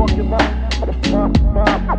Fuck your mom.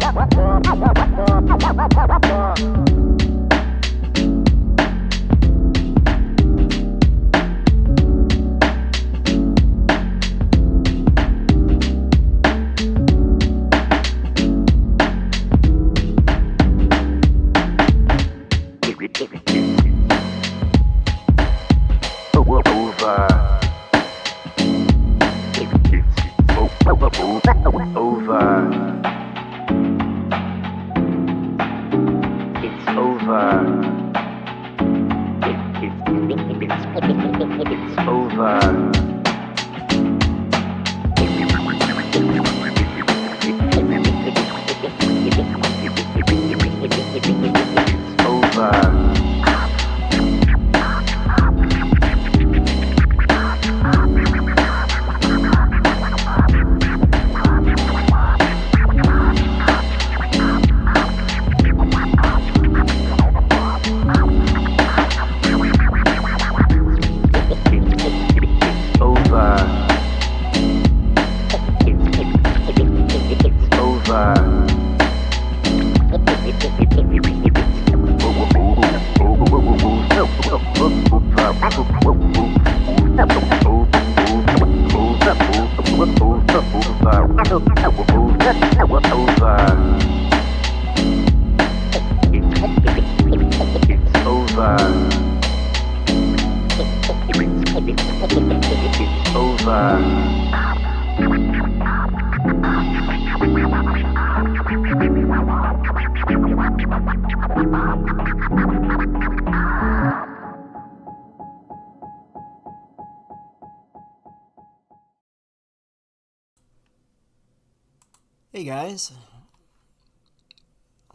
Hey guys,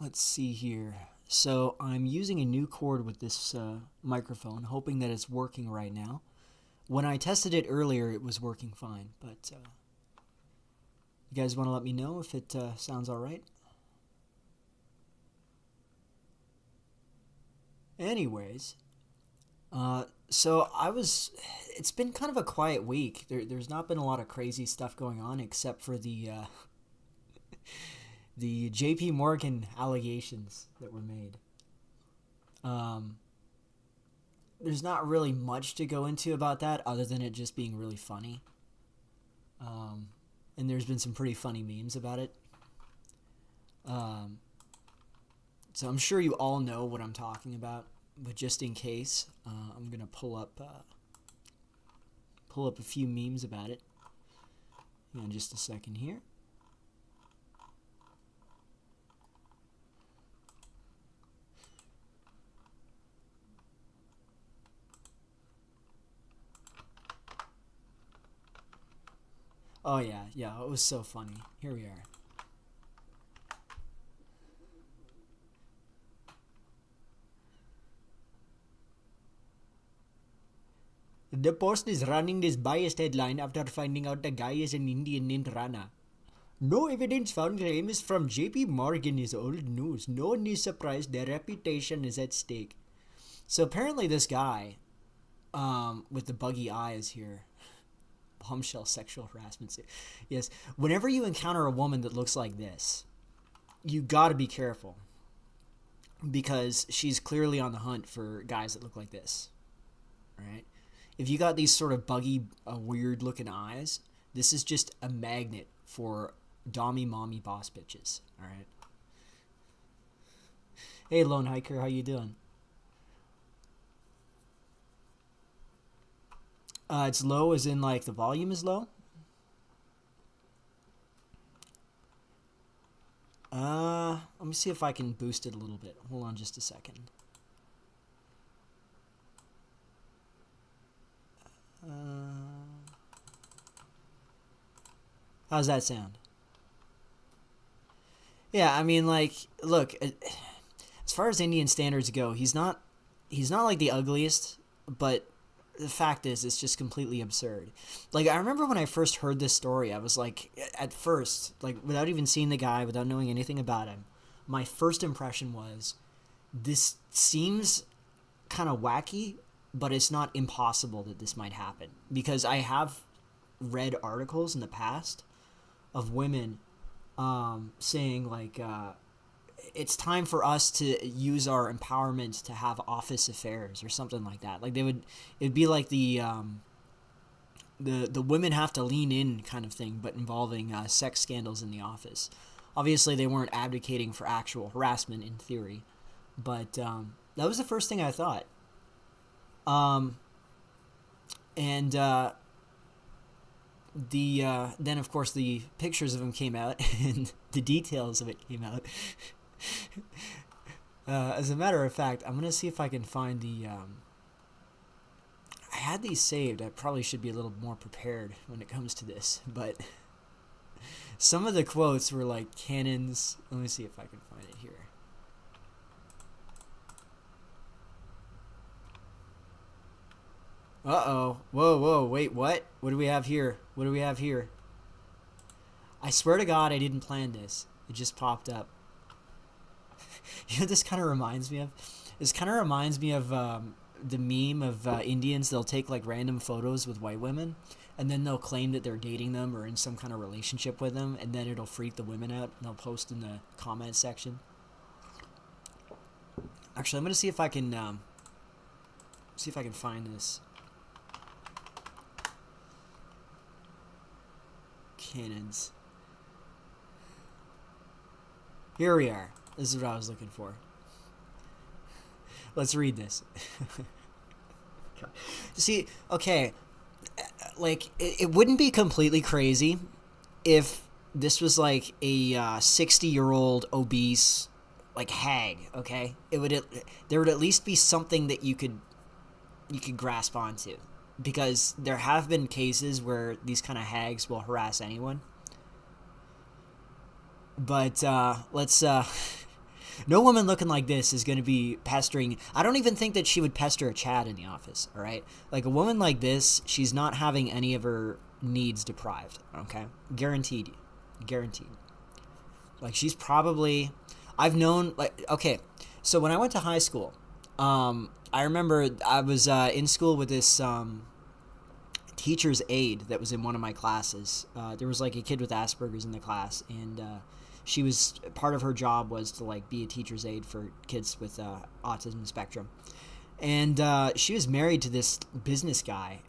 let's see here. So I'm using a new cord with this microphone, hoping that it's working right now. When I tested it earlier, it was working fine, but you guys want to let me know if it sounds alright? Anyways, so it's been kind of a quiet week. There's not been a lot of crazy stuff going on except for the JP Morgan allegations that were made. There's not really much to go into about that other than it just being really funny. And there's been some pretty funny memes about it. So I'm sure you all know what I'm talking about, but just in case, I'm gonna pull up a few memes about it. Hang on just a second here. Oh yeah, it was so funny. Here we are. The Post is running this biased headline after finding out the guy is an Indian named Rana. No evidence found claim is from JP Morgan is old news. No one is surprised their reputation is at stake. So apparently this guy, with the buggy eyes here, bombshell sexual harassment. Yes, whenever you encounter a woman that looks like this, you gotta be careful. Because she's clearly on the hunt for guys that look like this. Alright? If you got these sort of buggy, weird looking eyes, this is just a magnet for Dommy mommy boss bitches. Alright? Hey Lone Hiker, how you doing? It's low as in like the volume is low? Let me see if I can boost it a little bit. Hold on just a second. How's that sound? Yeah, I mean, like, look, as far as Indian standards go, he's not like the ugliest, but the fact is, it's just completely absurd. Like, I remember when I first heard this story, I was like, at first, like, without even seeing the guy, without knowing anything about him, my first impression was, this seems kind of wacky, but it's not impossible that this might happen. Because I have read articles in the past of women saying, like, it's time for us to use our empowerment to have office affairs or something like that. Like it'd be like the women have to lean in kind of thing, but involving sex scandals in the office. Obviously, they weren't advocating for actual harassment in theory, but that was the first thing I thought. And then of course the pictures of him came out and the details of it came out. As a matter of fact, I'm gonna see if I can find the. I had these saved. I probably should be a little more prepared when it comes to this, but some of the quotes were like cannons. Let me see if I can find it here. Uh-oh. Whoa, wait, what? What do we have here? What do we have here? I swear to God, I didn't plan this. It just popped up. You know what this kind of reminds me of? This kind of reminds me of the meme of Indians. They'll take like random photos with white women, and then they'll claim that they're dating them or in some kind of relationship with them, and then it'll freak the women out, and they'll post in the comment section. Actually, I'm gonna see if I can find this. Cannons. Here we are. This is what I was looking for. Let's read this. See, okay, like, it wouldn't be completely crazy if this was like a 60-year-old obese, like, hag, okay? There would at least be something that you could grasp onto. Because there have been cases where these kind of hags will harass anyone. But let's no woman looking like this is going to be pestering. I don't even think that she would pester a Chad in the office, all right? Like, a woman like this, she's not having any of her needs deprived, okay? Guaranteed. Like, she's probably... I've known... like, okay, so when I went to high school, I remember I was in school with this teacher's aide that was in one of my classes. There was, like, a kid with Asperger's in the class, and... she was, part of her job was to, like, be a teacher's aide for kids with autism spectrum. And she was married to this business guy.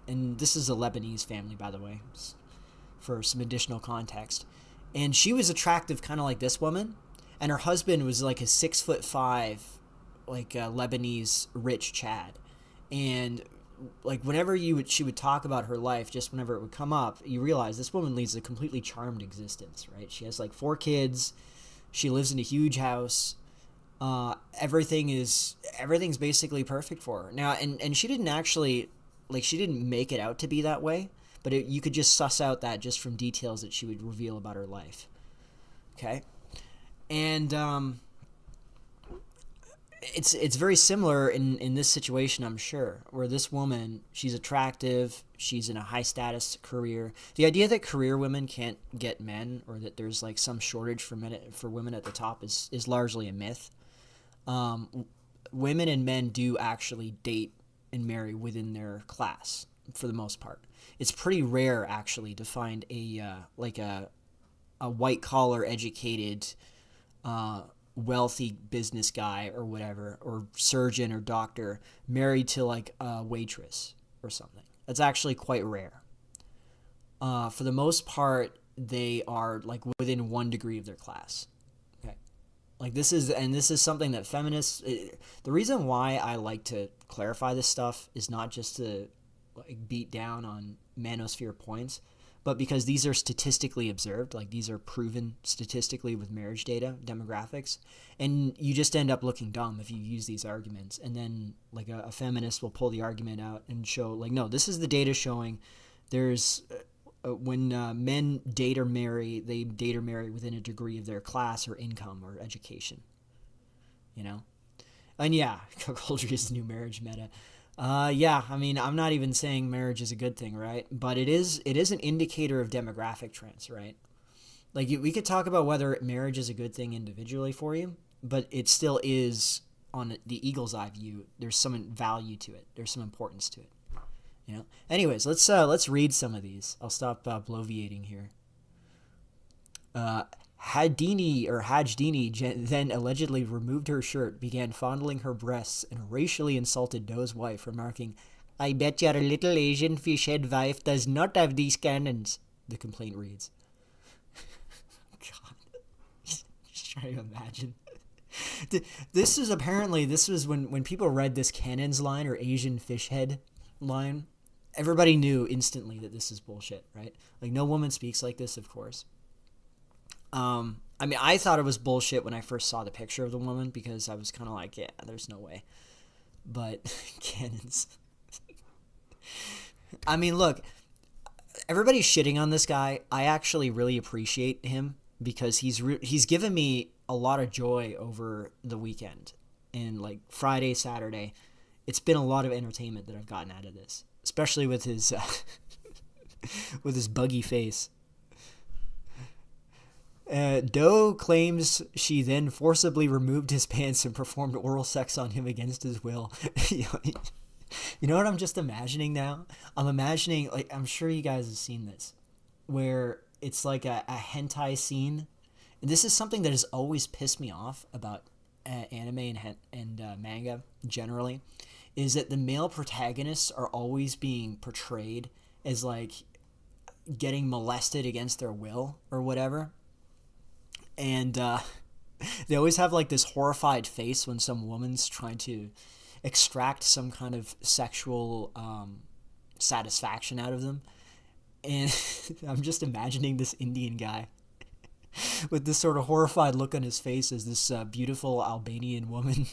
And this is a Lebanese family, by the way, for some additional context. And she was attractive, kind of like this woman. And her husband was like a 6'5", like a Lebanese rich Chad. And like whenever she would talk about her life, just whenever it would come up, you realize this woman leads a completely charmed existence, right? She has like 4 kids. She lives in a huge house. Everything's basically perfect for her now. And she didn't actually, like, she didn't make it out to be that way, but you could just suss out that just from details that she would reveal about her life. Okay. And, it's very similar in this situation, I'm sure, where this woman, she's attractive, she's in a high status career. The idea that career women can't get men, or that there's like some shortage for women at the top is largely a myth. Women and men do actually date and marry within their class for the most part. It's pretty rare actually to find a white collar educated wealthy business guy or whatever, or surgeon or doctor married to like a waitress or something. That's actually quite rare. For the most part, they are like within 1 degree of their class. Okay, like this is something that feminists. The reason why I like to clarify this stuff is not just to like beat down on manosphere points, but because these are statistically observed, like these are proven statistically with marriage data, demographics, and you just end up looking dumb if you use these arguments. And then like a feminist will pull the argument out and show like, no, this is the data showing there's when men date or marry, they date or marry within a degree of their class or income or education, you know? And yeah, cuckoldry is the new marriage meta. Yeah, I mean, I'm not even saying marriage is a good thing, right? But it is an indicator of demographic trends, right? Like, we could talk about whether marriage is a good thing individually for you, but it still is, on the eagle's eye view, there's some value to it. There's some importance to it, you know? Anyways, let's read some of these. I'll stop bloviating here. Hajdini then allegedly removed her shirt, began fondling her breasts, and racially insulted Doe's wife, remarking, "I bet your little Asian fish-head wife does not have these cannons," the complaint reads. God. Just try to imagine. This was when people read this cannons line or Asian fish head line, everybody knew instantly that this is bullshit, right? Like, no woman speaks like this, of course. I mean, I thought it was bullshit when I first saw the picture of the woman, because I was kind of like, yeah, there's no way. But cannons. I mean, look, everybody's shitting on this guy. I actually really appreciate him, because he's given me a lot of joy over the weekend, and like Friday, Saturday. It's been a lot of entertainment that I've gotten out of this, especially with his with his buggy face. Doe claims she then forcibly removed his pants and performed oral sex on him against his will. You know what I'm just imagining now? I'm imagining, like, I'm sure you guys have seen this, where it's like a hentai scene. And this is something that has always pissed me off about anime and manga generally, is that the male protagonists are always being portrayed as like getting molested against their will or whatever. And they always have like this horrified face when some woman's trying to extract some kind of sexual satisfaction out of them. And I'm just imagining this Indian guy with this sort of horrified look on his face as this beautiful Albanian woman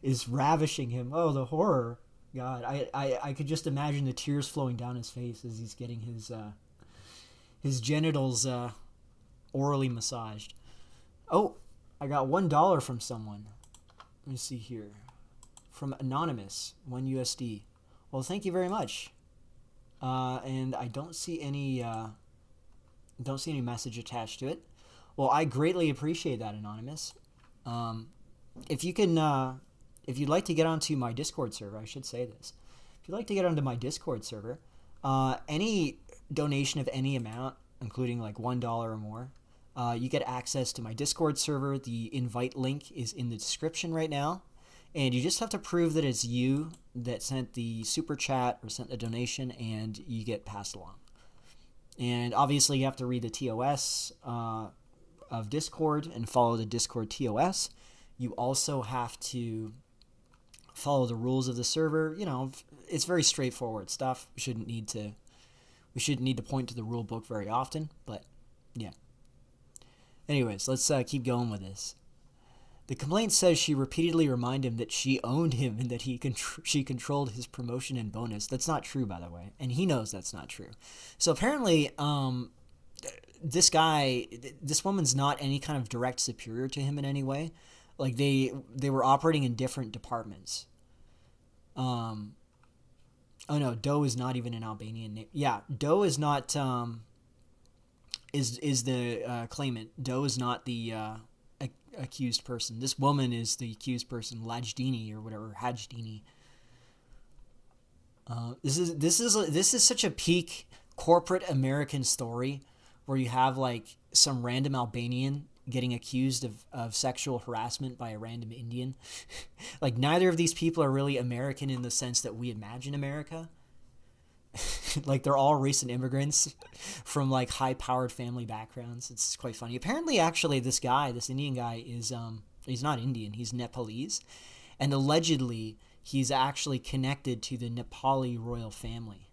is ravishing him. Oh, the horror. God, I could just imagine the tears flowing down his face as he's getting his genitals orally massaged. Oh, I got $1 from someone. Let me see here. From Anonymous, 1 USD. Well, thank you very much. And I don't see any message attached to it. Well, I greatly appreciate that, Anonymous. If you'd like to get onto my Discord server, I should say this. If you'd like to get onto my Discord server, any donation of any amount, including like $1 or more, you get access to my Discord server. The invite link is in the description right now. And you just have to prove that it's you that sent the super chat or sent the donation, and you get passed along. And obviously you have to read the TOS of Discord and follow the Discord TOS. You also have to follow the rules of the server. You know, it's very straightforward stuff. We shouldn't need to point to the rule book very often, but yeah. Anyways, let's keep going with this. The complaint says she repeatedly reminded him that she owned him and that she controlled his promotion and bonus. That's not true, by the way, and he knows that's not true. So apparently, this woman's not any kind of direct superior to him in any way. Like, they were operating in different departments. Oh no, Doe is not even an Albanian name. Yeah, Doe is not is the claimant. Doe is not the accused person. This woman is the accused person, Lajdini or whatever, Hajdini. This is such a peak corporate American story, where you have like some random Albanian getting accused of sexual harassment by a random Indian. Like, neither of these people are really American in the sense that we imagine America. Like, they're all recent immigrants from like high-powered family backgrounds. It's quite funny. Apparently, actually, this Indian guy is he's not Indian, he's Nepalese, and allegedly he's actually connected to the Nepali royal family,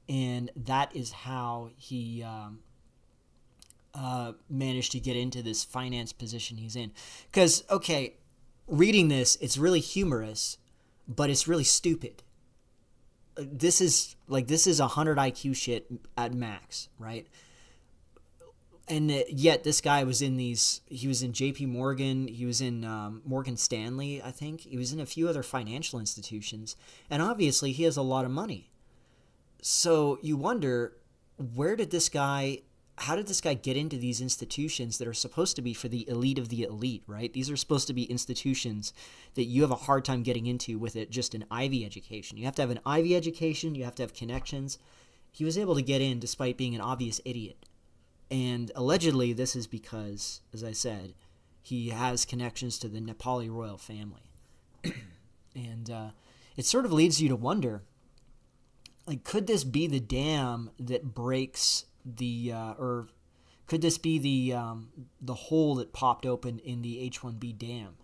and that is how he managed to get into this finance position he's in. Because, okay, reading this, it's really humorous, but it's really stupid. This is 100 IQ shit at max, right? And yet this guy was in he was in JP Morgan, he was in Morgan Stanley, I think. He was in a few other financial institutions, and obviously he has a lot of money. So you wonder, how did this guy get into these institutions that are supposed to be for the elite, right? These are supposed to be institutions that you have a hard time getting into with just an Ivy education. You have to have an Ivy education, you have to have connections. He was able to get in despite being an obvious idiot. And allegedly this is because, as I said, he has connections to the Nepali royal family. And it sort of leads you to wonder, like, could this be the dam that breaks the, or could this be the hole that popped open in the H-1B dam?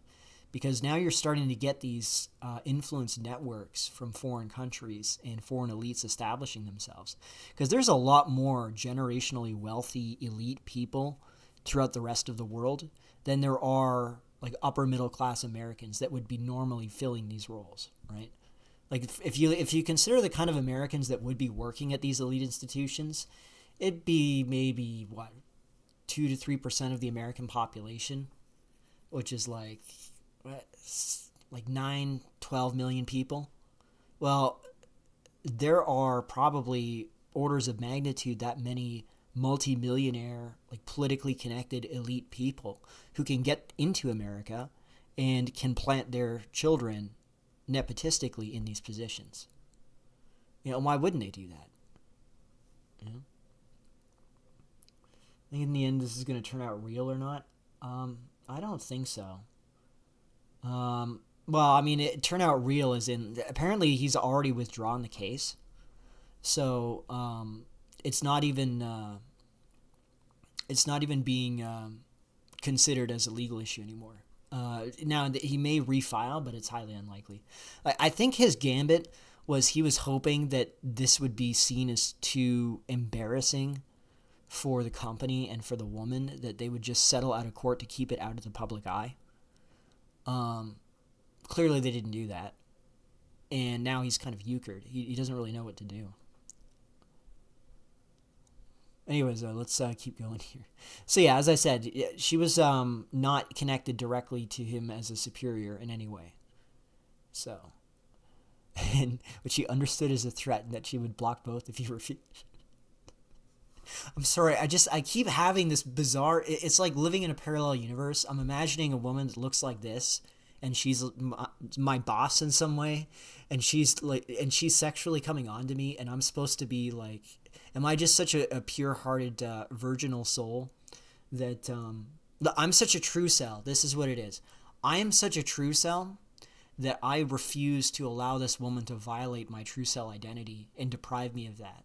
Because now you're starting to get these influence networks from foreign countries and foreign elites establishing themselves. Because there's a lot more generationally wealthy elite people throughout the rest of the world than there are like upper middle class Americans that would be normally filling these roles, right? Like if you consider the kind of Americans that would be working at these elite institutions, it'd be maybe 2 to 3% of the American population, which is like 12 million people. Well, there are probably orders of magnitude that many multi-millionaire, like politically connected elite people who can get into America and can plant their children nepotistically in these positions. Why wouldn't they do that? I think in the end this is going to turn out real or not. I don't think so. Well, I mean, it turned out real as in apparently he's already withdrawn the case, so it's not even being considered as a legal issue anymore. Now he may refile, but it's highly unlikely. I think his gambit was he was hoping that this would be seen as too embarrassing for the company and for the woman that they would just settle out of court to keep it out of the public eye. Clearly they didn't do that, and now he's kind of euchred. He doesn't really know what to do. Anyways, let's keep going here. So yeah, as I said, she was not connected directly to him as a superior in any way. So, and what she understood as a threat, and that she would block both if he refused. I'm sorry, I keep having this bizarre, it's like living in a parallel universe. I'm imagining a woman that looks like this, and she's my boss in some way, and she's sexually coming on to me, and I'm supposed to be like, am I just such a pure-hearted, virginal soul that I'm such a true cell? This is what it is. I am such a true cell that I refuse to allow this woman to violate my true cell identity and deprive me of that.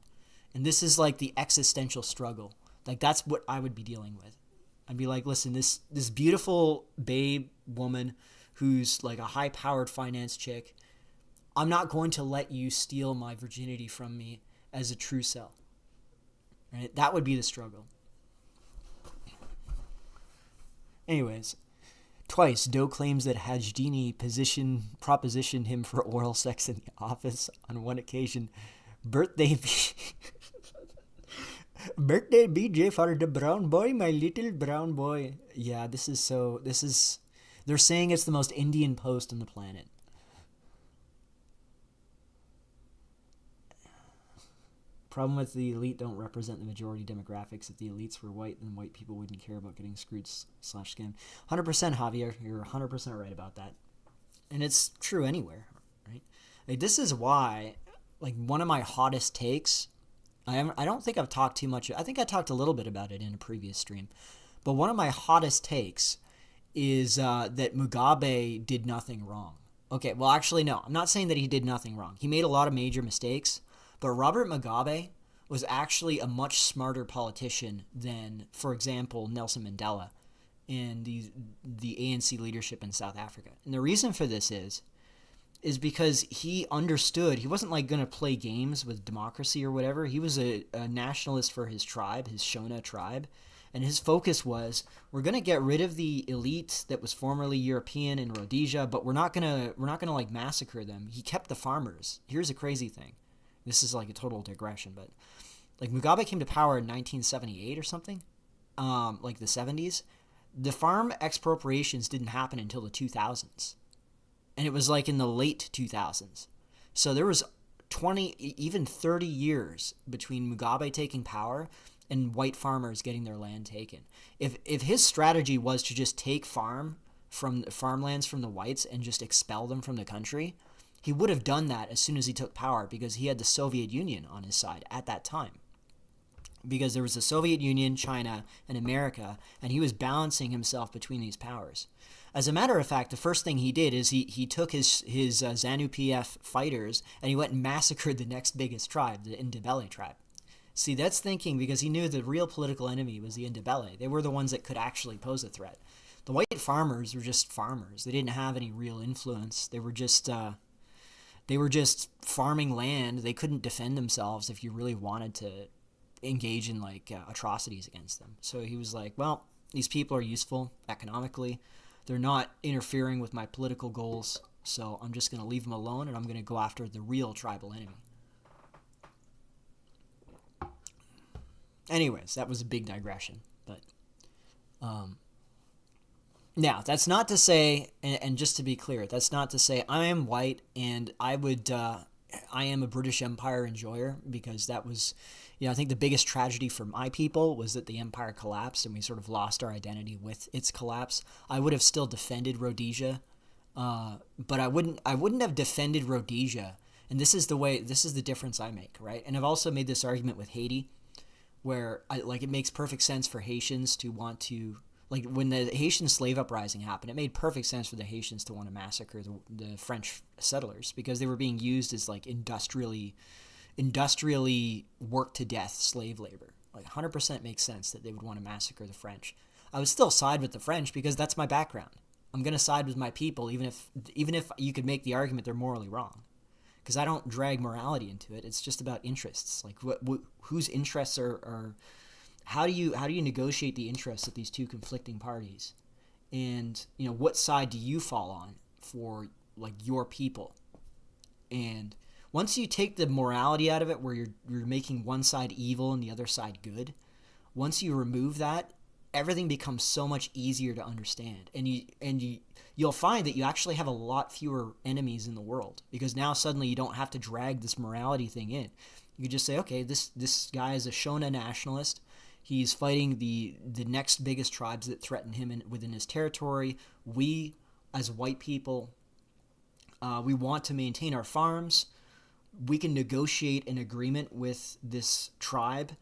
And this is like the existential struggle. Like, that's what I would be dealing with. I'd be like, listen, this beautiful babe woman who's like a high-powered finance chick, I'm not going to let you steal my virginity from me as a true cell. Right? That would be the struggle. Anyways, twice, Doe claims that Hajdini propositioned him for oral sex in the office. On one occasion, birthday BJ for the brown boy, my little brown boy. Yeah, they're saying it's the most Indian post on the planet. Problem with the elite don't represent the majority demographics. If the elites were white, then white people wouldn't care about getting screwed / scammed. 100% Javier, you're 100% right about that. And it's true anywhere, right? Like, this is why, like, one of my hottest takes, I don't think I've talked too much. I think I talked a little bit about it in a previous stream. But one of my hottest takes is that Mugabe did nothing wrong. Okay, well, actually, no. I'm not saying that he did nothing wrong. He made a lot of major mistakes. But Robert Mugabe was actually a much smarter politician than, for example, Nelson Mandela and the ANC leadership in South Africa. And the reason for this is because he understood, he wasn't like going to play games with democracy or whatever. He was a nationalist for his tribe, his Shona tribe. And his focus was, we're going to get rid of the elite that was formerly European in Rhodesia, but we're not going to like massacre them. He kept the farmers. Here's a crazy thing. This is like a total digression, but like Mugabe came to power in 1978 or something, like the 70s. The farm expropriations didn't happen until the 2000s. And it was like in the late 2000s. So there was 20, even 30 years between Mugabe taking power and white farmers getting their land taken. If his strategy was to just take farmlands from the whites and just expel them from the country, he would have done that as soon as he took power because he had the Soviet Union on his side at that time. because there was the Soviet Union, China, and America, and he was balancing himself between these powers. As a matter of fact, the first thing he did is he took his ZANU-PF fighters and he went and massacred the next biggest tribe, the Ndebele tribe. See, that's thinking because he knew the real political enemy was the Ndebele. They were the ones that could actually pose a threat. The white farmers were just farmers. They didn't have any real influence. They were just farming land. They couldn't defend themselves if you really wanted to engage in atrocities against them. So he was like, well, these people are useful economically. They're not interfering with my political goals, so I'm just going to leave them alone, and I'm going to go after the real tribal enemy. Anyways, that was a big digression, but now that's not to say, and just to be clear, that's not to say I am white and I am a British Empire enjoyer, because that was, I think the biggest tragedy for my people was that the empire collapsed and we sort of lost our identity with its collapse. I would have still defended Rhodesia, but I wouldn't have defended Rhodesia. And this is the difference I make, right? And I've also made this argument with Haiti, where it makes perfect sense for Haitians to want to, when the Haitian slave uprising happened, it made perfect sense for the Haitians to want to massacre the French settlers, because they were being used as industrially worked to death slave labor. 100% makes sense that they would want to massacre the French. I would still side with the French because that's my background. I'm going to side with my people, even if you could make the argument they're morally wrong, because I don't drag morality into it. It's just about interests. Whose interests are how do you negotiate the interests of these two conflicting parties, and what side do you fall on for your people? And once you take the morality out of it, where you're making one side evil and the other side good, once you remove that, everything becomes so much easier to understand, and you'll find that you actually have a lot fewer enemies in the world, because now suddenly you don't have to drag this morality thing in. You can just say, okay, this guy is a Shona nationalist. He's fighting the next biggest tribes that threaten him within his territory. We, as white people, we want to maintain our farms. We can negotiate an agreement with this tribe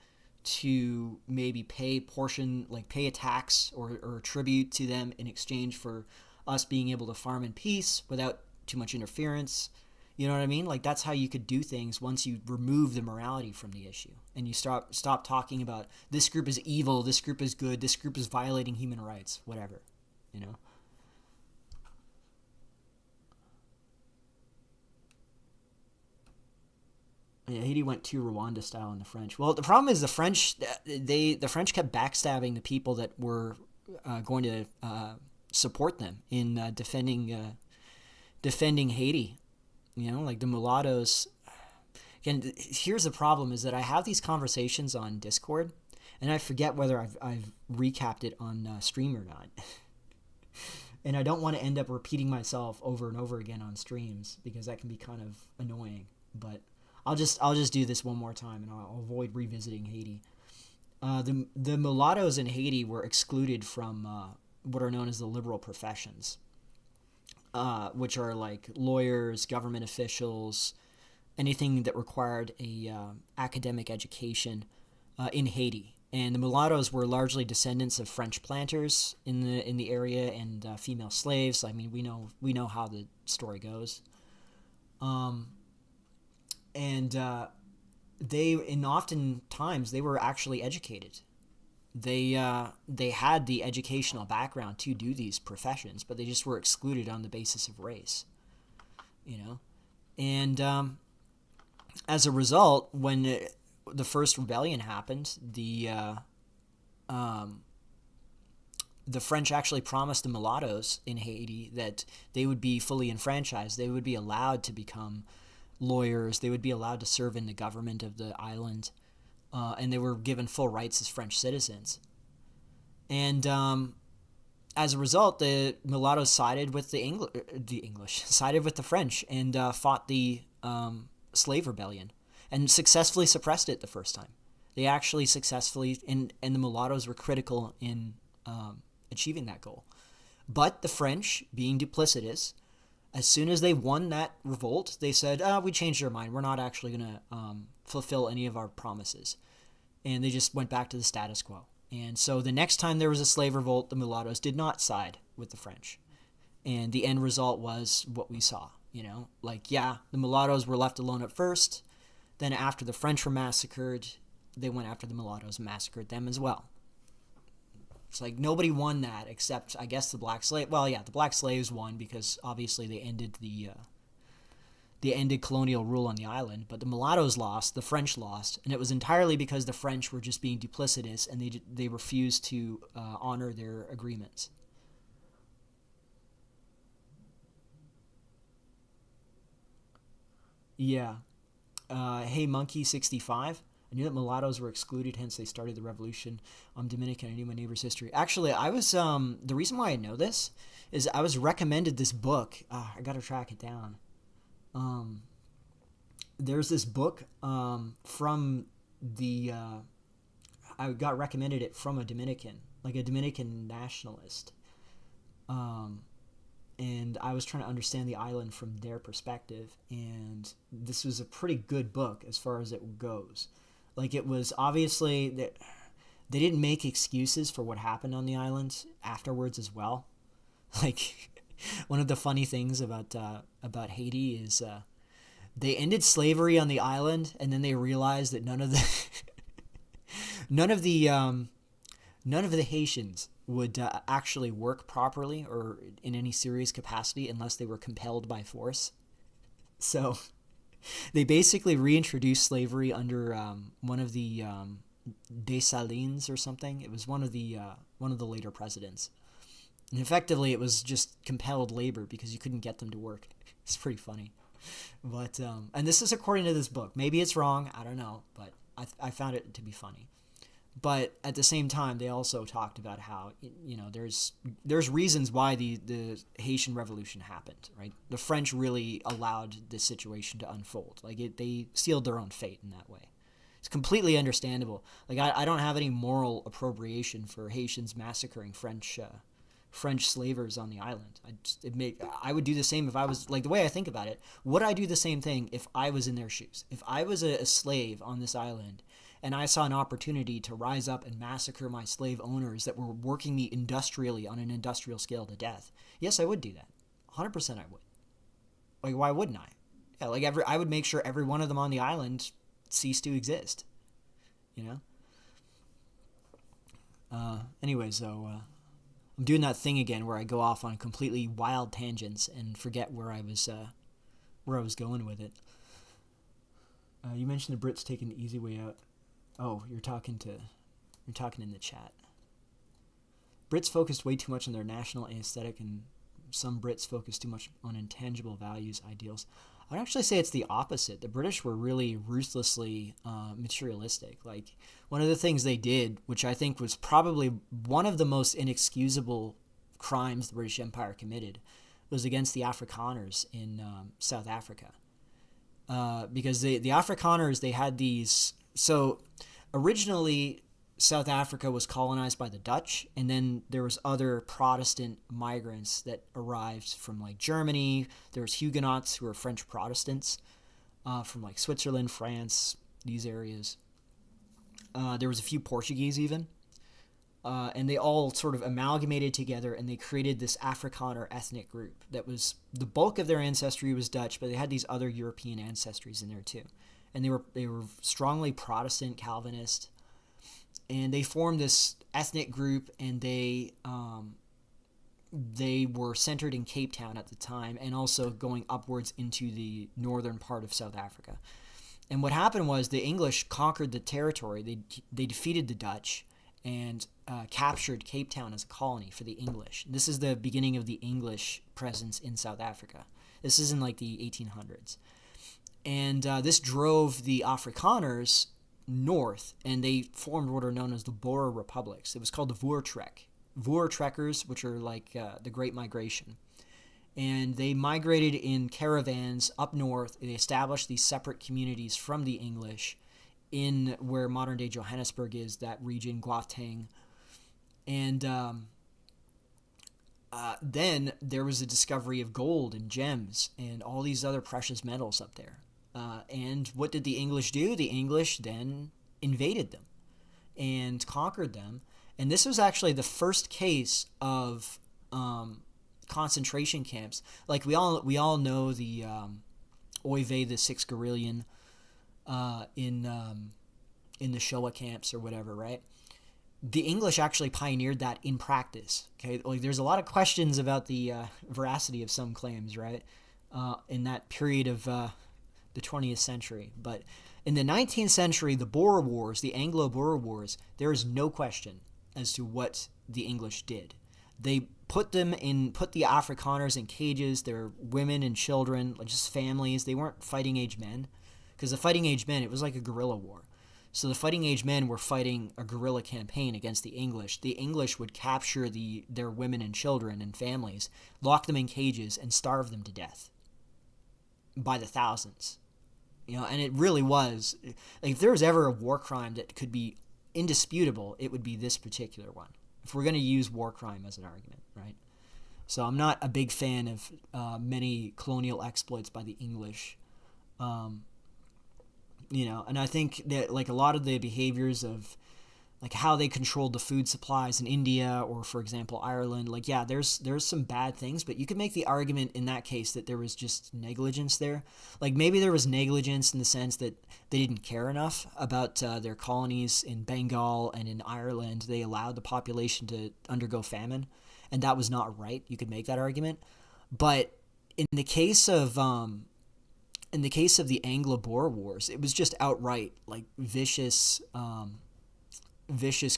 to maybe pay a tax or tribute to them in exchange for us being able to farm in peace without too much interference. You know what I mean? That's how you could do things once you remove the morality from the issue, and you stop talking about this group is evil, this group is good, this group is violating human rights, whatever, Yeah, Haiti went too Rwanda style in the French. Well, the problem is the French kept backstabbing the people that were going to support them in defending Haiti. The mulattoes. Again, here's the problem: is that I have these conversations on Discord, and I forget whether I've recapped it on stream or not. And I don't want to end up repeating myself over and over again on streams, because that can be kind of annoying. But I'll just do this one more time, and I'll avoid revisiting Haiti. The mulattoes in Haiti were excluded from what are known as the liberal professions, which are lawyers, government officials, anything that required a academic education in Haiti. And the mulattoes were largely descendants of French planters in the area and female slaves. I mean, we know how the story goes. Oftentimes they were actually educated. They had the educational background to do these professions, but they just were excluded on the basis of race, And as a result, when the first rebellion happened, the French actually promised the mulattoes in Haiti that they would be fully enfranchised. They would be allowed to become lawyers. They would be allowed to serve in the government of the island, and they were given full rights as French citizens. And as a result, the mulattoes sided with the English, sided with the French, and fought the slave rebellion, and successfully suppressed it the first time. They actually successfully, and the mulattoes were critical in achieving that goal. But the French, being duplicitous, as soon as they won that revolt, they said, we changed our mind. We're not actually going to fulfill any of our promises. and they just went back to the status quo. And so the next time there was a slave revolt, the mulattoes did not side with the French. And the end result was what we saw, Like, yeah, the mulattoes were left alone at first. Then after the French were massacred, they went after the mulattoes and massacred them as well. It's like nobody won that except, I guess, the black slave. Well, yeah, the black slaves won because obviously they ended colonial rule on the island. But the mulattoes lost, the French lost, and it was entirely because the French were just being duplicitous and they refused to honor their agreements. Yeah. Hey, Monkey65. I knew that mulattoes were excluded, hence they started the revolution. I'm Dominican. I knew my neighbor's history. Actually, I was the reason why I know this is I was recommended this book. I got to track it down. There's this book from the I got recommended it from a Dominican, like a Dominican nationalist. And I was trying to understand the island from their perspective, and this was a pretty good book as far as it goes. Like, it was obviously that they didn't make excuses for what happened on the island afterwards as well. Like, one of the funny things about Haiti is they ended slavery on the island, and then they realized that none of the Haitians would actually work properly or in any serious capacity unless they were compelled by force. So they basically reintroduced slavery under one of the Dessalines or something. It was one of the later presidents. And effectively, it was just compelled labor because you couldn't get them to work. It's pretty funny. But and this is according to this book. Maybe it's wrong. I don't know. But I found it to be funny. But at the same time, they also talked about how, there's reasons why the Haitian Revolution happened, right? The French really allowed this situation to unfold. Like, they sealed their own fate in that way. It's completely understandable. Like, I don't have any moral appropriation for Haitians massacring French slavers on the island. I would do the same if I was, like, the way I think about it, would I do the same thing if I was in their shoes? If I was a slave on this island and I saw an opportunity to rise up and massacre my slave owners that were working me industrially on an industrial scale to death, yes, I would do that. 100% I would. Like, why wouldn't I? Yeah, like, I would make sure every one of them on the island ceased to exist. Anyways, so I'm doing that thing again where I go off on completely wild tangents and forget where I was going with it. You mentioned the Brits taking the easy way out. Oh, you're talking in the chat. Brits focused way too much on their national aesthetic, and some Brits focused too much on intangible values, ideals. I'd actually say it's the opposite. The British were really ruthlessly materialistic. Like, one of the things they did, which I think was probably one of the most inexcusable crimes the British Empire committed, was against the Afrikaners in South Africa. Because the Afrikaners, they had these... So originally, South Africa was colonized by the Dutch, and then there was other Protestant migrants that arrived from, like, Germany. There was Huguenots who were French Protestants from, like, Switzerland, France, these areas. There was a few Portuguese even. And they all sort of amalgamated together, and they created this Afrikaner ethnic group that was... The bulk of their ancestry was Dutch, but they had these other European ancestries in there too. And they were strongly Protestant, Calvinist, and they formed this ethnic group, and they were centered in Cape Town at the time, and also going upwards into the northern part of South Africa. And what happened was the English conquered the territory. They defeated the Dutch and captured Cape Town as a colony for the English. This is the beginning of the English presence in South Africa. This is in, like, the 1800s. And this drove the Afrikaners north, and they formed what are known as the Boer Republics. It was called the Voortrek. Voortrekkers, which are like the Great Migration. And they migrated in caravans up north. They established these separate communities from the English in where modern-day Johannesburg is, that region, Gauteng. And then there was a discovery of gold and gems and all these other precious metals up there. And what did the English do? The English then invaded them. and conquered them. And this was actually the first case of concentration camps. Like we all know the Oy vey, the six Gorillion in the Showa camps or whatever, right? The English actually pioneered that in practice. Okay, like there's a lot of questions about the veracity of some claims, right? In that period of the 20th century, but in the 19th century, the Boer Wars, the Anglo-Boer Wars, there is no question as to what the English did. They put the Afrikaners in cages. They're women and children, just families. They weren't fighting age men, because the fighting age men, it was like a guerrilla war. So the fighting age men were fighting a guerrilla campaign against the English. The English would capture their women and children and families, lock them in cages, and starve them to death by the thousands. And it really was, like, if there was ever a war crime that could be indisputable, it would be this particular one, if we're going to use war crime as an argument, right? So I'm not a big fan of many colonial exploits by the English. And I think that, like, a lot of the behaviors of, like, how they controlled the food supplies in India or, for example, Ireland, like, yeah, there's some bad things, but you could make the argument in that case that there was just negligence there. Like, maybe there was negligence in the sense that they didn't care enough about their colonies in Bengal and in Ireland. They allowed the population to undergo famine, and that was not right. You could make that argument. But in the case of the Anglo-Boer Wars, it was just outright, like, vicious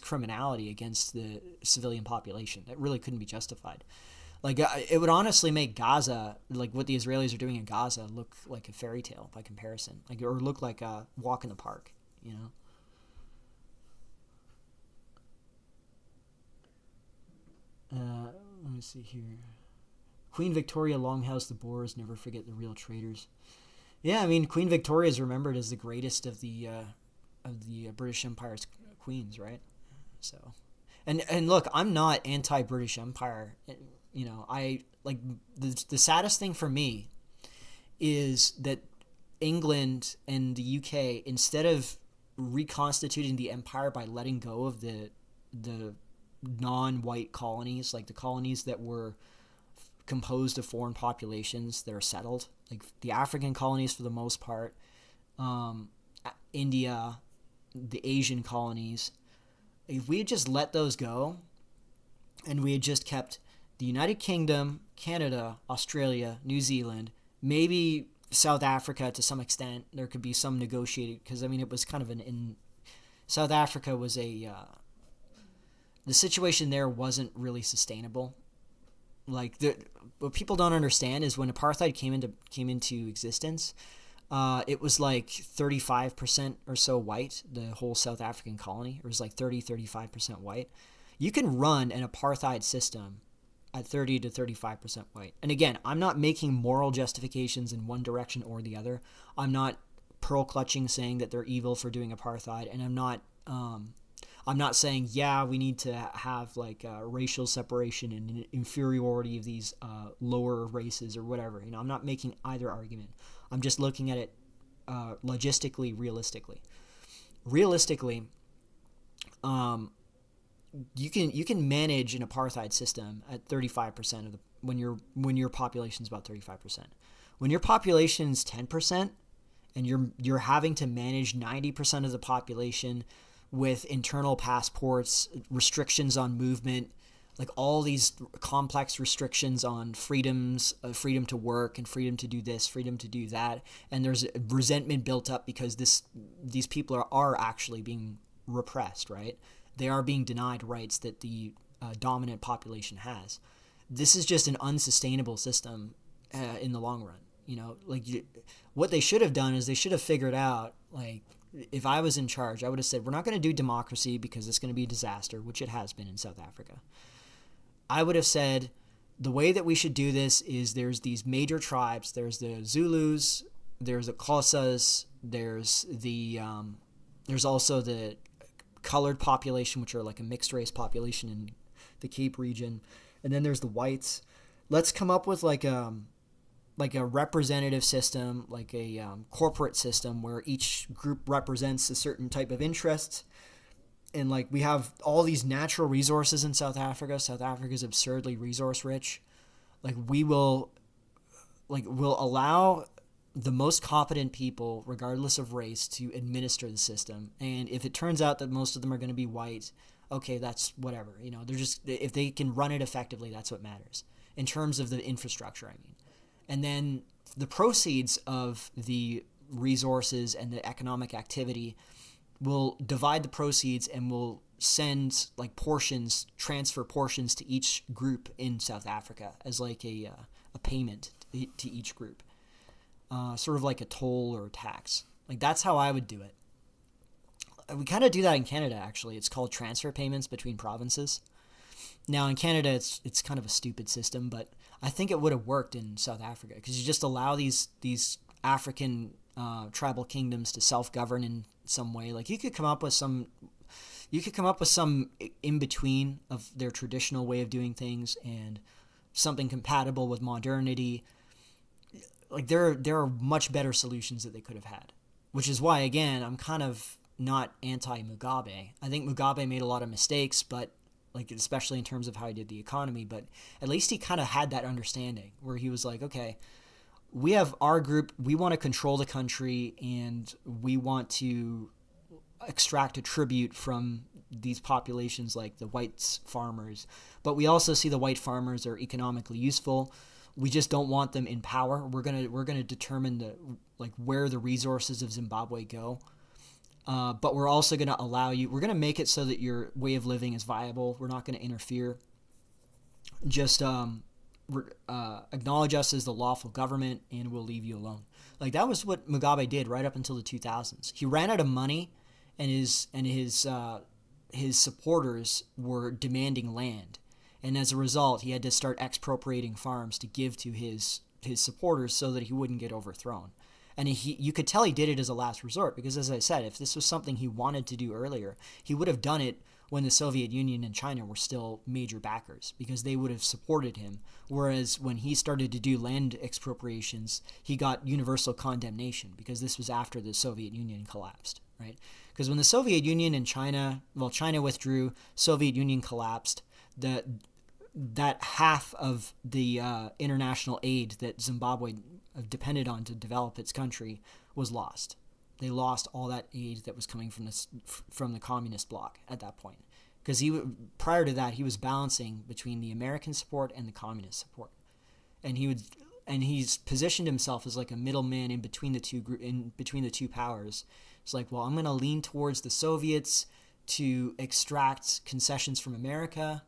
criminality against the civilian population that really couldn't be justified. Like, it would honestly make Gaza, like what the Israelis are doing in Gaza, look like a fairy tale by comparison, like, or look like a walk in the park. Let me see here. Queen Victoria longhouse the Boers, never forget the real traitors. Yeah, I mean, Queen Victoria is remembered as the greatest of the British Empire's queens, right? So, and look, I'm not anti-British Empire. I like the saddest thing for me is that England and the UK, instead of reconstituting the empire by letting go of the non-white colonies, like the colonies that were composed of foreign populations that are settled, like the African colonies for the most part, India, the Asian colonies. If we had just let those go and we had just kept the United Kingdom, Canada, Australia, New Zealand, maybe South Africa to some extent, there could be some negotiated, because I mean it was kind of South Africa was the situation there wasn't really sustainable. Like, what people don't understand is when apartheid came into existence, it was like 35% or so white, the whole South African colony. It was like 35% white. You can run an apartheid system at 30 to 35% white. And again, I'm not making moral justifications in one direction or the other. I'm not pearl clutching saying that they're evil for doing apartheid, and I'm not saying, yeah, we need to have like racial separation and inferiority of these lower races or whatever. I'm not making either argument. I'm just looking at it logistically, realistically. Realistically, you can manage an apartheid system at 35% of when your population's about 35%. When your population's 10% and you're having to manage 90% of the population with internal passports, restrictions on movement, like all these complex restrictions on freedoms, freedom to work and freedom to do this, freedom to do that. And there's resentment built up because these people are actually being repressed, right? They are being denied rights that the dominant population has. This is just an unsustainable system in the long run. What they should have done is they should have figured out, like, if I was in charge, I would have said, we're not going to do democracy because it's going to be a disaster, which it has been in South Africa. I would have said, the way that we should do this is there's these major tribes. There's the Zulus, there's the Xhosas, there's also the colored population, which are like a mixed race population in the Cape region. And then there's the whites. Let's come up with like a representative system, like a corporate system where each group represents a certain type of interest, And like we have all these natural resources in South Africa. South Africa is absurdly resource rich. Like we'll allow the most competent people, regardless of race, to administer the system. And if it turns out that most of them are going to be white, okay, that's whatever. They're just, if they can run it effectively, that's what matters in terms of the infrastructure. I mean, and then the proceeds of the resources and the economic activity will divide the proceeds and will send like transfer portions to each group in South Africa as like a payment to each group. Sort of like a toll or a tax. Like that's how I would do it. We kind of do that in Canada, actually. It's called transfer payments between provinces. Now in Canada, it's kind of a stupid system, but I think it would have worked in South Africa because you just allow these African tribal kingdoms to self-govern in some way. Like you could come up with some in between of their traditional way of doing things and something compatible with modernity. Like there are much better solutions that they could have had, which is why, again, I'm kind of not anti-Mugabe. I think Mugabe made a lot of mistakes, but like especially in terms of how he did the economy, but at least he kind of had that understanding where he was like, okay, we have our group, we want to control the country and we want to extract a tribute from these populations like the white farmers, but we also see the white farmers are economically useful. We just don't want them in power. We're gonna determine where the resources of Zimbabwe go. But we're also gonna we're gonna make it so that your way of living is viable. We're not gonna interfere. Just acknowledge us as the lawful government, and we'll leave you alone. Like that was what Mugabe did right up until the 2000s. He ran out of money, and his supporters were demanding land. And as a result, he had to start expropriating farms to give to his supporters so that he wouldn't get overthrown. And you could tell he did it as a last resort because, as I said, if this was something he wanted to do earlier, he would have done it when the Soviet Union and China were still major backers because they would have supported him. Whereas when he started to do land expropriations, he got universal condemnation because this was after the Soviet Union collapsed, right? Because when the Soviet Union and China withdrew, Soviet Union collapsed, that half of the international aid that Zimbabwe depended on to develop its country was lost. They lost all that aid that was coming from the communist bloc at that point. Because prior to that, he was balancing between the American support and the communist support, and he's positioned himself as like a middleman in between the two powers. It's like, well, I'm going to lean towards the Soviets to extract concessions from America.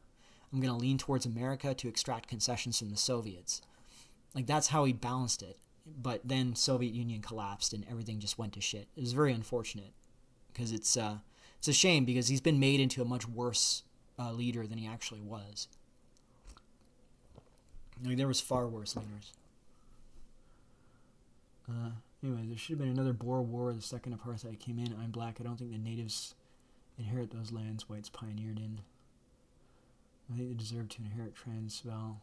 I'm going to lean towards America to extract concessions from the Soviets. Like, that's how he balanced it. But then Soviet Union collapsed and everything just went to shit. It was very unfortunate because it's a shame because he's been made into a much worse leader than he actually was. Like, there was far worse leaders. Anyway, there should have been another Boer War. The second apartheid came in. I'm black. I don't think the natives inherit those lands whites pioneered in. I think they deserve to inherit Transvaal.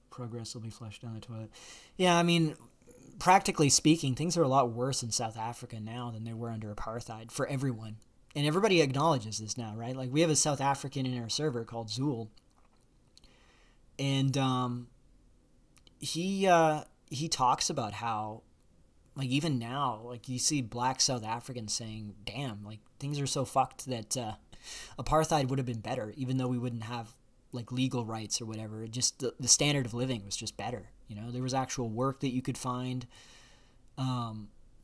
Progress will be flushed down the toilet. Yeah, I mean, practically speaking, things are a lot worse in South Africa now than they were under apartheid for everyone. And everybody acknowledges this now, right? Like, we have a South African in our server called Zool. And he talks about how, like, even now, like, you see black South Africans saying, damn, like, things are so fucked that apartheid would have been better, even though we wouldn't have like legal rights or whatever. It just the standard of living was just better. You know, there was actual work that you could find.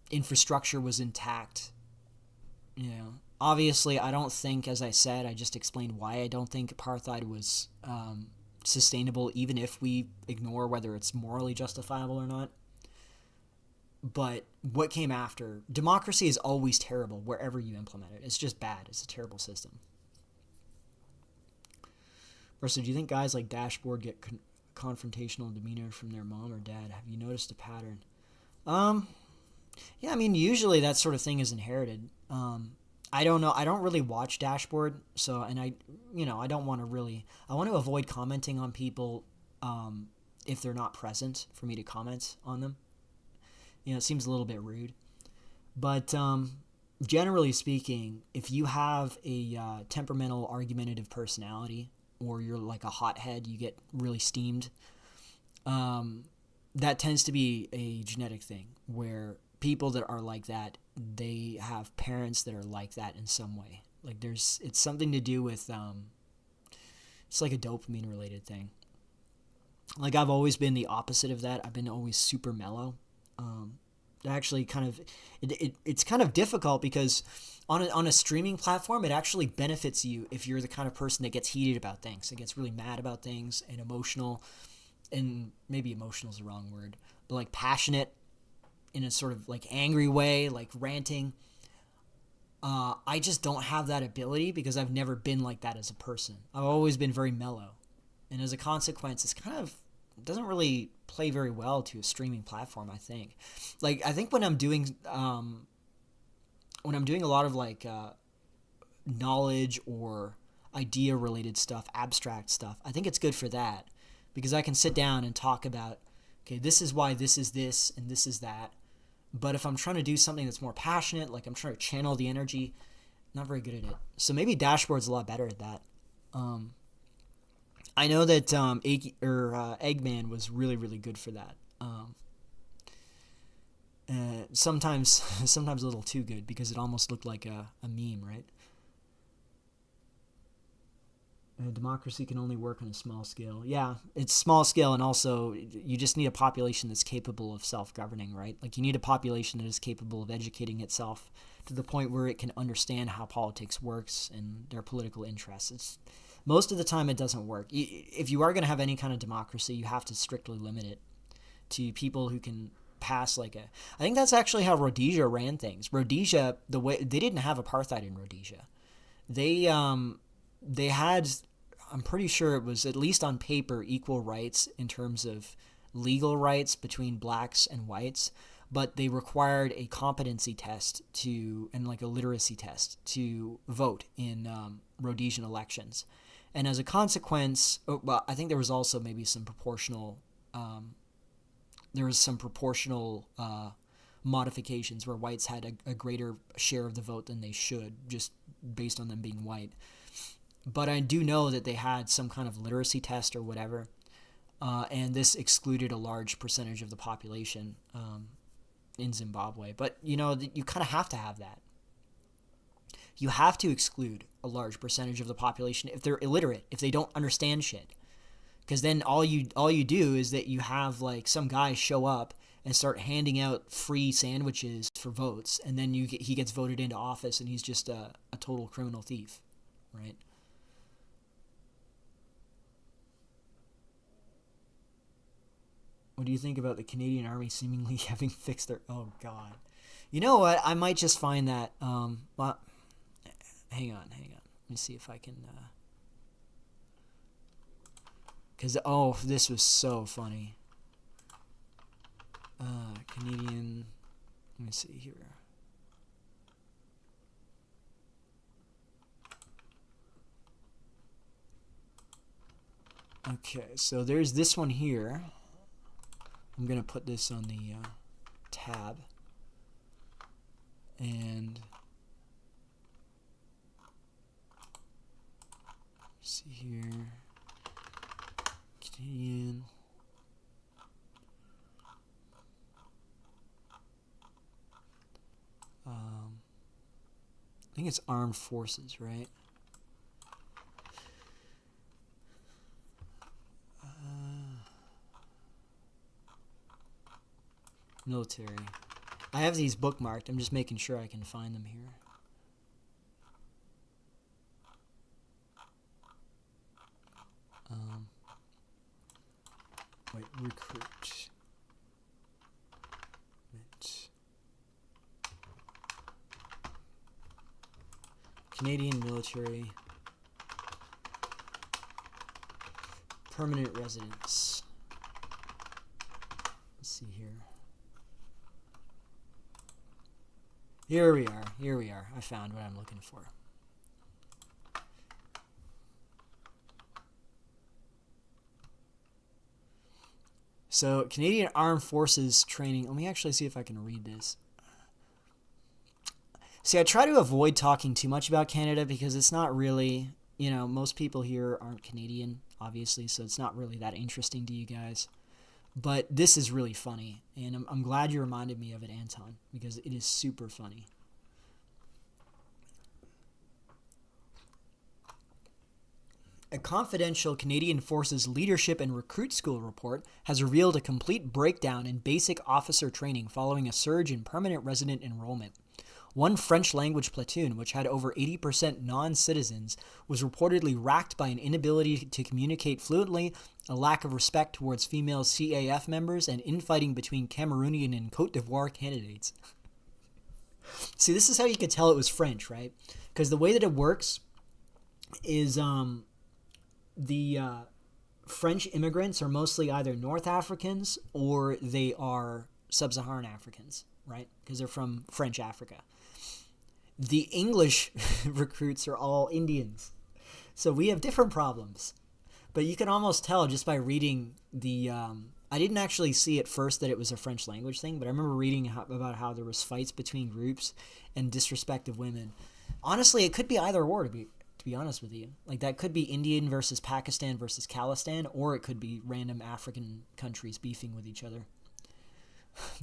Infrastructure was intact. You know, obviously, I don't think, as I said, I just explained why I don't think apartheid was sustainable, even if we ignore whether it's morally justifiable or not. But what came after, democracy is always terrible wherever you implement it. It's just bad. It's a terrible system. So do you think guys like Dashboard get confrontational demeanor from their mom or dad? Have you noticed a pattern? Yeah, I mean, usually that sort of thing is inherited. I don't know. I don't really watch Dashboard, so, and I don't want to really, I want to avoid commenting on people if they're not present for me to comment on them. You know, it seems a little bit rude. But generally speaking, if you have a temperamental, argumentative personality, or you're like a hothead, you get really steamed, that tends to be a genetic thing, where people that are like that, they have parents that are like that in some way. Like it's something to do with, it's like a dopamine related thing. Like I've always been the opposite of that. I've been always super mellow. Actually kind of it's kind of difficult because on a streaming platform, it actually benefits you if you're the kind of person that gets heated about things, that gets really mad about things and emotional, and maybe emotional is the wrong word, but like passionate in a sort of like angry way, like ranting. I just don't have that ability because I've never been like that as a person. I've always been very mellow, and as a consequence, it's kind of doesn't really play very well to a streaming platform. I think, like I think when I'm doing a lot of like knowledge or idea related stuff, abstract stuff, I think it's good for that because I can sit down and talk about, okay, this is why this is this and this is that. But if I'm trying to do something that's more passionate, like I'm trying to channel the energy, not very good at it. So maybe Dashboard's a lot better at that. I know that Eggman was really, really good for that. Sometimes a little too good because it almost looked like a meme, right? Democracy can only work on a small scale. Yeah, it's small scale, and also you just need a population that's capable of self-governing, right? Like you need a population that is capable of educating itself to the point where it can understand how politics works and their political interests. Most of the time it doesn't work. If you are going to have any kind of democracy, you have to strictly limit it to people who can pass like a... I think that's actually how Rhodesia ran things. Rhodesia, the way they didn't have apartheid in Rhodesia. They had, I'm pretty sure it was at least on paper, equal rights in terms of legal rights between blacks and whites, but they required a competency test and like a literacy test to vote in Rhodesian elections. And as a consequence, well, I think there was also maybe some proportional modifications where whites had a greater share of the vote than they should, just based on them being white. But I do know that they had some kind of literacy test or whatever, and this excluded a large percentage of the population in Zimbabwe. But, you kind of have to have that. You have to exclude a large percentage of the population if they're illiterate, if they don't understand shit. Because then all you do is that you have like some guy show up and start handing out free sandwiches for votes, and then he gets voted into office, and he's just a total criminal thief, right? What do you think about the Canadian Army seemingly having fixed their... Oh, God. You know what? I might just find that... well, hang on. Let me see if I can... Because, this was so funny. Canadian... Let me see here. Okay, so there's this one here. I'm going to put this on the tab. And... see here. Canadian. I think it's armed forces, right? Military. I have these bookmarked. I'm just making sure I can find them here. Wait, recruit. Canadian military. Permanent residence. Let's see here. Here we are. I found what I'm looking for. So, Canadian Armed Forces training. Let me actually see if I can read this. See, I try to avoid talking too much about Canada because it's not really, most people here aren't Canadian, obviously, so it's not really that interesting to you guys. But this is really funny, and I'm glad you reminded me of it, Anton, because it is super funny. A confidential Canadian Forces Leadership and Recruit School report has revealed a complete breakdown in basic officer training following a surge in permanent resident enrollment. One French-language platoon, which had over 80% non-citizens, was reportedly racked by an inability to communicate fluently, a lack of respect towards female CAF members, and infighting between Cameroonian and Côte d'Ivoire candidates. See, this is how you could tell it was French, right? Because the way that it works is the French immigrants are mostly either North Africans or they are Sub-Saharan Africans, right? Because they're from French Africa. The English recruits are all Indians. So we have different problems. But you can almost tell just by reading the... I didn't actually see at first that it was a French language thing, but I remember reading about how there was fights between groups and disrespect of women. Honestly, it could be either or, to be honest with you. Like, that could be Indian versus Pakistan versus Khalistan, or it could be random African countries beefing with each other.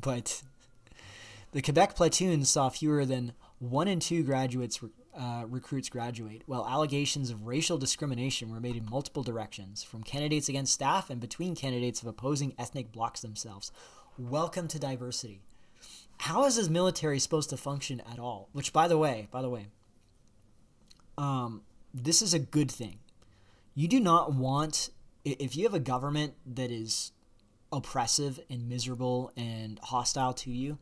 But the Quebec platoon saw fewer than 1 in 2 recruits graduate, while allegations of racial discrimination were made in multiple directions, from candidates against staff and between candidates of opposing ethnic blocs themselves. Welcome to diversity. How is this military supposed to function at all? Which, by the way, this is a good thing. You do not want, if you have a government that is oppressive and miserable and hostile to you,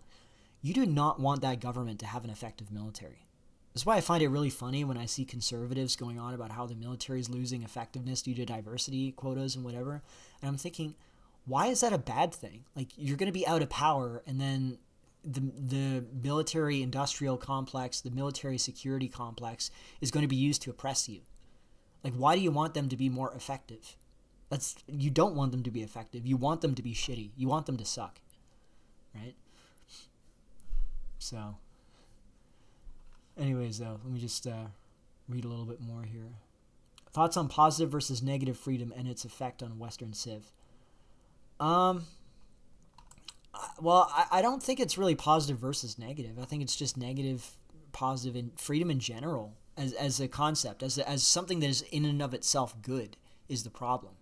you do not want that government to have an effective military. That's why I find it really funny when I see conservatives going on about how the military is losing effectiveness due to diversity quotas and whatever. And I'm thinking, why is that a bad thing? Like, you're going to be out of power, and then the military industrial complex, the military security complex is going to be used to oppress you. Like, why do you want them to be more effective? You don't want them to be effective. You want them to be shitty. You want them to suck. Right? So, anyways, though, let me just read a little bit more here. Thoughts on positive versus negative freedom and its effect on Western civ. Well, I don't think it's really positive versus negative. I think it's just negative, positive, and freedom in general as a concept, as something that is in and of itself good is the problem.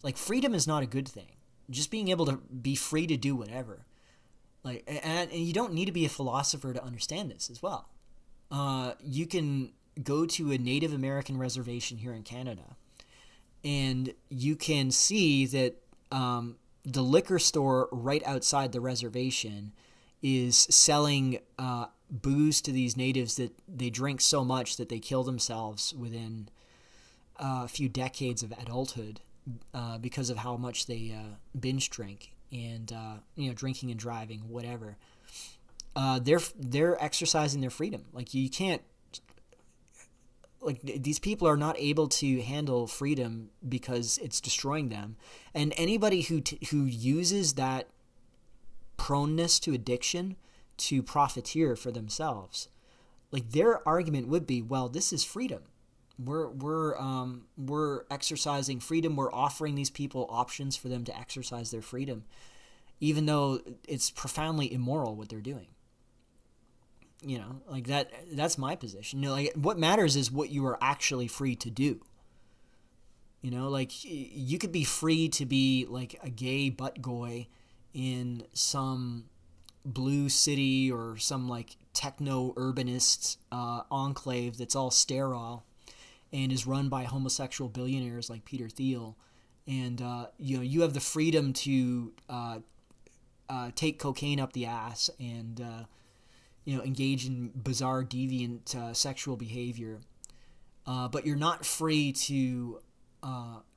Like, freedom is not a good thing. Just being able to be free to do whatever. Like, and you don't need to be a philosopher to understand this as well. You can go to a Native American reservation here in Canada, and you can see that the liquor store right outside the reservation is selling booze to these natives that they drink so much that they kill themselves within a few decades of adulthood because of how much they binge drink and drinking and driving, whatever. They're exercising their freedom. Like, you can't. Like, these people are not able to handle freedom because it's destroying them. And anybody who uses that proneness to addiction to profiteer for themselves, like, their argument would be, well, this is freedom. We're exercising freedom. We're offering these people options for them to exercise their freedom, even though it's profoundly immoral what they're doing. Like, that's my position. Like, what matters is what you are actually free to do. Like, you could be free to be like a gay butt goy in some blue city or some like techno urbanist enclave that's all sterile and is run by homosexual billionaires like Peter Thiel, and you have the freedom to take cocaine up the ass and engage in bizarre, deviant sexual behavior. But you're not free to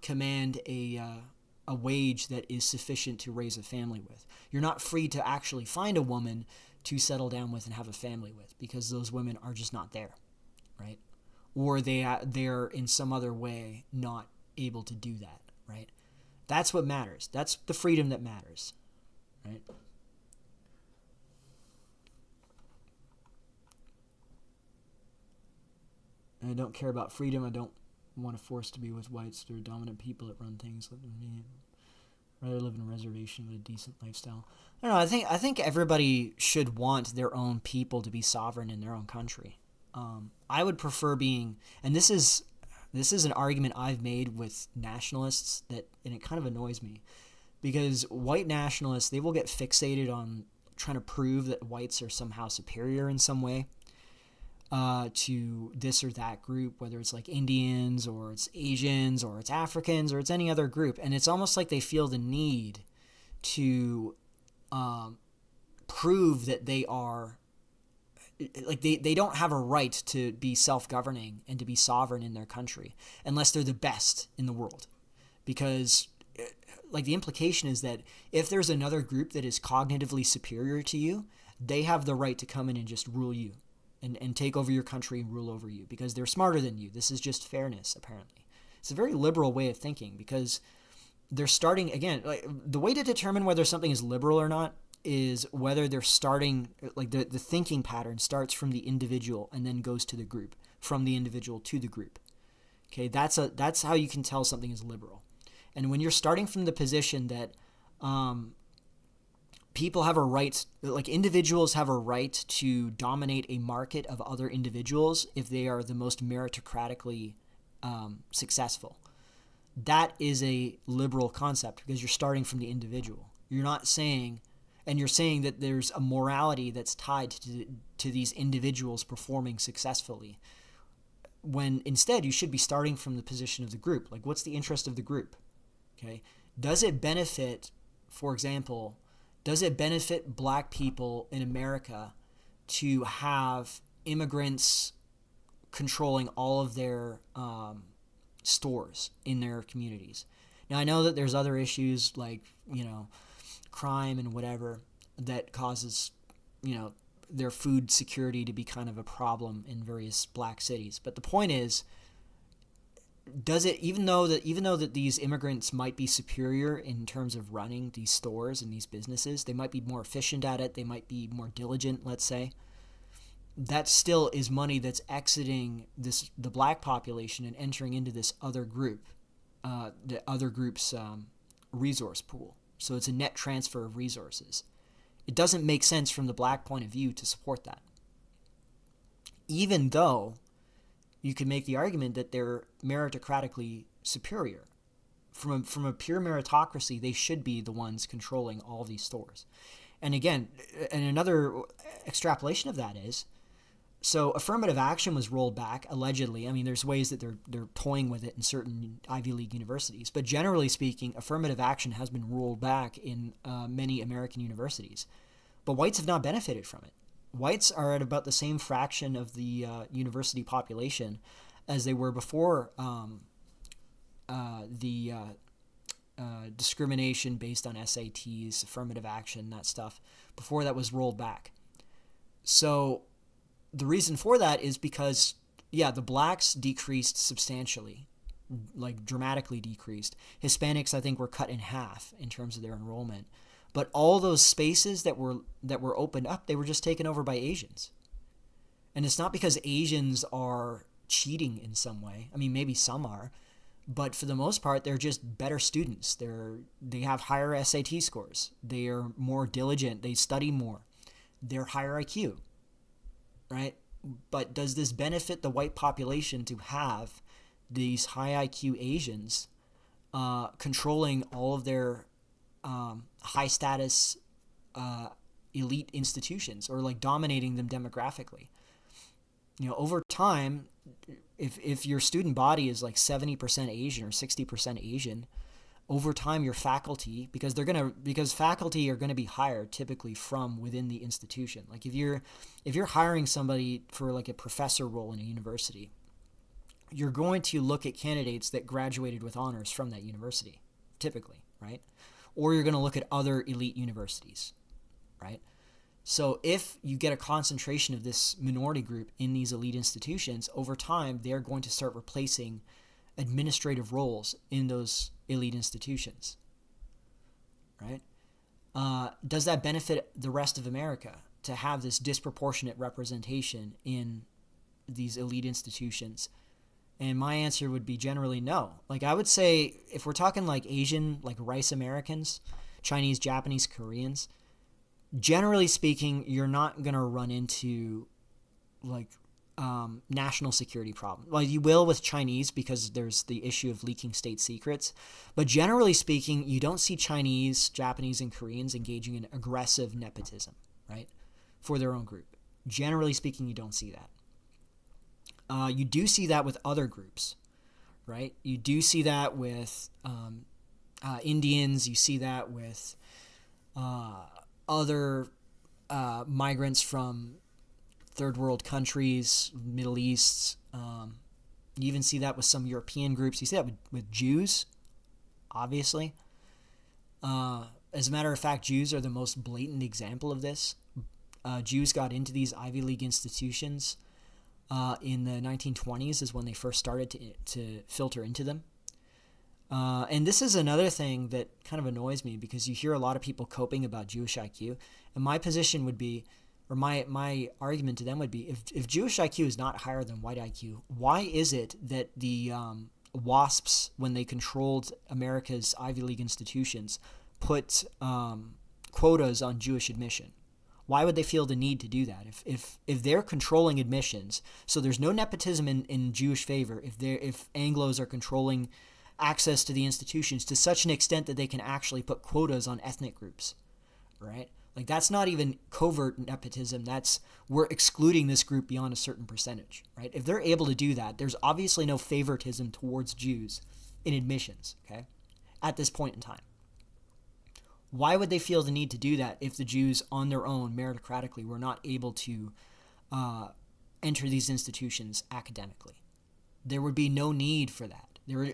command a wage that is sufficient to raise a family with. You're not free to actually find a woman to settle down with and have a family with, because those women are just not there, right? Or they're in some other way not able to do that, right? That's what matters. That's the freedom that matters, right? I don't care about freedom. I don't want to force to be with whites. They're dominant people that run things. Let me rather live in a reservation with a decent lifestyle. I don't know. I think everybody should want their own people to be sovereign in their own country. I would prefer being, and this is an argument I've made with nationalists and it kind of annoys me, because white nationalists, they will get fixated on trying to prove that whites are somehow superior in some way to this or that group, whether it's like Indians or it's Asians or it's Africans or it's any other group. And it's almost like they feel the need to prove that they are, like they don't have a right to be self-governing and to be sovereign in their country unless they're the best in the world. Because like the implication is that if there's another group that is cognitively superior to you, they have the right to come in and just rule you and take over your country and rule over you because they're smarter than you. This is just fairness, apparently. It's a very liberal way of thinking because they're starting, again, like the way to determine whether something is liberal or not is whether they're starting, like the thinking pattern starts from the individual and then goes to the group, from the individual to the group. Okay, that's how you can tell something is liberal. And when you're starting from the position that people have a right, like individuals have a right to dominate a market of other individuals if they are the most meritocratically successful. That is a liberal concept because you're starting from the individual. You're not saying, and you're saying that there's a morality that's tied to these individuals performing successfully, when instead you should be starting from the position of the group. Like, what's the interest of the group? Okay, does it benefit, for example, does it benefit black people in America to have immigrants controlling all of their stores in their communities? Now, I know that there's other issues like, crime and whatever that causes, their food security to be kind of a problem in various black cities. But the point is, does it, even though that these immigrants might be superior in terms of running these stores and these businesses, they might be more efficient at it, they might be more diligent, let's say, that still is money that's exiting the black population and entering into this other group, the other group's resource pool. So it's a net transfer of resources. It doesn't make sense from the black point of view to support that. Even though you could make the argument that they're meritocratically superior. From a pure meritocracy, they should be the ones controlling all these stores. And again, and another extrapolation of that is, so affirmative action was rolled back, allegedly. I mean, there's ways that they're toying with it in certain Ivy League universities. But generally speaking, affirmative action has been rolled back in many American universities. But whites have not benefited from it. Whites are at about the same fraction of the university population as they were before the discrimination based on SATs, affirmative action, that stuff, before that was rolled back. So the reason for that is because, the blacks decreased substantially, like dramatically decreased. Hispanics, I think, were cut in half in terms of their enrollment. But all those spaces that were opened up, they were just taken over by Asians. And it's not because Asians are cheating in some way. I mean, maybe some are, but for the most part, they're just better students. They have higher SAT scores. They are more diligent. They study more. They're higher IQ, right? But does this benefit the white population to have these high IQ Asians controlling all of their high status elite institutions, or like dominating them demographically? Over time, if your student body is like 70% Asian or 60% Asian, over time your faculty, because faculty are gonna be hired typically from within the institution. Like if you're hiring somebody for like a professor role in a university, you're going to look at candidates that graduated with honors from that university, typically, right? Or you're going to look at other elite universities, right? So if you get a concentration of this minority group in these elite institutions, over time, they're going to start replacing administrative roles in those elite institutions, right? Does that benefit the rest of America to have this disproportionate representation in these elite institutions? And my answer would be generally no. Like, I would say if we're talking like Asian, like rice Americans, Chinese, Japanese, Koreans, generally speaking, you're not going to run into like national security problem. Well, you will with Chinese because there's the issue of leaking state secrets. But generally speaking, you don't see Chinese, Japanese, and Koreans engaging in aggressive nepotism, right, for their own group. Generally speaking, you don't see that. You do see that with other groups, right? You do see that with Indians. You see that with other migrants from third world countries, Middle East. You even see that with some European groups. You see that with Jews, obviously. As a matter of fact, Jews are the most blatant example of this. Jews got into these Ivy League institutions in the 1920s is when they first started to filter into them. And this is another thing that kind of annoys me because you hear a lot of people coping about Jewish IQ. And my position would be, or my argument to them would be, if Jewish IQ is not higher than white IQ, why is it that the WASPs, when they controlled America's Ivy League institutions, put quotas on Jewish admission? Why would they feel the need to do that? If they're controlling admissions, so there's no nepotism in Jewish favor, if Anglos are controlling access to the institutions to such an extent that they can actually put quotas on ethnic groups, right? Like, that's not even covert nepotism. We're excluding this group beyond a certain percentage, right? If they're able to do that, there's obviously no favoritism towards Jews in admissions, okay, at this point in time. Why would they feel the need to do that if the Jews on their own, meritocratically, were not able to enter these institutions academically? There would be no need for that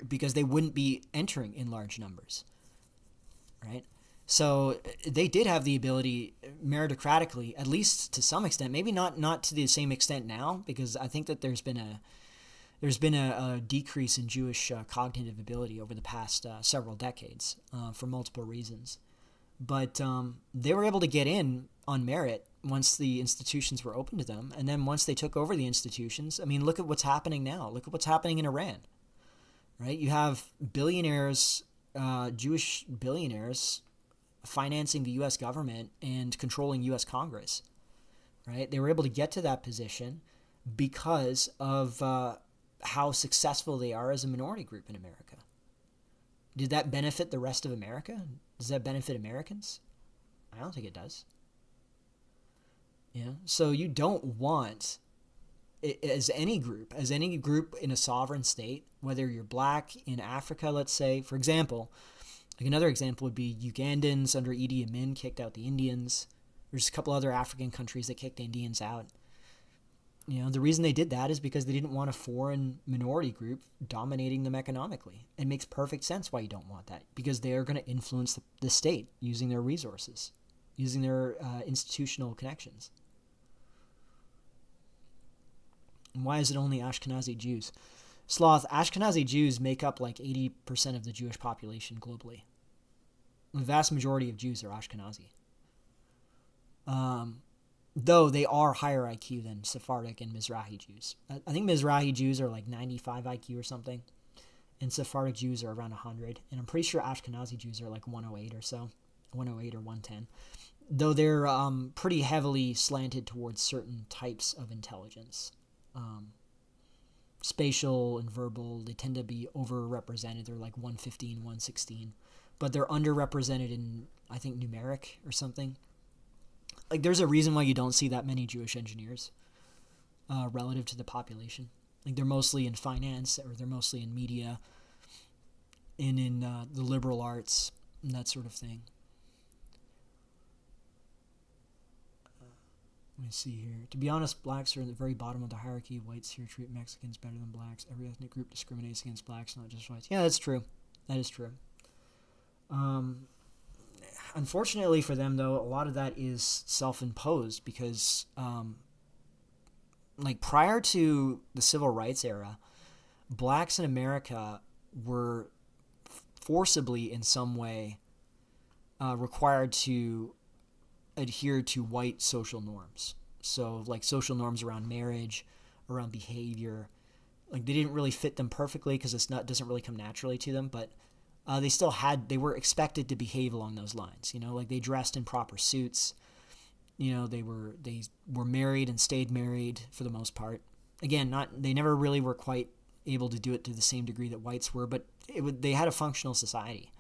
because they wouldn't be entering in large numbers, right? So they did have the ability meritocratically, at least to some extent, maybe not to the same extent now, because I think that there's been a decrease in Jewish cognitive ability over the past several decades for multiple reasons. But they were able to get in on merit once the institutions were open to them. And then once they took over the institutions, I mean, look at what's happening now. Look at what's happening in Iran, right? You have billionaires, Jewish billionaires, financing the U.S. government and controlling U.S. Congress, right? They were able to get to that position because of how successful they are as a minority group in America. Did that benefit the rest of America? Does that benefit Americans? I don't think it does. Yeah. So you don't want, as any group in a sovereign state, whether you're black in Africa, let's say, for example, like another example would be Ugandans under Idi Amin kicked out the Indians. There's a couple other African countries that kicked the Indians out. You know, the reason they did that is because they didn't want a foreign minority group dominating them economically. It makes perfect sense why you don't want that, because they are going to influence the state using their resources, using their institutional connections. And why is it only Ashkenazi Jews? Sloth, Ashkenazi Jews make up like 80% of the Jewish population globally. The vast majority of Jews are Ashkenazi. Though they are higher IQ than Sephardic and Mizrahi Jews. I think Mizrahi Jews are like 95 IQ or something, and Sephardic Jews are around 100, and I'm pretty sure Ashkenazi Jews are like 108 or so, 108 or 110. Though they're pretty heavily slanted towards certain types of intelligence. Spatial and verbal, they tend to be overrepresented. They're like 115, 116, but they're underrepresented in, I think, numeric or something. Like, there's a reason why you don't see that many Jewish engineers relative to the population. Like, they're mostly in finance, or they're mostly in media, and in the liberal arts, and that sort of thing. Let me see here. To be honest, blacks are in the very bottom of the hierarchy. Whites here treat Mexicans better than blacks. Every ethnic group discriminates against blacks, not just whites. Yeah, that's true. That is true. Unfortunately for them, though, a lot of that is self-imposed because, like, prior to the civil rights era, blacks in America were forcibly, in some way, required to adhere to white social norms. So, like, social norms around marriage, around behavior. Like, they didn't really fit them perfectly because doesn't really come naturally to them, but they were expected to behave along those lines. Like, they dressed in proper suits. They were married and stayed married for the most part. Again, they never really were quite able to do it to the same degree that whites were, but they had a functional society.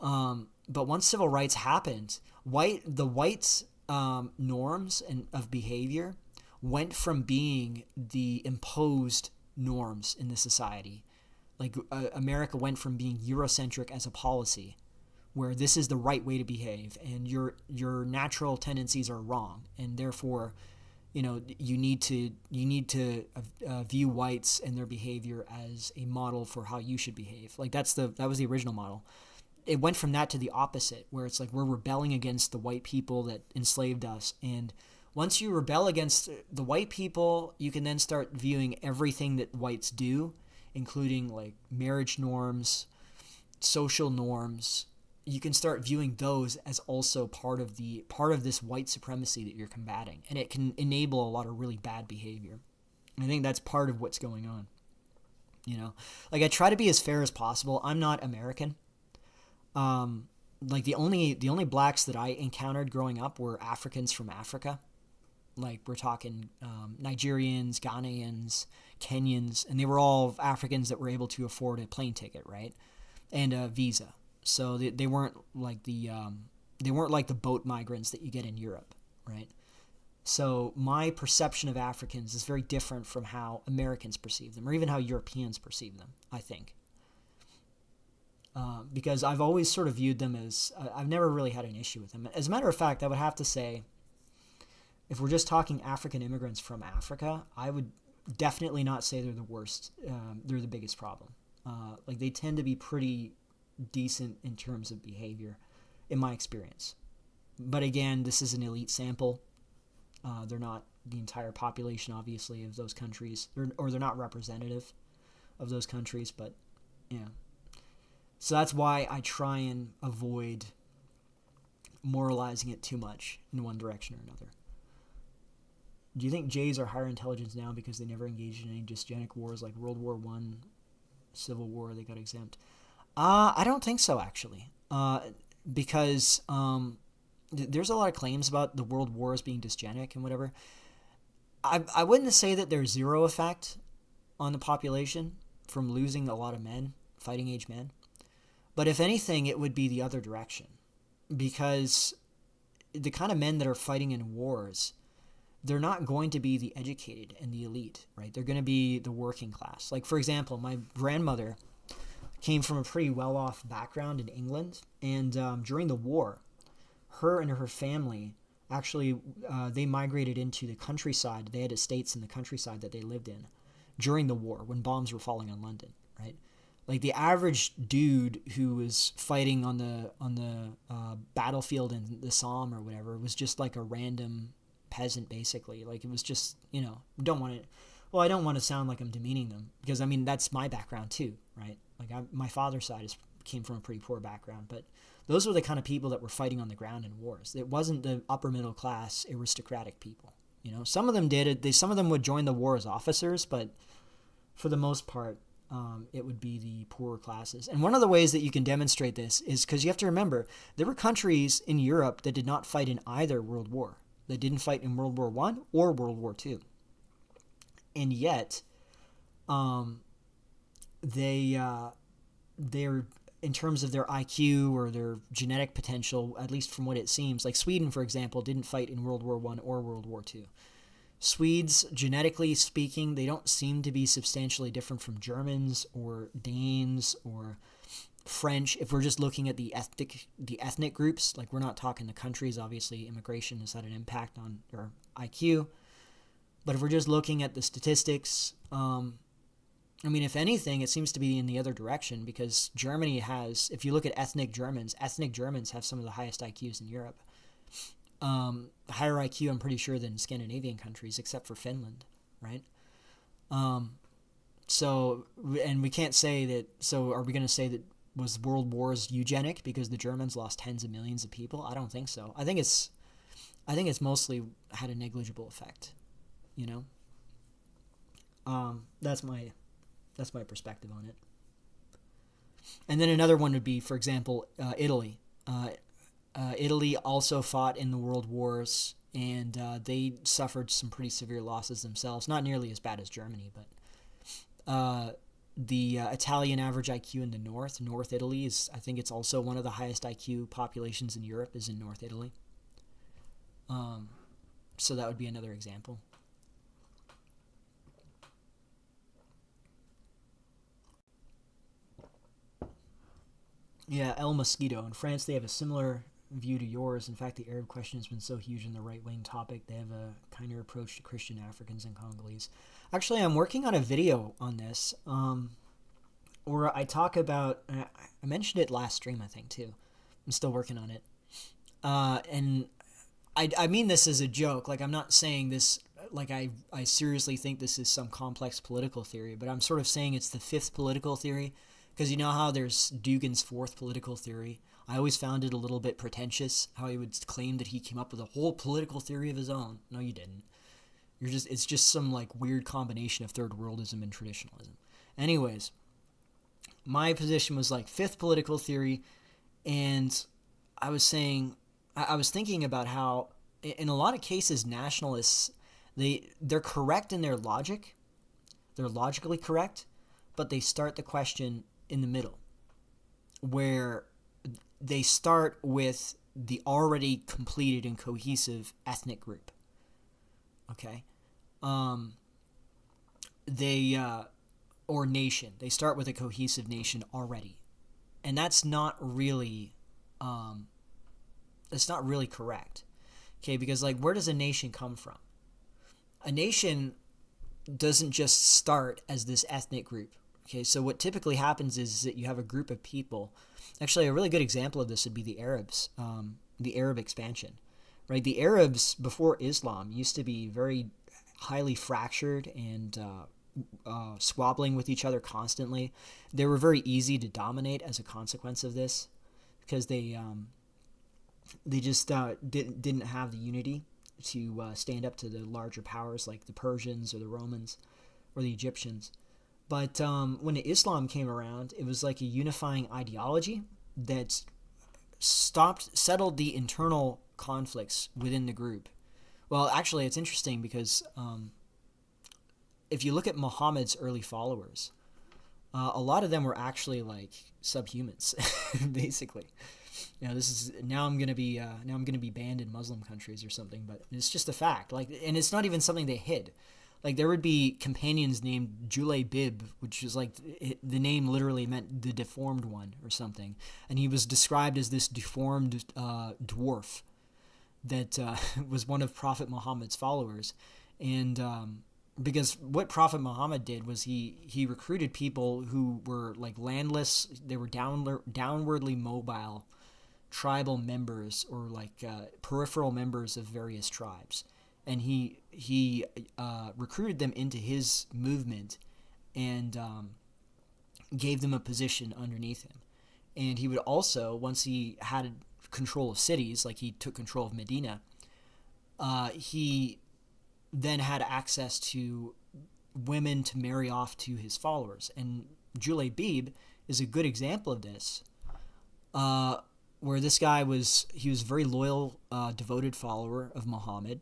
But once civil rights happened, the whites' norms of behavior went from being the imposed norms in the society. Like, America went from being Eurocentric as a policy, where this is the right way to behave, and your natural tendencies are wrong, and therefore, you need to view whites and their behavior as a model for how you should behave. Like, that was the original model. It went from that to the opposite, where it's like we're rebelling against the white people that enslaved us, and once you rebel against the white people, you can then start viewing everything that whites do, including like marriage norms, social norms. You can start viewing those as also part of this white supremacy that you're combating, and it can enable a lot of really bad behavior. And I think that's part of what's going on. Like, I try to be as fair as possible. I'm not American. Like, the only blacks that I encountered growing up were Africans from Africa. Like, we're talking Nigerians, Ghanaians, Kenyans, and they were all Africans that were able to afford a plane ticket, right, and a visa. So they weren't like the boat migrants that you get in Europe, right? So my perception of Africans is very different from how Americans perceive them, or even how Europeans perceive them, I think. Because I've always sort of viewed them as I've never really had an issue with them. As a matter of fact, I would have to say, if we're just talking African immigrants from Africa, I would definitely not say they're the worst. They're the biggest problem. Like, they tend to be pretty decent in terms of behavior, in my experience. But again, this is an elite sample. They're not the entire population, obviously, of those countries, or they're not representative of those countries. But yeah, so that's why I try and avoid moralizing it too much in one direction or another. Do you think Jays are higher intelligence now because they never engaged in any dysgenic wars like World War I, Civil War? They got exempt. I don't think so, actually, because there's a lot of claims about the world wars being dysgenic and whatever. I wouldn't say that there's zero effect on the population from losing a lot of men, fighting age men. But if anything, it would be the other direction, because the kind of men that are fighting in wars, they're not going to be the educated and the elite, right? They're going to be the working class. Like, for example, my grandmother came from a pretty well-off background in England, and during the war, her and her family actually they migrated into the countryside. They had estates in the countryside that they lived in during the war when bombs were falling on London, right? Like, the average dude who was fighting on the battlefield in the Somme or whatever was just like a random peasant, basically. Like, it was just, I don't want to sound like I'm demeaning them, because I mean, that's my background too, right? Like, my father's side came from a pretty poor background, but those were the kind of people that were fighting on the ground in wars. It wasn't the upper middle class aristocratic people. Some of them did it. Some of them would join the war as officers, but for the most part, it would be the poorer classes. And one of the ways that you can demonstrate this is because you have to remember, there were countries in Europe that did not fight in either World War. They didn't fight in World War I or World War II. And yet, they're, in terms of their IQ or their genetic potential, at least from what it seems, like Sweden, for example, didn't fight in World War I or World War II. Swedes, genetically speaking, they don't seem to be substantially different from Germans or Danes or French. If we're just looking at the ethnic groups, like, we're not talking the countries. Obviously, immigration has had an impact on their IQ. But if we're just looking at the statistics, I mean, if anything, it seems to be in the other direction, because Germany has, if you look at ethnic Germans have some of the highest IQs in Europe. Higher IQ, I'm pretty sure, than Scandinavian countries, except for Finland, right? So, and we can't say that, so are we going to say that was world wars eugenic because the Germans lost tens of millions of people? I don't think so. I think it's mostly had a negligible effect, That's my perspective on it. And then another one would be, for example, Italy. Italy also fought in the world wars, and they suffered some pretty severe losses themselves. Not nearly as bad as Germany, but the Italian average IQ in the North Italy is, I think it's also one of the highest IQ populations in Europe is in North Italy. So that would be another example. Yeah, El Mosquito. In France, they have a similar view to yours. In fact, the Arab question has been so huge in the right-wing topic, they have a kinder approach to Christian Africans and Congolese. Actually, I'm working on a video on this, where I talk about, I mentioned it last stream, I think, too. I'm still working on it. And I mean this as a joke. Like, I'm not saying this, like, I seriously think this is some complex political theory, but I'm sort of saying it's the fifth political theory. Because you know how there's Dugin's fourth political theory? I always found it a little bit pretentious, how he would claim that he came up with a whole political theory of his own. No, you didn't. It's just some, like, weird combination of third worldism and traditionalism. Anyways, my position was, like, fifth political theory, and I was thinking about how, in a lot of cases, nationalists, they're correct in their logic. They're logically correct, but they start the question in the middle, where they start with the already completed and cohesive ethnic group. Okay? Or nation. They start with a cohesive nation already. And that's not really correct. Okay, because, like, where does a nation come from? A nation doesn't just start as this ethnic group. Okay, so what typically happens is that you have a group of people. Actually, a really good example of this would be the Arabs, the Arab expansion, right? The Arabs before Islam used to be very highly fractured and squabbling with each other constantly. They were very easy to dominate as a consequence of this, because they just didn't have the unity to stand up to the larger powers like the Persians or the Romans or the Egyptians. But when Islam came around, it was like a unifying ideology that settled the internal conflicts within the group. Well, actually, it's interesting because if you look at Muhammad's early followers, a lot of them were actually like subhumans, basically. You know, now I'm gonna be banned in Muslim countries or something, but it's just a fact. Like, and it's not even something they hid. Like, there would be companions named Bib, which is like, the name literally meant the deformed one or something. And he was described as this deformed dwarf that was one of Prophet Muhammad's followers. And because what Prophet Muhammad did was he recruited people who were like landless, they were downwardly mobile tribal members, or like peripheral members of various tribes. And he recruited them into his movement and gave them a position underneath him. And he would also, once he had control of cities, like he took control of Medina, he then had access to women to marry off to his followers. And Bib is a good example of this, where this guy was a very loyal, devoted follower of Muhammad.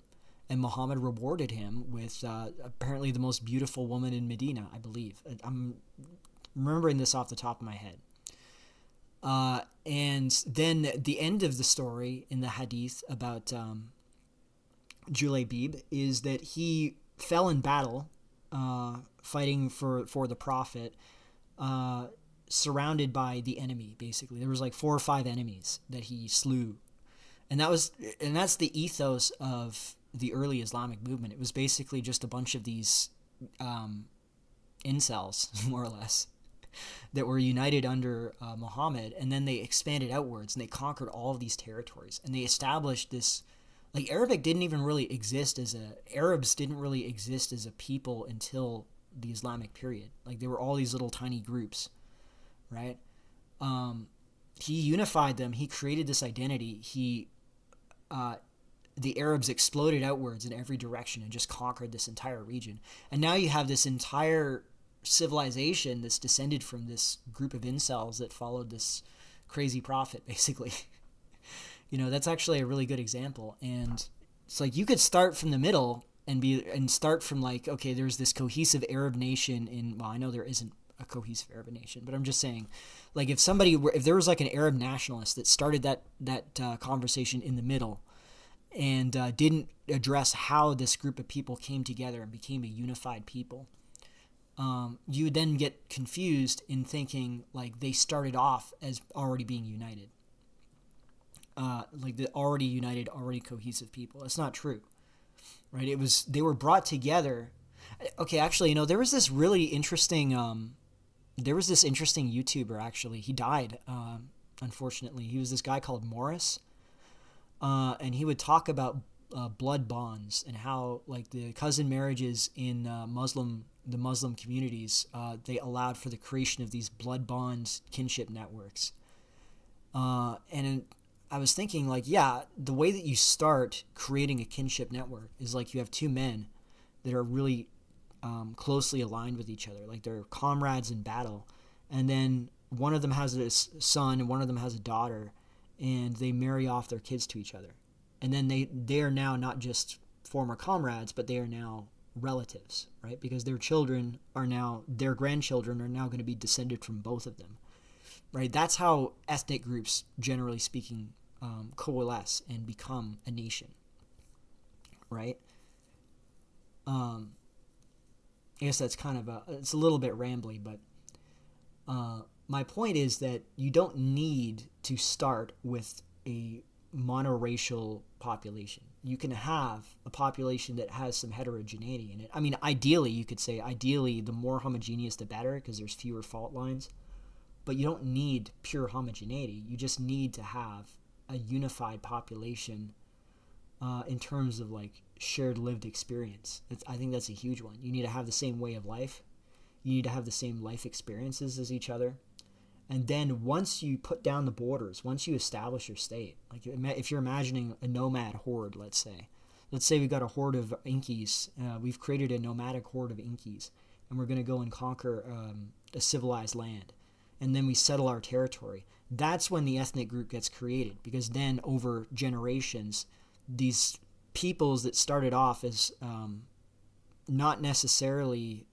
And Muhammad rewarded him with apparently the most beautiful woman in Medina, I believe. I'm remembering this off the top of my head. And then the end of the story in the hadith about Bib is that he fell in battle, fighting for the Prophet, surrounded by the enemy, basically. There was like 4 or 5 enemies that he slew. And that's the ethos of the early Islamic movement. It was basically just a bunch of these incels, more or less, that were united under Muhammad, and then they expanded outwards and they conquered all of these territories, and they established this, like, Arabs didn't really exist as a people until the Islamic period. Like, they were all these little tiny groups, right? He unified them. He created this identity. He the Arabs exploded outwards in every direction and just conquered this entire region. And now you have this entire civilization that's descended from this group of incels that followed this crazy prophet, basically. That's actually a really good example. And it's like you could start from the middle and start from like, okay, there's this cohesive Arab nation I know there isn't a cohesive Arab nation, but I'm just saying, like, if there was like an Arab nationalist that started that conversation in the middle and didn't address how this group of people came together and became a unified people, you would then get confused in thinking like they started off as already being united, like the already united, already cohesive people. That's not true, right? They were brought together. Okay, actually, there was this really interesting YouTuber, actually. He died, unfortunately. He was this guy called Morris, and he would talk about blood bonds and how, like, the cousin marriages in the Muslim communities, they allowed for the creation of these blood bond kinship networks. And I was thinking, like, yeah, the way that you start creating a kinship network is like you have two men that are really closely aligned with each other, like they're comrades in battle, and then one of them has a son and one of them has a daughter, and they marry off their kids to each other, and then they are now not just former comrades, but they are now relatives, right? Because their grandchildren are now going to be descended from both of them, right? That's how ethnic groups, generally speaking, coalesce and become a nation, right? I guess that's kind of it's a little bit rambly, but my point is that you don't need to start with a monoracial population. You can have a population that has some heterogeneity in it. I mean, ideally, you could say, the more homogeneous, the better, because there's fewer fault lines. But you don't need pure homogeneity. You just need to have a unified population in terms of like shared lived experience. I think that's a huge one. You need to have the same way of life. You need to have the same life experiences as each other. And then once you put down the borders, once you establish your state, like if you're imagining a nomad horde, let's say we got a horde of Inkies. We've created a nomadic horde of Inkies, and we're going to go and conquer a civilized land. And then we settle our territory. That's when the ethnic group gets created, because then over generations, these peoples that started off as not necessarily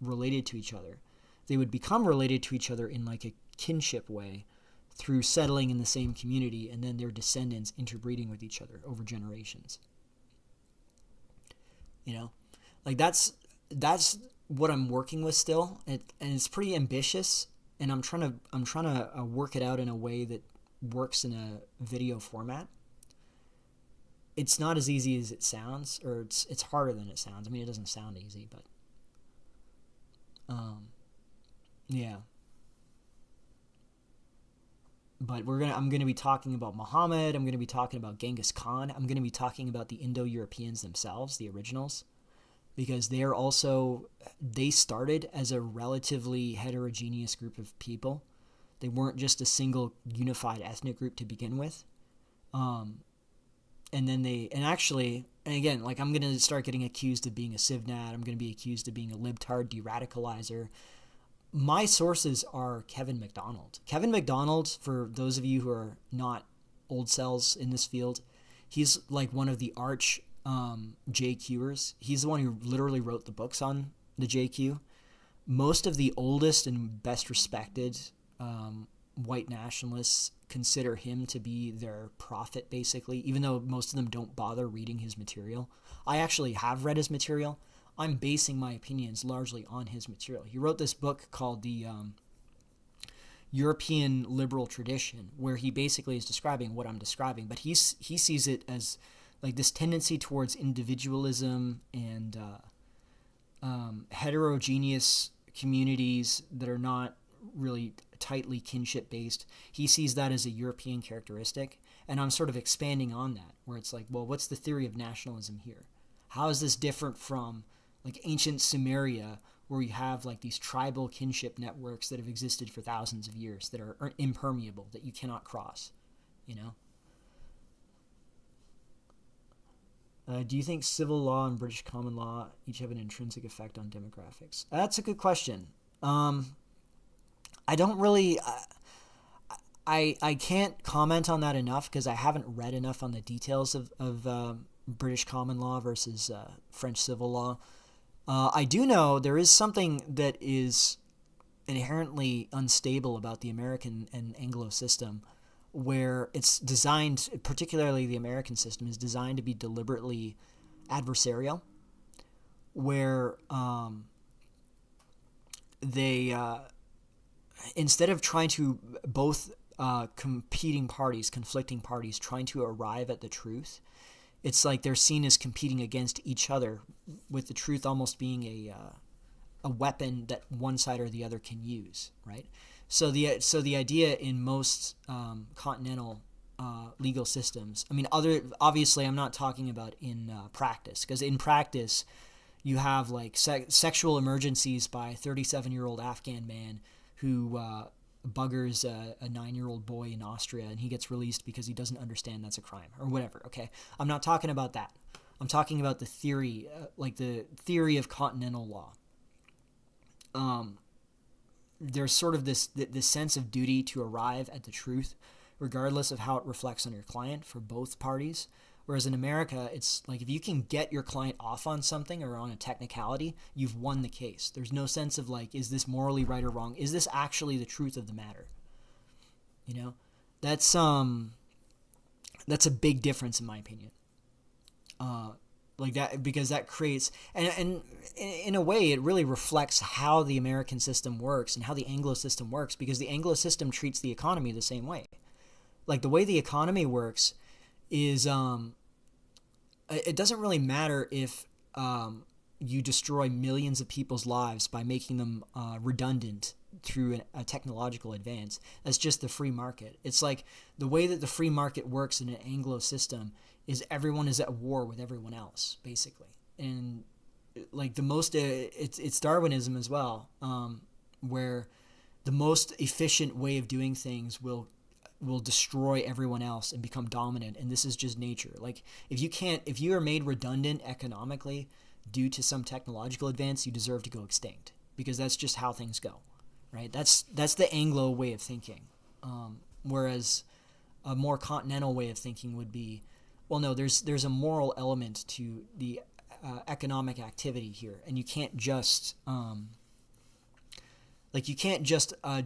related to each other, they would become related to each other in like a kinship way through settling in the same community, and then their descendants interbreeding with each other over generations. Like that's what I'm working with still, and it's pretty ambitious. And I'm trying to work it out in a way that works in a video format. It's not as easy as it sounds, or it's harder than it sounds. I mean, it doesn't sound easy, but yeah. But I'm gonna be talking about Muhammad. I'm gonna be talking about Genghis Khan. I'm gonna be talking about the Indo-Europeans themselves, the originals, because they started as a relatively heterogeneous group of people. They weren't just a single unified ethnic group to begin with. And again, like, I'm going to start getting accused of being a civnat. I'm going to be accused of being a libtard de-radicalizer. My sources are Kevin MacDonald. Kevin MacDonald, for those of you who are not old cells in this field, he's like one of the arch JQers. He's the one who literally wrote the books on the JQ. Most of the oldest and best respected white nationalists consider him to be their prophet, basically, even though most of them don't bother reading his material. I actually have read his material. I'm basing my opinions largely on his material. He wrote this book called The European Liberal Tradition, where he basically is describing what I'm describing, but he sees it as like this tendency towards individualism and heterogeneous communities that are not really tightly kinship based. He sees that as a European characteristic, and I'm sort of expanding on that, where it's like, well, what's the theory of nationalism here? How is this different from like ancient Sumeria, where you have like these tribal kinship networks that have existed for thousands of years that are impermeable, that you cannot cross, Do you think civil law and British common law each have an intrinsic effect on demographics? That's a good question. I don't really... I can't comment on that enough because I haven't read enough on the details of British common law versus French civil law. I do know there is something that is inherently unstable about the American and Anglo system, where it's designed, particularly the American system, is designed to be deliberately adversarial, where they, instead of trying to both conflicting parties trying to arrive at the truth, it's like they're seen as competing against each other, with the truth almost being a weapon that one side or the other can use, right? So the idea in most continental legal systems, I mean, obviously I'm not talking about in practice, because in practice you have like sexual emergencies by a 37-year-old Afghan man who buggers a 9-year-old boy in Austria, and he gets released because he doesn't understand that's a crime or whatever. Okay, I'm not talking about that. I'm talking about the theory, like the theory of continental law. There's sort of this sense of duty to arrive at the truth, regardless of how it reflects on your client for both parties. Whereas in America, it's like if you can get your client off on something or on a technicality, you've won the case. There's no sense of like, is this morally right or wrong? Is this actually the truth of the matter? You know, that's a big difference in my opinion. Like that, because that creates, and in a way, it really reflects how the American system works and how the Anglo system works, because the Anglo system treats the economy the same way. Like the way the economy works is, it doesn't really matter if you destroy millions of people's lives by making them redundant through a technological advance. That's just the free market. It's like the way that the free market works in an Anglo system is everyone is at war with everyone else, basically. And like the most, it's Darwinism as well, where the most efficient way of doing things will destroy everyone else and become dominant. And this is just nature. Like if you are made redundant economically due to some technological advance, you deserve to go extinct, because that's just how things go, right? That's the Anglo way of thinking. Whereas a more continental way of thinking would be, well, no, there's a moral element to the economic activity here, and you can't just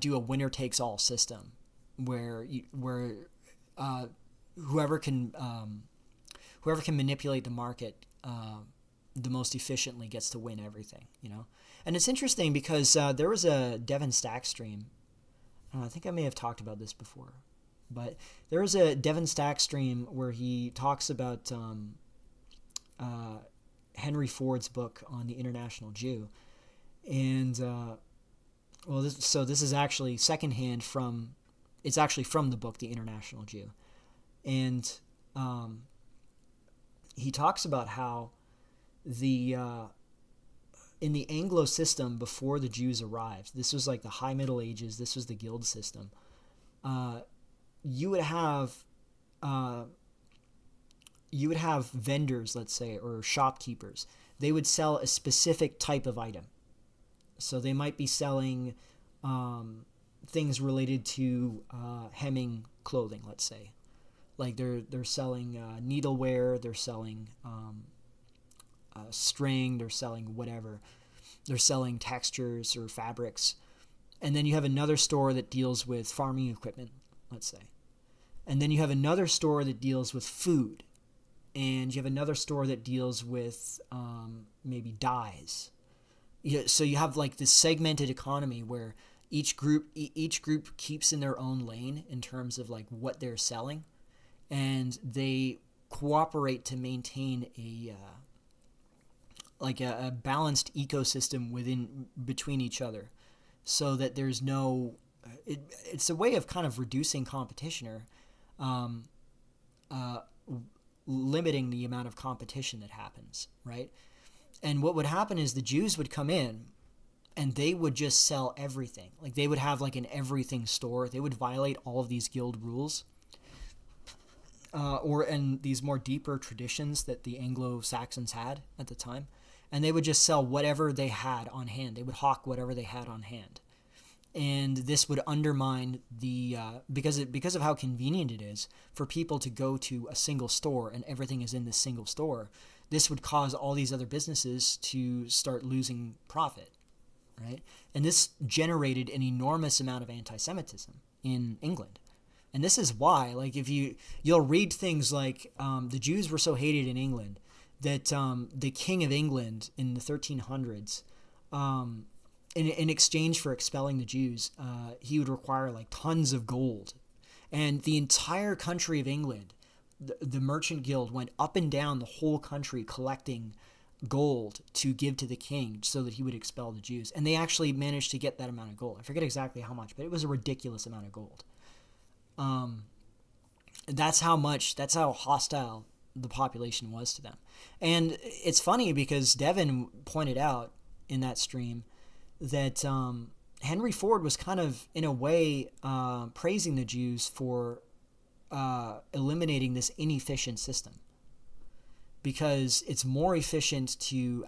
do a winner takes all system where whoever can manipulate the market the most efficiently gets to win everything, you know. And it's interesting because there was a Devin Stack stream. I think I may have talked about this before, but there was a Devin Stack stream where he talks about Henry Ford's book on the International Jew, and this is actually secondhand from. It's actually from the book The International Jew, and he talks about how in the Anglo system before the Jews arrived, this was like the High Middle Ages, this was the guild system, you would have vendors, let's say, or shopkeepers. They would sell a specific type of item. So they might be selling things related to hemming clothing, let's say. Like they're selling needlewear, they're selling string, they're selling whatever. They're selling textures or fabrics. And then you have another store that deals with farming equipment, let's say. And then you have another store that deals with food. And you have another store that deals with maybe dyes. So you have like this segmented economy where each group keeps in their own lane in terms of like what they're selling, and they cooperate to maintain a balanced ecosystem between each other, so that there's no. It's a way of kind of reducing competition or limiting the amount of competition that happens, right? And what would happen is the Jews would come in and they would just sell everything. Like they would have like an everything store. They would violate all of these guild rules. or these more deeper traditions that the Anglo-Saxons had at the time, and they would just sell whatever they had on hand. They would hawk whatever they had on hand, and this would undermine the because of how convenient it is for people to go to a single store and everything is in this single store. This would cause all these other businesses to start losing profit, right? And this generated an enormous amount of anti-Semitism in England. And this is why, like, if you'll read things like the Jews were so hated in England that the King of England in the 1300s, in exchange for expelling the Jews, he would require like tons of gold. And the entire country of England, the merchant guild went up and down the whole country collecting gold to give to the king so that he would expel the Jews. And they actually managed to get that amount of gold. I forget exactly how much, but it was a ridiculous amount of gold. That's how hostile the population was to them. And it's funny because Devin pointed out in that stream that Henry Ford was kind of, in a way, praising the Jews for eliminating this inefficient system, because it's more efficient to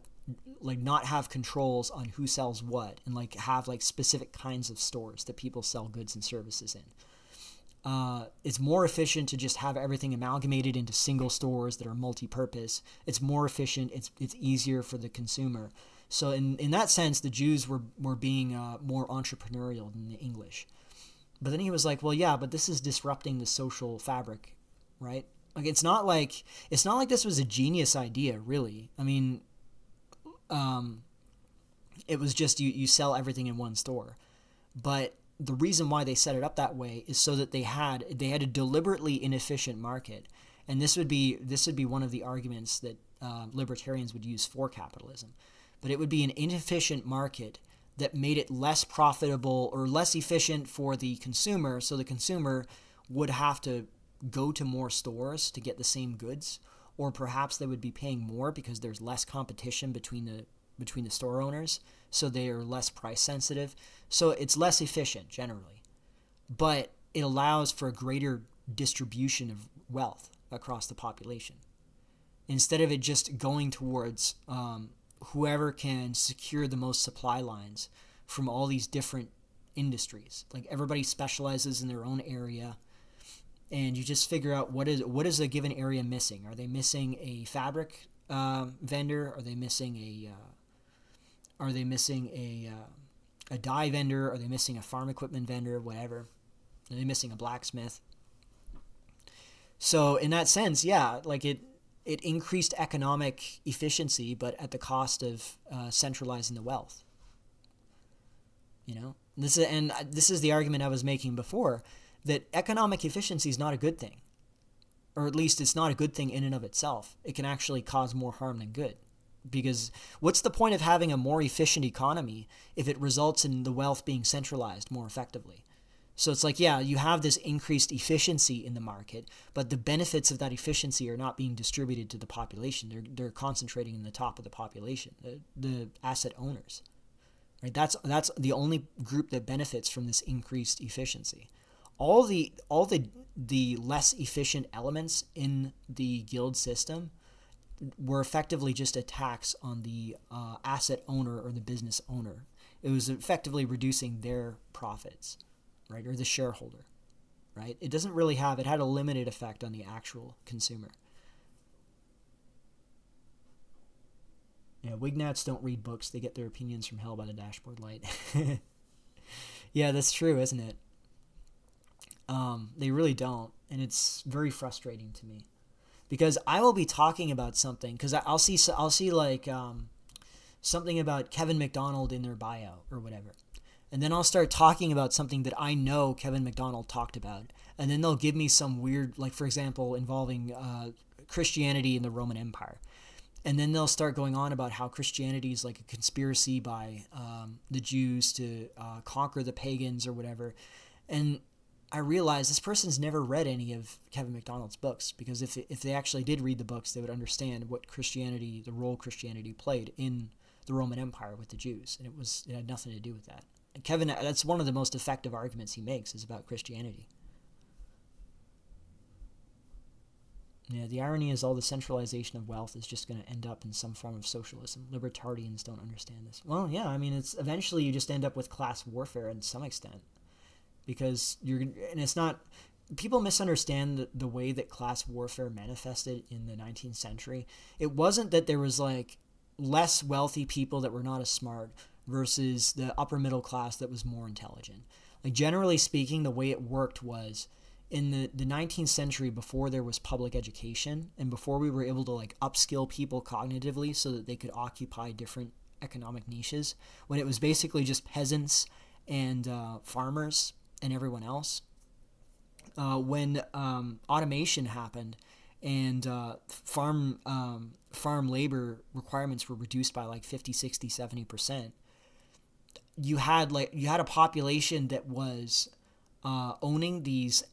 like not have controls on who sells what and like have like specific kinds of stores that people sell goods and services in. It's more efficient to just have everything amalgamated into single stores that are multi-purpose. It's more efficient. It's easier for the consumer. So in that sense, the Jews were being more entrepreneurial than the English. But then he was like, well, yeah, but this is disrupting the social fabric, right? Like it's not like this was a genius idea, really. I mean, it was just you sell everything in one store. But the reason why they set it up that way is so that they had a deliberately inefficient market, and this would be one of the arguments that libertarians would use for capitalism. But it would be an inefficient market that made it less profitable or less efficient for the consumer, so the consumer would have to go to more stores to get the same goods, or perhaps they would be paying more because there's less competition between the store owners, so they are less price sensitive. So it's less efficient generally, but it allows for a greater distribution of wealth across the population, instead of it just going towards whoever can secure the most supply lines from all these different industries. Like everybody specializes in their own area, and you just figure out what is a given area missing. Are they missing a fabric vendor? Are they missing a dye vendor? Are they missing a farm equipment vendor? Whatever. Are they missing a blacksmith? So in that sense, yeah, like it increased economic efficiency, but at the cost of centralizing the wealth. You know, this is the argument I was making before, that economic efficiency is not a good thing, or at least it's not a good thing in and of itself. It can actually cause more harm than good, because what's the point of having a more efficient economy if it results in the wealth being centralized more effectively? So it's like, yeah, you have this increased efficiency in the market, but the benefits of that efficiency are not being distributed to the population. They're concentrating in the top of the population, the asset owners. Right? That's the only group that benefits from this increased efficiency. All the less efficient elements in the guild system were effectively just a tax on the asset owner or the business owner. It was effectively reducing their profits, right, or the shareholder, right? It had a limited effect on the actual consumer. Yeah, Wignats don't read books. They get their opinions from hell by the dashboard light. Yeah, that's true, isn't it? They really don't, and it's very frustrating to me, because I will be talking about something, because I'll see like something about Kevin McDonald in their bio or whatever. And then I'll start talking about something that I know Kevin McDonald talked about. And then they'll give me some weird, like, for example, involving Christianity in the Roman Empire. And then they'll start going on about how Christianity is like a conspiracy by the Jews to conquer the pagans or whatever. And I realize this person's never read any of Kevin McDonald's books, because if they actually did read the books, they would understand what Christianity, the role Christianity played in the Roman Empire with the Jews. And it had nothing to do with that. Kevin, that's one of the most effective arguments he makes, is about Christianity. Yeah, the irony is all the centralization of wealth is just going to end up in some form of socialism. Libertarians don't understand this. Well, yeah, I mean, it's eventually you just end up with class warfare in some extent, because and it's not, people misunderstand the way that class warfare manifested in the 19th century. It wasn't that there was like less wealthy people that were not as smart versus the upper middle class that was more intelligent. Like, generally speaking, the way it worked was, in the 19th century, before there was public education and before we were able to like upskill people cognitively so that they could occupy different economic niches, when it was basically just peasants and farmers and everyone else, when automation happened and farm labor requirements were reduced by like 50, 60, 70%, you had a population that was owning these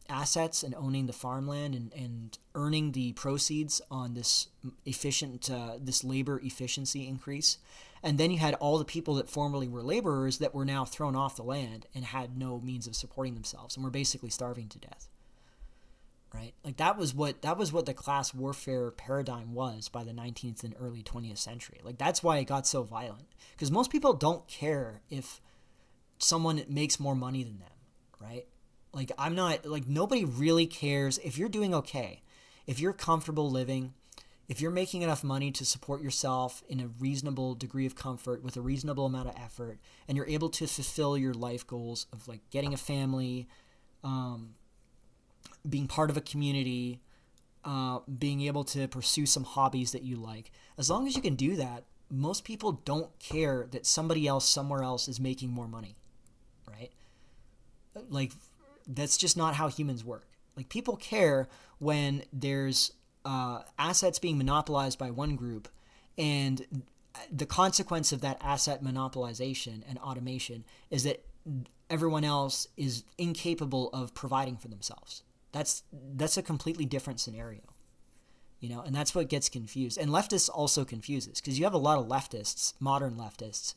assets and owning the farmland and earning the proceeds on this this labor efficiency increase. And then you had all the people that formerly were laborers that were now thrown off the land and had no means of supporting themselves and were basically starving to death. Right? Like, that was what the class warfare paradigm was by the 19th and early 20th century. Like, that's why it got so violent, because most people don't care if someone makes more money than them. Right? Like, nobody really cares if you're doing okay, if you're comfortable living, if you're making enough money to support yourself in a reasonable degree of comfort with a reasonable amount of effort, and you're able to fulfill your life goals of like getting a family, being part of a community, being able to pursue some hobbies that you like. As long as you can do that, most people don't care that somebody else somewhere else is making more money. Right? Like, that's just not how humans work. Like, people care when there's assets being monopolized by one group, and the consequence of that asset monopolization and automation is that everyone else is incapable of providing for themselves. That's a completely different scenario, and that's what gets confused. And leftists also confuses, because you have a lot of leftists, modern leftists,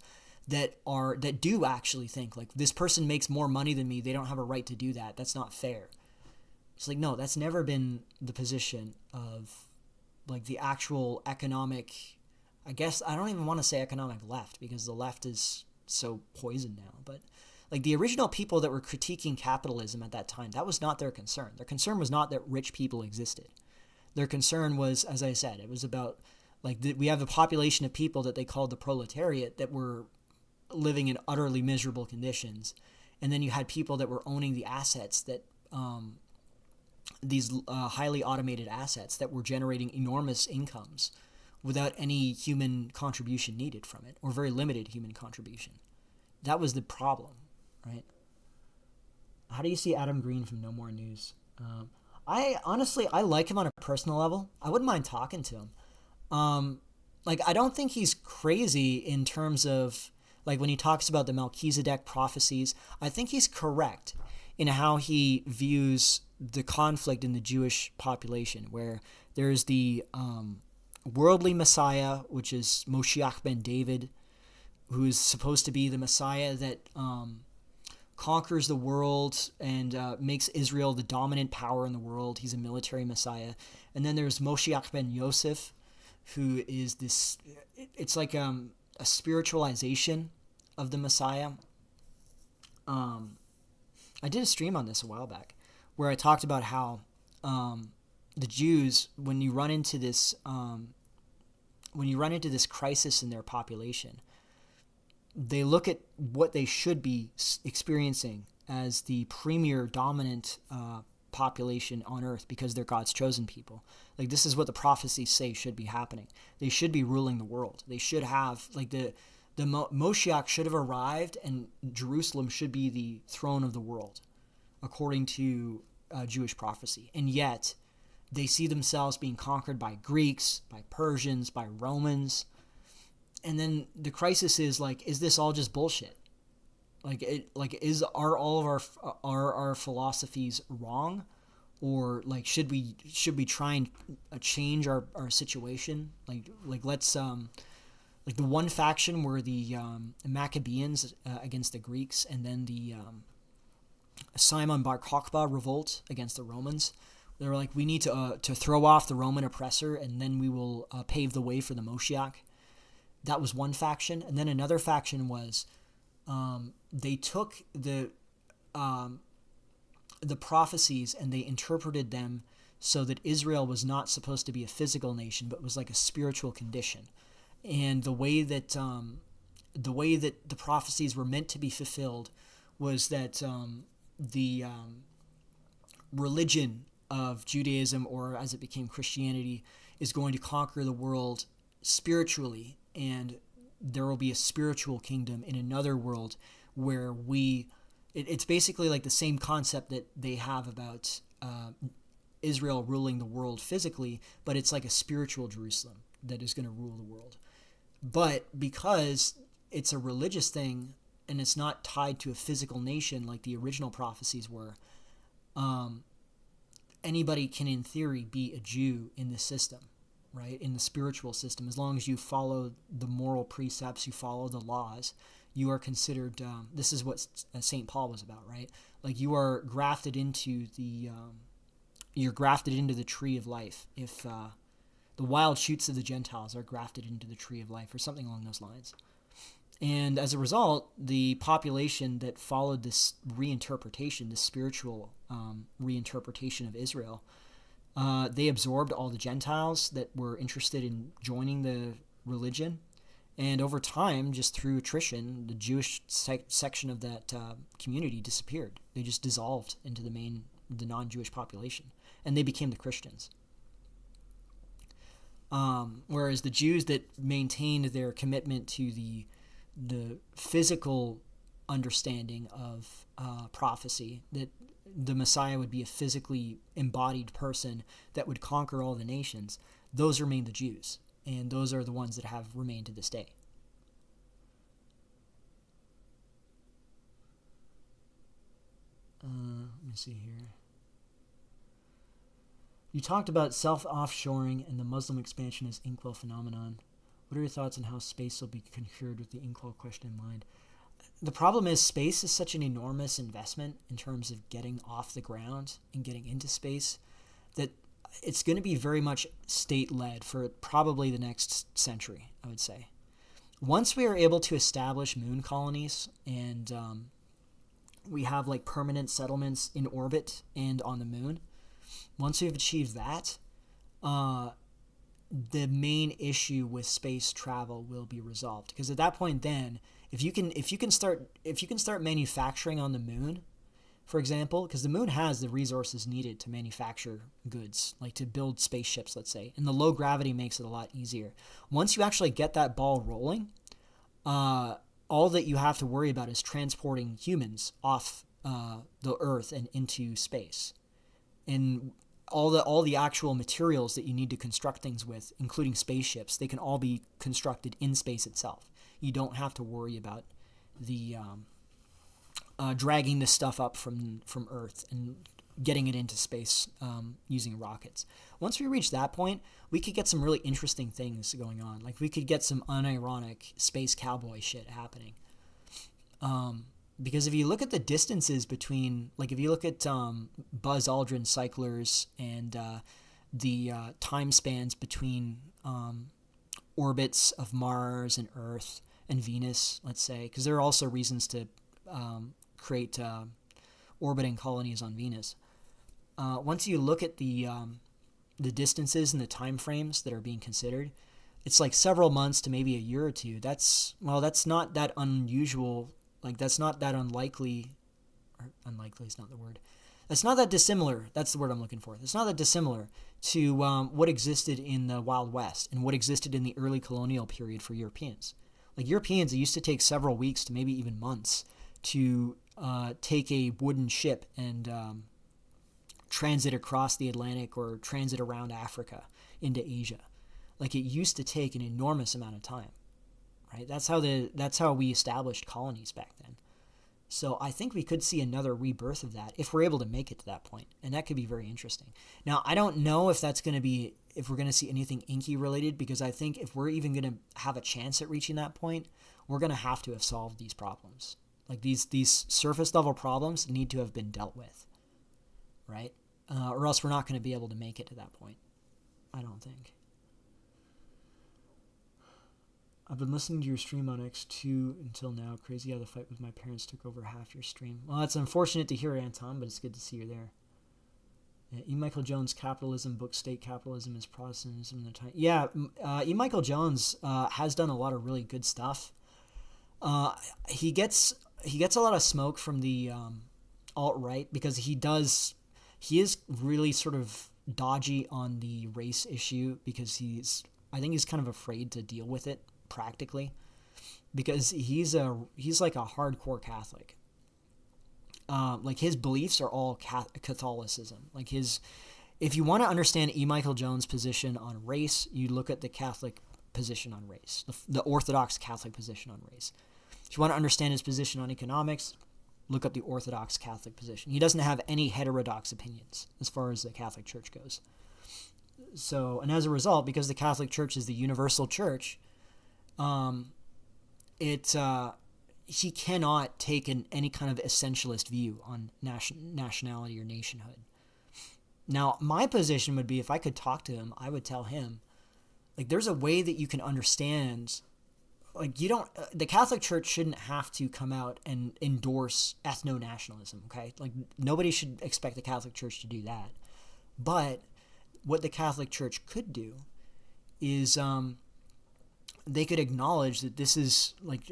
that do actually think like, this person makes more money than me, they don't have a right to do that, that's not fair. It's like, no, that's never been the position of like the actual economic, I guess I don't even want to say economic left, because the left is so poisoned now, but like the original people that were critiquing capitalism at that time, that was not their concern. Their concern was not that rich people existed. Their concern was, as I said, it was about like we have a population of people that they called the proletariat that were living in utterly miserable conditions, and then you had people that were owning the assets that these highly automated assets that were generating enormous incomes without any human contribution needed from it, or very limited human contribution. That was the problem, right? How do you see Adam Green from No More News? I like him on a personal level. I wouldn't mind talking to him. I don't think he's crazy in terms of like when he talks about the Melchizedek prophecies. I think he's correct in how he views the conflict in the Jewish population, where there's the worldly Messiah, which is Moshiach ben David, who is supposed to be the Messiah that conquers the world and makes Israel the dominant power in the world. He's a military Messiah. And then there's Moshiach ben Yosef, who is this, it's like a spiritualization of the Messiah. I did a stream on this a while back where I talked about how the Jews, when you run into this crisis in their population, they look at what they should be experiencing as the premier dominant population on earth, because they're God's chosen people. Like, this is what the prophecies say should be happening. They should be ruling the world. They should have, like, the Moshiach should have arrived, and Jerusalem should be the throne of the world, according to Jewish prophecy. And yet, they see themselves being conquered by Greeks, by Persians, by Romans. And then the crisis is like, is this all just bullshit? Are all of our philosophies wrong, or like should we try and change our situation? Let's like the one faction were the Maccabeans against the Greeks, and then the Simon Bar Kokhba revolt against the Romans, They were like, we need to throw off the Roman oppressor, and then we will pave the way for the Moshiach. That was one faction. And then another faction was they took the prophecies and they interpreted them so that Israel was not supposed to be a physical nation, but was like a spiritual condition. And the way that the prophecies were meant to be fulfilled was that the religion of Judaism, or as it became Christianity, is going to conquer the world spiritually, and there will be a spiritual kingdom in another world where it's basically like the same concept that they have about Israel ruling the world physically, but it's like a spiritual Jerusalem that is going to rule the world. But because it's a religious thing and it's not tied to a physical nation like the original prophecies were, anybody can in theory be a Jew in the system, right? In the spiritual system, as long as you follow the moral precepts, you follow the laws, you are considered, this is what St. Paul was about, right? Like you are grafted into you're grafted into the tree of life. If the wild shoots of the Gentiles are grafted into the tree of life, or something along those lines. And as a result, the population that followed this reinterpretation, this spiritual reinterpretation of Israel, they absorbed all the Gentiles that were interested in joining the religion. And over time, just through attrition, the Jewish section of that community disappeared. They just dissolved into the non-Jewish population, and they became the Christians. Whereas the Jews that maintained their commitment to the physical understanding of prophecy, that the Messiah would be a physically embodied person that would conquer all the nations, those remain the Jews. And those are the ones that have remained to this day. Let me see here. You talked about self-offshoring and the Muslim expansion as inkwell phenomenon. What are your thoughts on how space will be conquered with the inkwell question in mind? The problem is space is such an enormous investment in terms of getting off the ground and getting into space that it's going to be very much state-led for probably the next century, I would say. Once we are able to establish moon colonies and we have like permanent settlements in orbit and on the moon, once we've achieved that, the main issue with space travel will be resolved. Because at that point, then, if you can start manufacturing on the moon, for example, because the moon has the resources needed to manufacture goods, like to build spaceships, let's say, and the low gravity makes it a lot easier. Once you actually get that ball rolling, all that you have to worry about is transporting humans off the Earth and into space, and all the actual materials that you need to construct things with, including spaceships, they can all be constructed in space itself. You don't have to worry about the dragging this stuff up from Earth and getting it into space using rockets. Once we reach that point, we could get some really interesting things going on. Like we could get some unironic space cowboy shit happening. Because if you look at the distances between, like if you look at Buzz Aldrin cyclers and the time spans between orbits of Mars and Earth and Venus, let's say, because there are also reasons to create orbiting colonies on Venus. Once you look at the distances and the time frames that are being considered, it's like several months to maybe a year or two. That's not that unusual. Like that's not that unlikely. Or unlikely is not the word. That's not that dissimilar. That's the word I'm looking for. It's not that dissimilar to what existed in the Wild West and what existed in the early colonial period for Europeans. Like Europeans, it used to take several weeks to maybe even months to take a wooden ship and transit across the Atlantic or transit around Africa into Asia. Like it used to take an enormous amount of time, right? That's how we established colonies back then. So I think we could see another rebirth of that if we're able to make it to that point, and that could be very interesting. Now, I don't know if we're going to see anything Inky related, because I think if we're even going to have a chance at reaching that point, we're going to have solved these problems. Like these surface level problems need to have been dealt with, right? or else we're not going to be able to make it to that point. I don't think. I've been listening to your stream on X2 until now. Crazy how the fight with my parents took over half your stream. Well, it's unfortunate to hear, Anton, but it's good to see you there. Yeah, E. Michael Jones' Capitalism book, State Capitalism is Protestantism in the Time. Yeah, E. Michael Jones has done a lot of really good stuff. He gets a lot of smoke from the alt-right because he is really sort of dodgy on the race issue because I think he's kind of afraid to deal with it practically because he's like a hardcore Catholic. Like his beliefs are all Catholicism. Like if you want to understand E. Michael Jones' position on race, you look at the Catholic position on race, the Orthodox Catholic position on race. If you want to understand his position on economics, look up the Orthodox Catholic position. He doesn't have any heterodox opinions as far as the Catholic Church goes. So, and as a result, because the Catholic Church is the universal church, he cannot take any kind of essentialist view on nationality or nationhood. Now, my position would be if I could talk to him, I would tell him, like, there's a way that you can understand. Like, the Catholic Church shouldn't have to come out and endorse ethno-nationalism, okay? Like, nobody should expect the Catholic Church to do that. But what the Catholic Church could do is they could acknowledge that this is, like,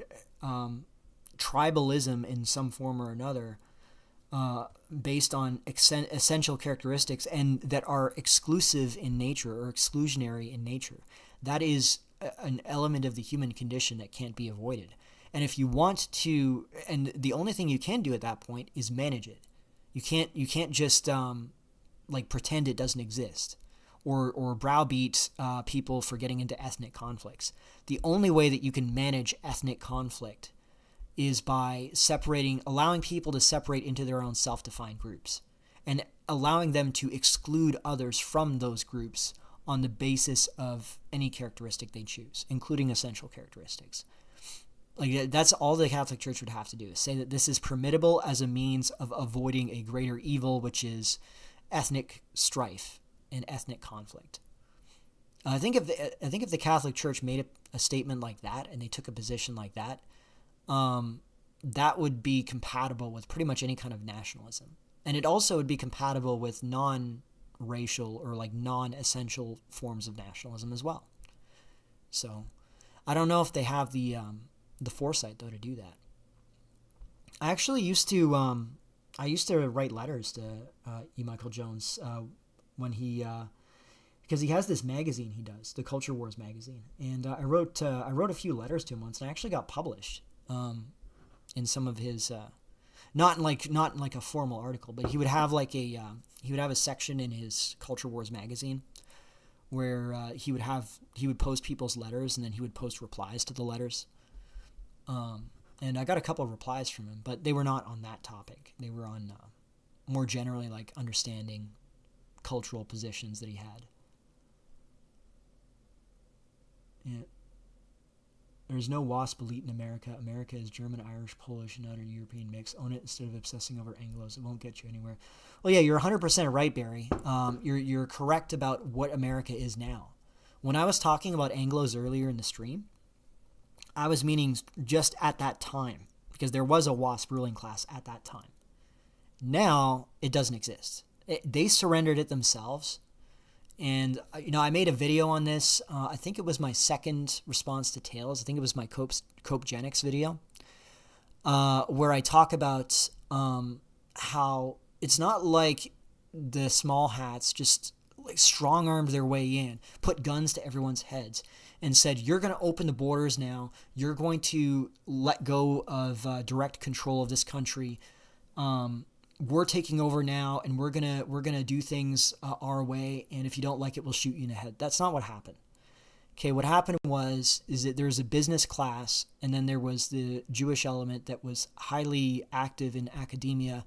tribalism in some form or another based on essential characteristics and that are exclusive in nature or exclusionary in nature. That is an element of the human condition that can't be avoided. And if you want to, and the only thing you can do at that point is manage it. You can't just like pretend it doesn't exist or browbeat people for getting into ethnic conflicts. The only way that you can manage ethnic conflict is by allowing people to separate into their own self-defined groups and allowing them to exclude others from those groups on the basis of any characteristic they choose, including essential characteristics. Like, that's all the Catholic Church would have to do, is say that this is permittable as a means of avoiding a greater evil, which is ethnic strife and ethnic conflict. I think if the Catholic Church made a statement like that and they took a position like that, that would be compatible with pretty much any kind of nationalism. And it also would be compatible with non-racial or like non-essential forms of nationalism as well. So I don't know if they have the foresight, though, to do that. I actually used to write letters to E. Michael Jones when because he has this magazine he does, the Culture Wars magazine, and I wrote a few letters to him once, and I actually got published in some of his not in like a formal article, but he would have a section in his Culture Wars magazine where he would post people's letters and then he would post replies to the letters. And I got a couple of replies from him, but they were not on that topic. They were on more generally like understanding cultural positions that he had. Yeah. There's no WASP elite in America. America is German, Irish, Polish, and other European mix. Own it instead of obsessing over Anglos. It won't get you anywhere. Well, yeah, you're 100% right, Barry. You're correct about what America is now. When I was talking about Anglos earlier in the stream, I was meaning just at that time, because there was a WASP ruling class at that time. Now, it doesn't exist. They surrendered it themselves. And, I made a video on this. I think it was my second response to Tails. I think it was my Copegenics video, where I talk about how it's not like the small hats just like strong-armed their way in, put guns to everyone's heads, and said, you're going to open the borders now. You're going to let go of direct control of this country. We're taking over now, and we're gonna do things our way, and if you don't like it, we'll shoot you in the head. That's not what happened. Okay, what happened is that there was a business class, and then there was the Jewish element that was highly active in academia,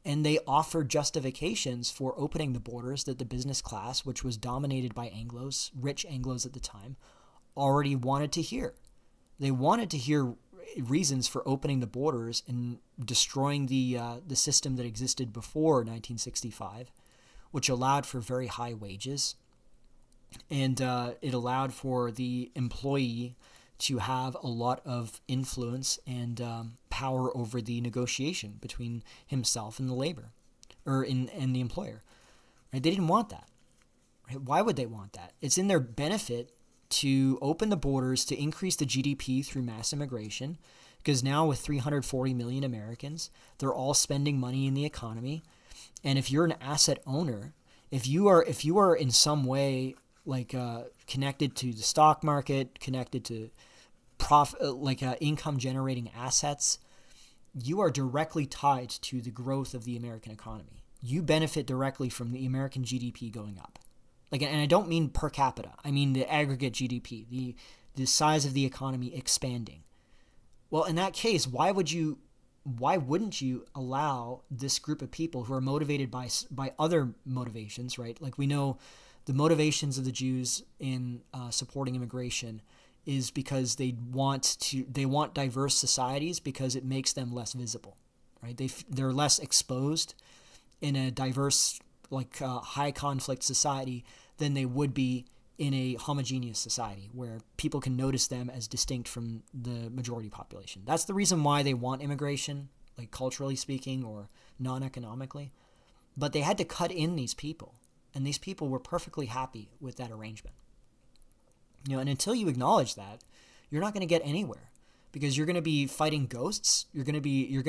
and they offered justifications for opening the borders that the business class, which was dominated by Anglos, rich Anglos at the time, already wanted to hear. They wanted to hear reasons for opening the borders and destroying the system that existed before 1965, which allowed for very high wages. And it allowed for the employee to have a lot of influence and power over the negotiation between himself and the labor, and the employer. Right? They didn't want that. Right? Why would they want that? It's in their benefit to open the borders, to increase the GDP through mass immigration, because now with 340 million Americans, they're all spending money in the economy. And if you're an asset owner, if you are in some way connected to the stock market, connected to income generating assets, you are directly tied to the growth of the American economy. You benefit directly from the American GDP going up. And I don't mean per capita. I mean the aggregate GDP, the size of the economy expanding. Well, in that case, why wouldn't you allow this group of people who are motivated by other motivations, right? Like we know the motivations of the Jews in supporting immigration is because they want diverse societies because it makes them less visible, right? They're less exposed in a diverse, high conflict society than they would be in a homogeneous society where people can notice them as distinct from the majority population. That's the reason why they want immigration, culturally speaking or non-economically. But they had to cut in these people, and these people were perfectly happy with that arrangement. And until you acknowledge that, you're not going to get anywhere, because you're going to be fighting ghosts. You're going to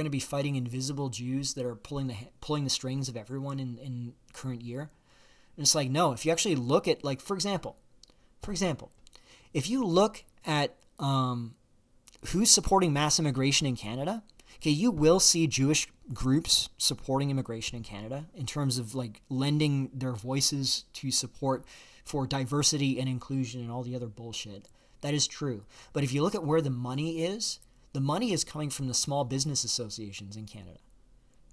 be fighting invisible Jews that are pulling the strings of everyone in current year. And it's no, if you actually look at, for example, if you look at who's supporting mass immigration in Canada, okay, you will see Jewish groups supporting immigration in Canada in terms of lending their voices to support for diversity and inclusion and all the other bullshit. That is true. But if you look at where the money is coming from the small business associations in Canada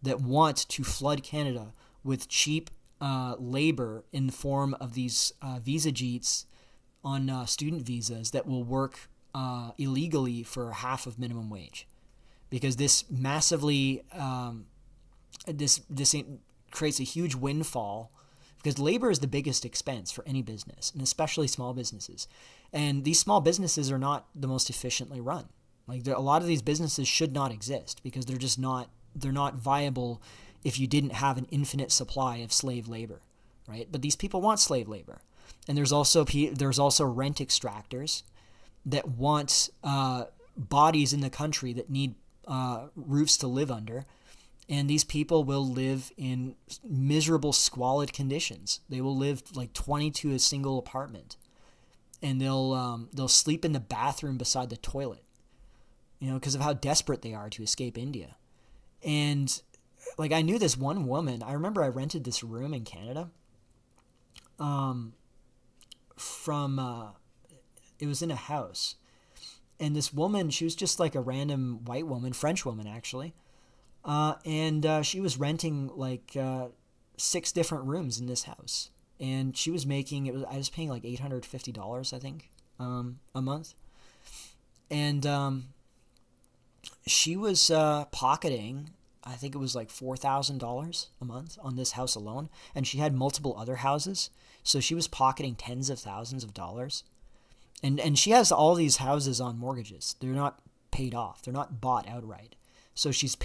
that want to flood Canada with cheap labor in the form of these visa jeets on student visas that will work illegally for half of minimum wage, because this massively this creates a huge windfall, because labor is the biggest expense for any business, and especially small businesses. And these small businesses are not the most efficiently run. A lot of these businesses should not exist because they're not viable if you didn't have an infinite supply of slave labor, right? But these people want slave labor. And there's also rent extractors that want bodies in the country that need roofs to live under. And these people will live in miserable, squalid conditions. They will live 20 to a single apartment, and they'll sleep in the bathroom beside the toilet, because of how desperate they are to escape India. And I knew this one woman. I remember I rented this room in Canada. It was in a house, and this woman, she was just a random white woman, French woman actually. And she was renting 6 different rooms in this house, and she was making I was paying $850, I think, a month, and she was pocketing, I think it was $4,000 a month on this house alone, and she had multiple other houses, so she was pocketing tens of thousands of dollars, and she has all these houses on mortgages. They're not paid off. They're not bought outright. So she's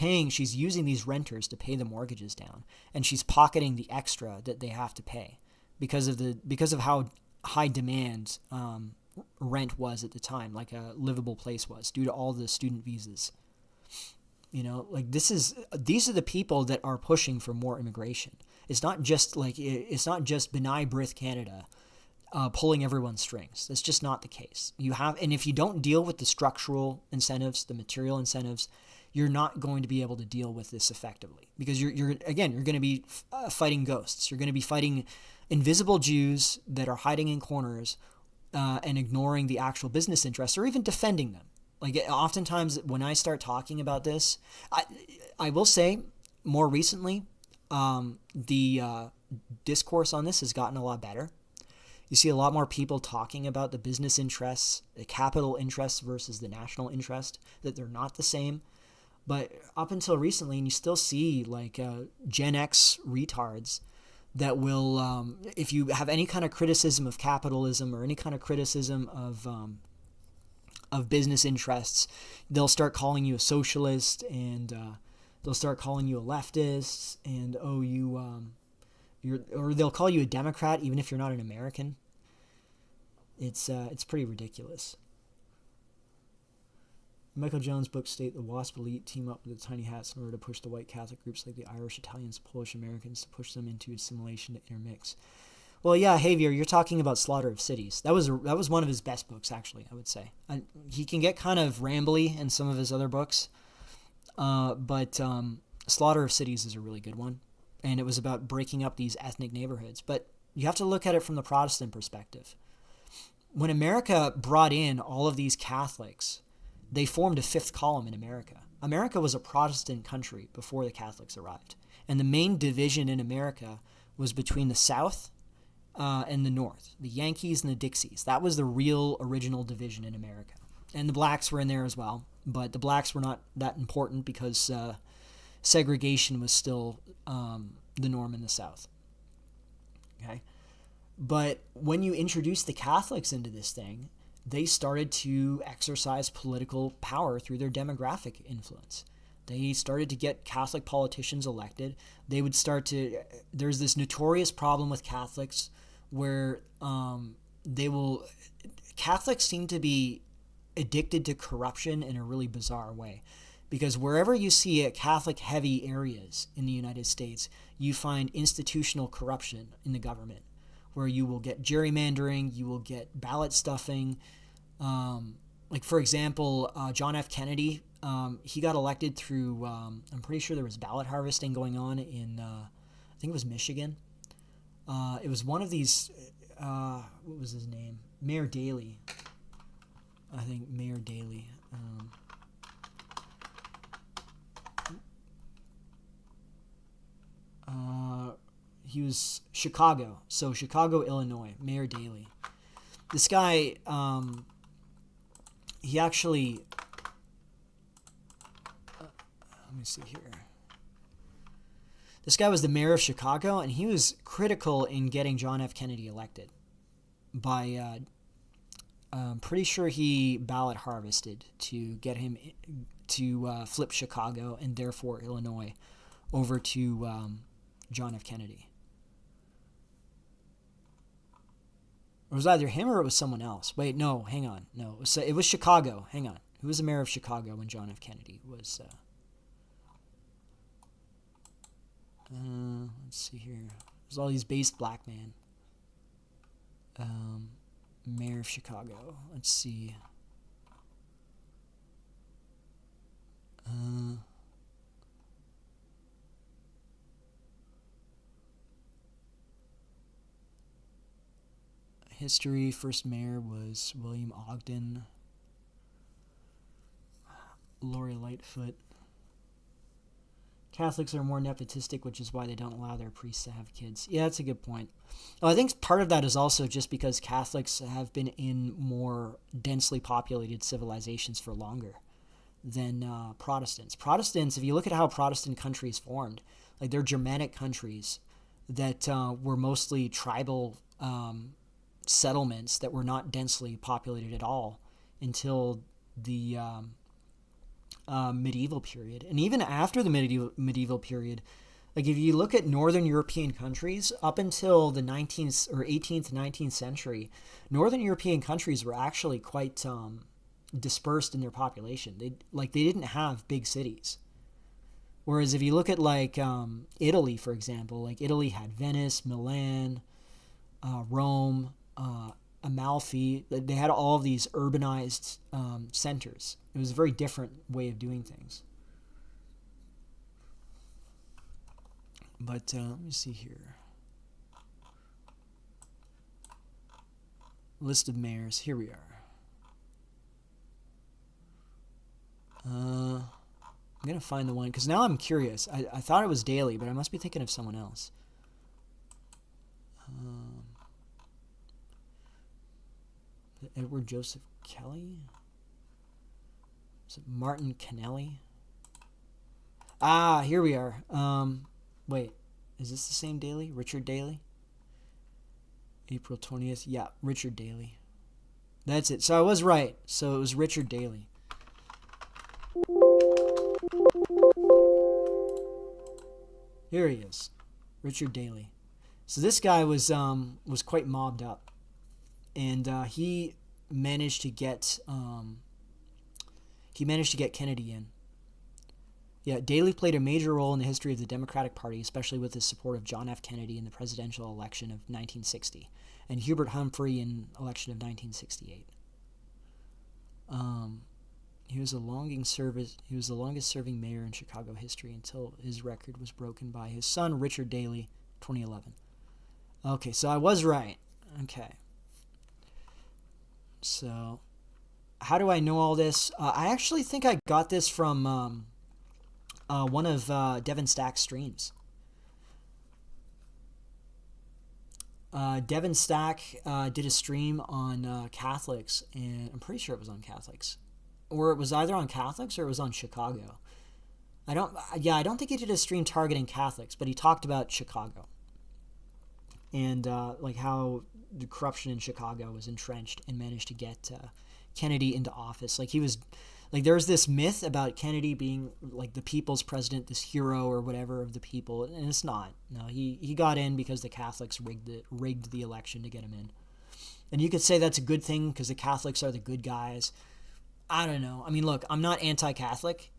using these renters to pay the mortgages down, and she's pocketing the extra that they have to pay because of how high demand rent was at the time, a livable place was, due to all the student visas. These are the people that are pushing for more immigration. It's not just B'nai B'rith Canada pulling everyone's strings. That's just not the case. And if you don't deal with the structural incentives, the material incentives, you're not going to be able to deal with this effectively, because you're going to be fighting ghosts. You're going to be fighting invisible Jews that are hiding in corners and ignoring the actual business interests, or even defending them. Oftentimes when I start talking about this, I will say more recently, the discourse on this has gotten a lot better. You see a lot more people talking about the business interests, the capital interests versus the national interest, that they're not the same. But up until recently, and you still see Gen X retards that will, if you have any kind of criticism of capitalism or any kind of criticism of business interests, they'll start calling you a socialist, and they'll start calling you a leftist, and or they'll call you a Democrat even if you're not an American. It's pretty ridiculous. Michael Jones' books state the WASP elite team up with the tiny hats in order to push the white Catholic groups like the Irish, Italians, Polish Americans to push them into assimilation to intermix. Well, yeah, Javier, you're talking about Slaughter of Cities. That was one of his best books, actually, I would say. He can get kind of rambly in some of his other books, but Slaughter of Cities is a really good one, and it was about breaking up these ethnic neighborhoods. But you have to look at it from the Protestant perspective. When America brought in all of these Catholics, they formed a fifth column in America. America was a Protestant country before the Catholics arrived. And the main division in America was between the South and the North, the Yankees and the Dixies. That was the real original division in America. And the blacks were in there as well, but the blacks were not that important because segregation was still the norm in the South. Okay? But when you introduce the Catholics into this thing, they started to exercise political power through their demographic influence. They started to get Catholic politicians elected. They would start to... There's this notorious problem with Catholics where Catholics seem to be addicted to corruption in a really bizarre way. Because wherever you see Catholic-heavy areas in the United States, you find institutional corruption in the government, where you will get gerrymandering, you will get ballot stuffing. Like, for example, John F. Kennedy, he got elected through, I'm pretty sure there was ballot harvesting going on in, I think it was Michigan. It was one of these, what was his name? Mayor Daley. I think Mayor Daley. He was Chicago. So Chicago, Illinois, Mayor Daley. This guy, he actually, let me see here. This guy was the mayor of Chicago, and he was critical in getting John F. Kennedy elected by, I'm pretty sure he ballot harvested to get him to flip Chicago and therefore Illinois over to John F. Kennedy. It was either him or it was someone else. Wait, no, hang on. No, it was Chicago. Hang on. Who was the mayor of Chicago when John F. Kennedy was... let's see here. There's all these based black men. Mayor of Chicago. Let's see. History, first mayor was William Ogden. Lori Lightfoot. Catholics are more nepotistic, which is why they don't allow their priests to have kids. Yeah, that's a good point. Well, I think part of that is also just because Catholics have been in more densely populated civilizations for longer than Protestants. Protestants, if you look at how Protestant countries formed, like they're Germanic countries that were mostly tribal settlements that were not densely populated at all until the medieval period. And even after the medieval period, like if you look at Northern European countries, up until the 19th or 18th, 19th century, Northern European countries were actually quite dispersed in their population. They didn't have big cities. Whereas if you look at like Italy, for example, like Italy had Venice, Milan, Rome, Amalfi. They had all of these urbanized centers. It was a very different way of doing things. But let me see here. List of mayors. Here we are. I'm going to find the one, because now I'm curious. I thought it was Daley, but I must be thinking of someone else. Edward Joseph Kelly? Is it Martin Kennelly? Ah, here we are. Wait, Is this the same Daley? Richard Daley? April 20th. Yeah, Richard Daley. That's it. So I was right. So it was Richard Daley. Here he is. Richard Daley. So this guy was quite mobbed up. And he managed to get Kennedy in. Yeah, Daley played a major role in the history of the Democratic Party, especially with his support of John F. Kennedy in the presidential election of 1960 and Hubert Humphrey in election of 1968. He was the longest serving mayor in Chicago history until his record was broken by his son Richard Daley, 2011. Okay, so I was right. Okay. So, how do I know all this? I actually think I got this from one of Devin Stack's streams. Devin Stack did a stream on Catholics, and I'm pretty sure it was on Catholics. Or it was either on Catholics or it was on Chicago. I don't think he did a stream targeting Catholics, but he talked about Chicago. And like how the corruption in Chicago was entrenched and managed to get Kennedy into office. Like he was, like there was this myth about Kennedy being like the people's president, this hero or whatever of the people, and it's not. No, he got in because the Catholics rigged the election to get him in. And you could say that's a good thing because the Catholics are the good guys. I don't know. I mean, look, I'm not anti-Catholic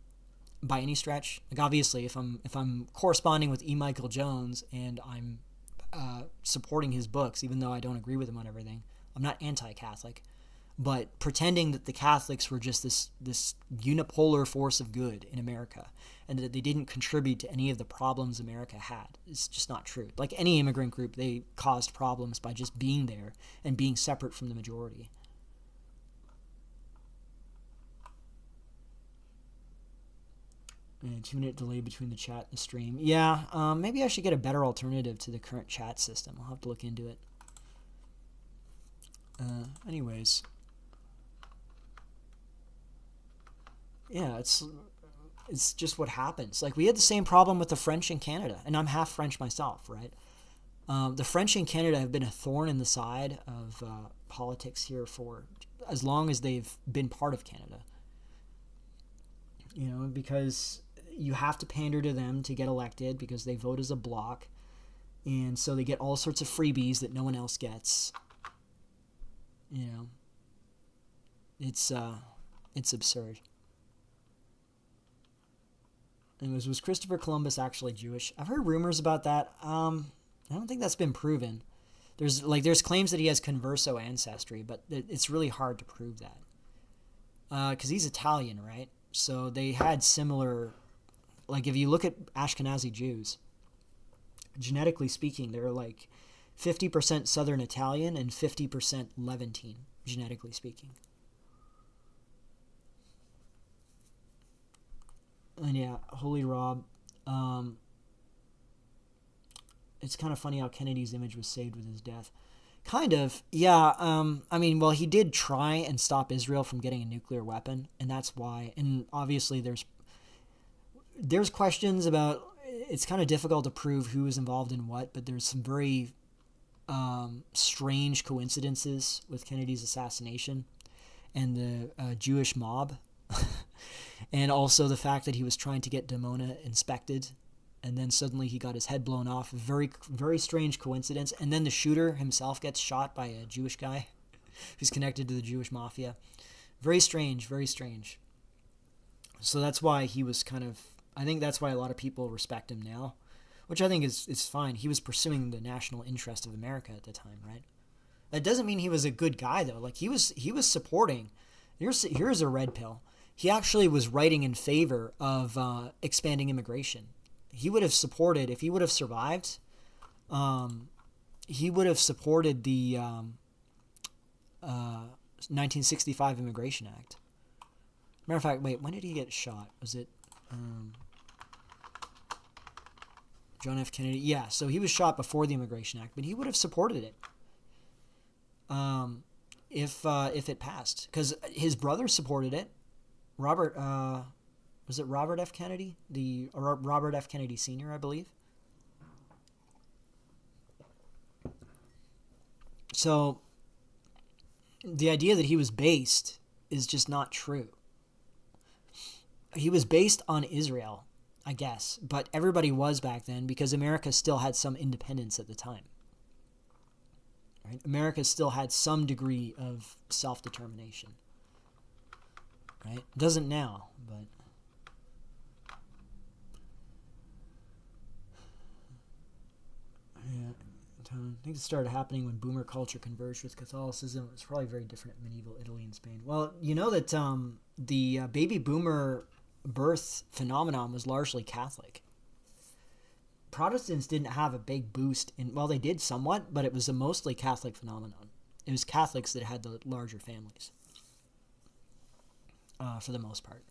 by any stretch. Like obviously, if I'm corresponding with E. Michael Jones and I'm supporting his books, even though I don't agree with him on everything, I'm not anti-Catholic. But pretending that the Catholics were just this unipolar force of good in America and that they didn't contribute to any of the problems America had is just not true. Like any immigrant group, they caused problems by just being there and being separate from the majority. And 2-minute delay between the chat and the stream. Yeah, maybe I should get a better alternative to the current chat system. I'll have to look into it. Anyways. Yeah, it's just what happens. Like, we had the same problem with the French in Canada, and I'm half French myself, right? The French in Canada have been a thorn in the side of politics here for as long as they've been part of Canada. You know, because you have to pander to them to get elected because they vote as a bloc, and so they get all sorts of freebies that no one else gets. You know, it's absurd. Anyways, was Christopher Columbus actually Jewish? I've heard rumors about that. I don't think that's been proven. There's claims that he has converso ancestry, but it's really hard to prove that. Because he's Italian, right? So they had similar, like if you look at Ashkenazi Jews, genetically speaking, they're like 50% Southern Italian and 50% Levantine, genetically speaking. And yeah, Holy Rob, it's kind of funny how Kennedy's image was saved with his death. Kind of, yeah. I mean, well, he did try and stop Israel from getting a nuclear weapon, and that's why. And obviously, there's questions about. It's kind of difficult to prove who was involved in what, but there's some very strange coincidences with Kennedy's assassination and the Jewish mob, and also the fact that he was trying to get Dimona inspected. And then suddenly he got his head blown off. Very, very strange coincidence. And then the shooter himself gets shot by a Jewish guy who's connected to the Jewish mafia. Very strange, very strange. So that's why he was I think that's why a lot of people respect him now, which I think is fine. He was pursuing the national interest of America at the time, right? That doesn't mean he was a good guy, though. Like, he was supporting. Here's a red pill. He actually was writing in favor of expanding immigration. He would have supported, if he would have survived, he would have supported the 1965 Immigration Act. Matter of fact, wait, when did he get shot? Was it John F. Kennedy? Yeah, so he was shot before the Immigration Act, but he would have supported it if it passed, because his brother supported it. Robert. Was it Robert F. Kennedy? Robert F. Kennedy Sr., I believe. So the idea that he was based is just not true. He was based on Israel, I guess, but everybody was back then because America still had some independence at the time. Right? America still had some degree of self-determination. Right? Doesn't now, but... Yeah, I think it started happening when boomer culture converged with Catholicism. It was probably very different in medieval Italy and Spain. Well, you know that the baby boomer birth phenomenon was largely Catholic. Protestants didn't have a big boost in, well, they did somewhat, but it was a mostly Catholic phenomenon. It was Catholics that had the larger families, for the most part.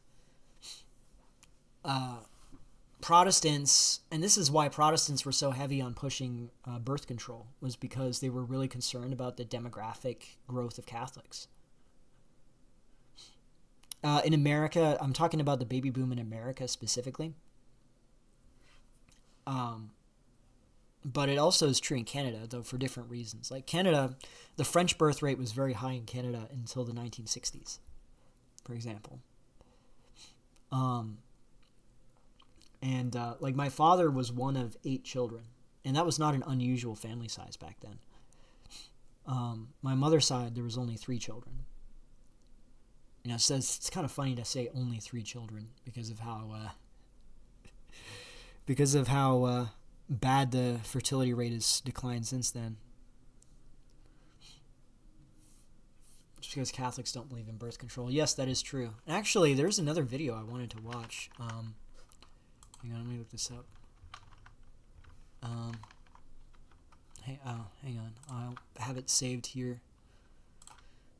Protestants, and this is why Protestants were so heavy on pushing birth control, was because they were really concerned about the demographic growth of Catholics. In America, I'm talking about the baby boom in America specifically. But it also is true in Canada, though for different reasons. Like Canada, the French birth rate was very high in Canada until the 1960s, for example. Like my father was one of 8 children, and that was not an unusual family size back then. My mother's side, there was only 3 children. You know, so it's kind of funny to say only 3 children because of how bad the fertility rate has declined since then. Just because Catholics don't believe in birth control. Yes, that is true. Actually, there's another video I wanted to watch. Hang on, let me look this up. Hang on. I'll have it saved here.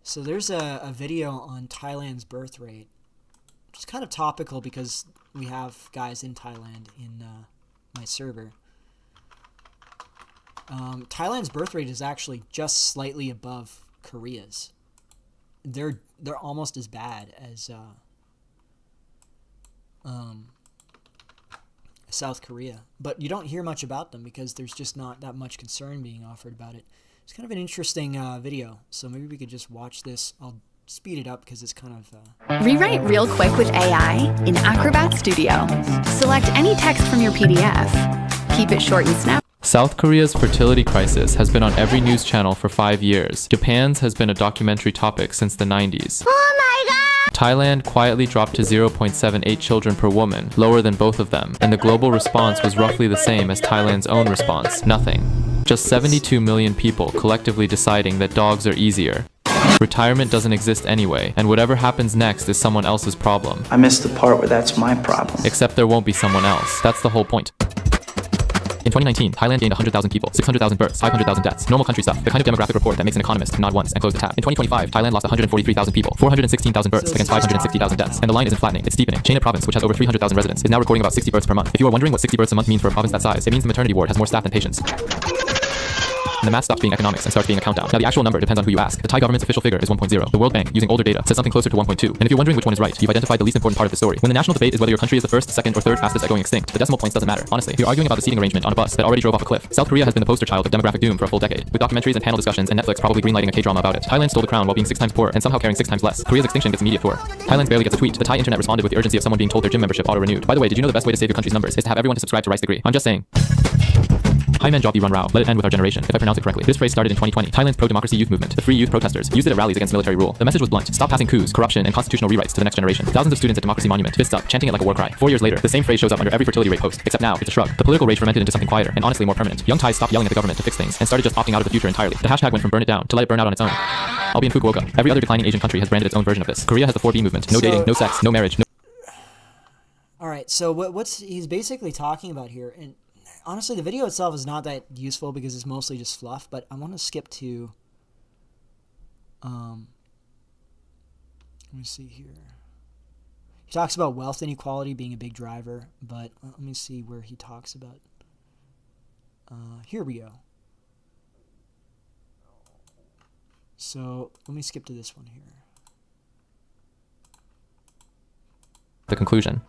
So there's a video on Thailand's birth rate. Which is kind of topical because we have guys in Thailand in my server. Thailand's birth rate is actually just slightly above Korea's. They're almost as bad as South Korea, but you don't hear much about them because there's just not that much concern being offered about it. It's kind of an interesting video, so maybe we could just watch this. I'll speed it up because it's kind of... Rewrite real quick with AI in Acrobat Studio. Select any text from your PDF. Keep it short and snappy. South Korea's fertility crisis has been on every news channel for 5 years. Japan's has been a documentary topic since the 90s. Oh my god! Thailand quietly dropped to 0.78 children per woman, lower than both of them, and the global response was roughly the same as Thailand's own response, nothing. Just 72 million people collectively deciding that dogs are easier. Retirement doesn't exist anyway, and whatever happens next is someone else's problem. I missed the part where that's my problem. Except there won't be someone else. That's the whole point. In 2019, Thailand gained 100,000 people, 600,000 births, 500,000 deaths. Normal country stuff. The kind of demographic report that makes an economist nod once and close the tab. In 2025, Thailand lost 143,000 people, 416,000 births against 560,000 deaths. And the line isn't flattening, it's steepening. China province, which has over 300,000 residents, is now recording about 60 births per month. If you are wondering what 60 births a month means for a province that size, it means the maternity ward has more staff than patients. And the math stops being economics and starts being a countdown. Now the actual number depends on who you ask. The Thai government's official figure is 1.0. The World Bank, using older data, says something closer to 1.2. And if you're wondering which one is right, you've identified the least important part of the story. When the national debate is whether your country is the first, second, or third fastest at going extinct, the decimal points doesn't matter. Honestly, you're arguing about the seating arrangement on a bus that already drove off a cliff. South Korea has been the poster child of demographic doom for a full decade, with documentaries and panel discussions and Netflix probably greenlighting a K-drama about it. Thailand stole the crown while being 6 times poorer and somehow caring 6 times less. Korea's extinction gets immediate tour. Thailand barely gets a tweet. The Thai internet responded with the urgency of someone being told their gym membership auto-renewed. By the way, did you know the best way to save your country's numbers is to have everyone to subscribe to Rice Degree? I'm just saying. Hi man job run rao. Let it end with our generation, if I pronounce it correctly. This phrase started in 2020. Thailand's pro-democracy youth movement, the Free Youth Protesters, used it at rallies against military rule. The message was blunt. Stop passing coups, corruption, and constitutional rewrites to the next generation. Thousands of students at Democracy Monument, fists up, chanting it like a war cry. 4 years later, the same phrase shows up under every fertility rate post, except now, it's a shrug. The political rage fermented into something quieter, and honestly more permanent. Young Thais stopped yelling at the government to fix things, and started just opting out of the future entirely. The hashtag went from burn it down to let it burn out on its own. I'll be in Fukuoka. Every other declining Asian country has branded its own version of this. Korea has the 4B movement. No dating, no sex, no marriage, no... Alright, so what's he's basically talking about here, and honestly, the video itself is not that useful because it's mostly just fluff, but I want to skip to, let me see here. He talks about wealth inequality being a big driver, but let me see where he talks about, here we go. So, let me skip to this one here. The conclusion.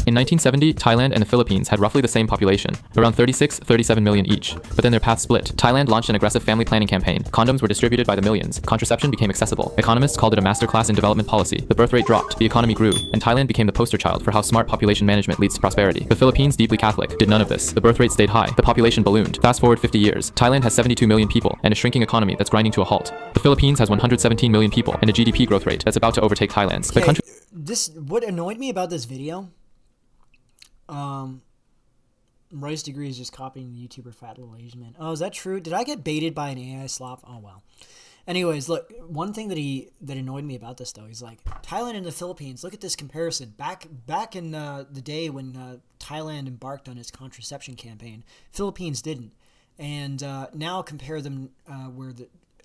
In 1970, Thailand and the Philippines had roughly the same population, around 36-37 million each, but then their paths split. Thailand launched an aggressive family planning campaign. Condoms were distributed by the millions. Contraception became accessible. Economists called it a masterclass in development policy. The birth rate dropped, the economy grew, and Thailand became the poster child for how smart population management leads to prosperity. The Philippines, deeply Catholic, did none of this. The birth rate stayed high. The population ballooned. Fast forward 50 years. Thailand has 72 million people and a shrinking economy that's grinding to a halt. The Philippines has 117 million people and a GDP growth rate that's about to overtake Thailand's. The country. What annoyed me about this video, Rice Degree is just copying the YouTuber Fat Little Asian Man. Oh, is that true? Did I get baited by an AI slop? Oh, well. Anyways, look, one thing that annoyed me about this, though, he's like, Thailand and the Philippines, look at this comparison. Back in the day when Thailand embarked on its contraception campaign, Philippines didn't. And now compare them where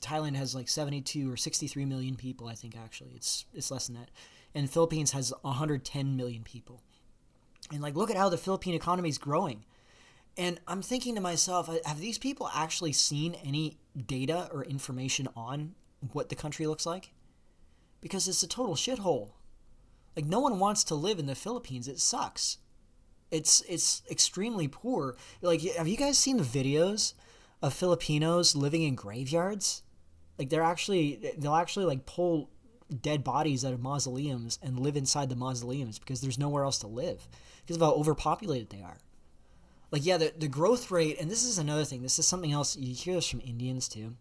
Thailand has like 72 or 63 million people, I think, actually. It's less than that. And the Philippines has 110 million people. And like, look at how the Philippine economy is growing. And I'm thinking to myself, have these people actually seen any data or information on what the country looks like? Because it's a total shithole. Like, no one wants to live in the Philippines. It sucks. It's extremely poor. Like, have you guys seen the videos of Filipinos living in graveyards? Like, they'll actually like pull dead bodies out of mausoleums and live inside the mausoleums because there's nowhere else to live because of how overpopulated they are. Like, yeah, the growth rate, and this is another thing. This is something else. You hear this from Indians too,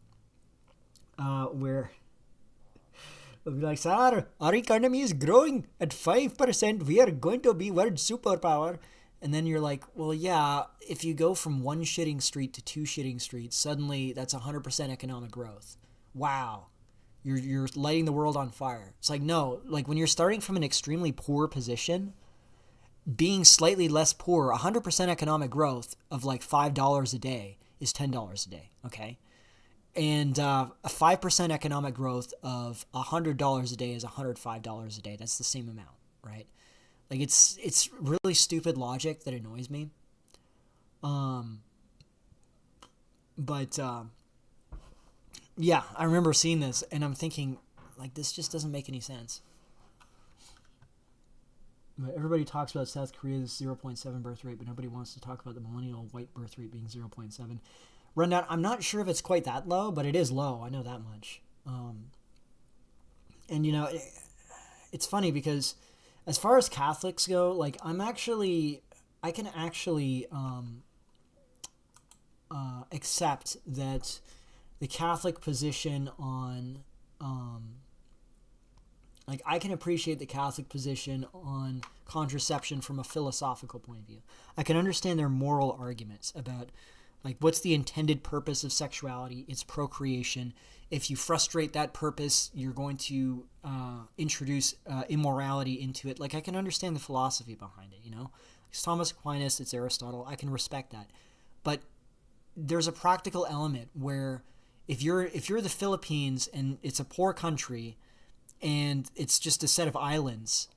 where they'll be like, "Sir, our economy is growing at 5%. We are going to be world superpower." And then you're like, well, yeah, if you go from one shitting street to two shitting streets, suddenly that's 100% economic growth. Wow. You're lighting the world on fire. It's like, no, like when you're starting from an extremely poor position, being slightly less poor, 100% economic growth of like $5 a day is $10 a day, okay? And a 5% economic growth of $100 a day is $105 a day. That's the same amount, right? Like, it's really stupid logic that annoys me. Yeah, I remember seeing this, and I'm thinking, like, this just doesn't make any sense. But everybody talks about South Korea's 0.7 birth rate, but nobody wants to talk about the millennial white birth rate being 0.7. Rundown, I'm not sure if it's quite that low, but it is low. I know that much. And, you know, it's funny because as far as Catholics go, like, I can actually accept that the Catholic position on, like, I can appreciate the Catholic position on contraception from a philosophical point of view. I can understand their moral arguments about, like, what's the intended purpose of sexuality? It's procreation. If you frustrate that purpose, you're going to introduce immorality into it. Like, I can understand the philosophy behind it, you know? It's Thomas Aquinas, it's Aristotle. I can respect that. But there's a practical element where if you're the Philippines and it's a poor country and it's just a set of islands,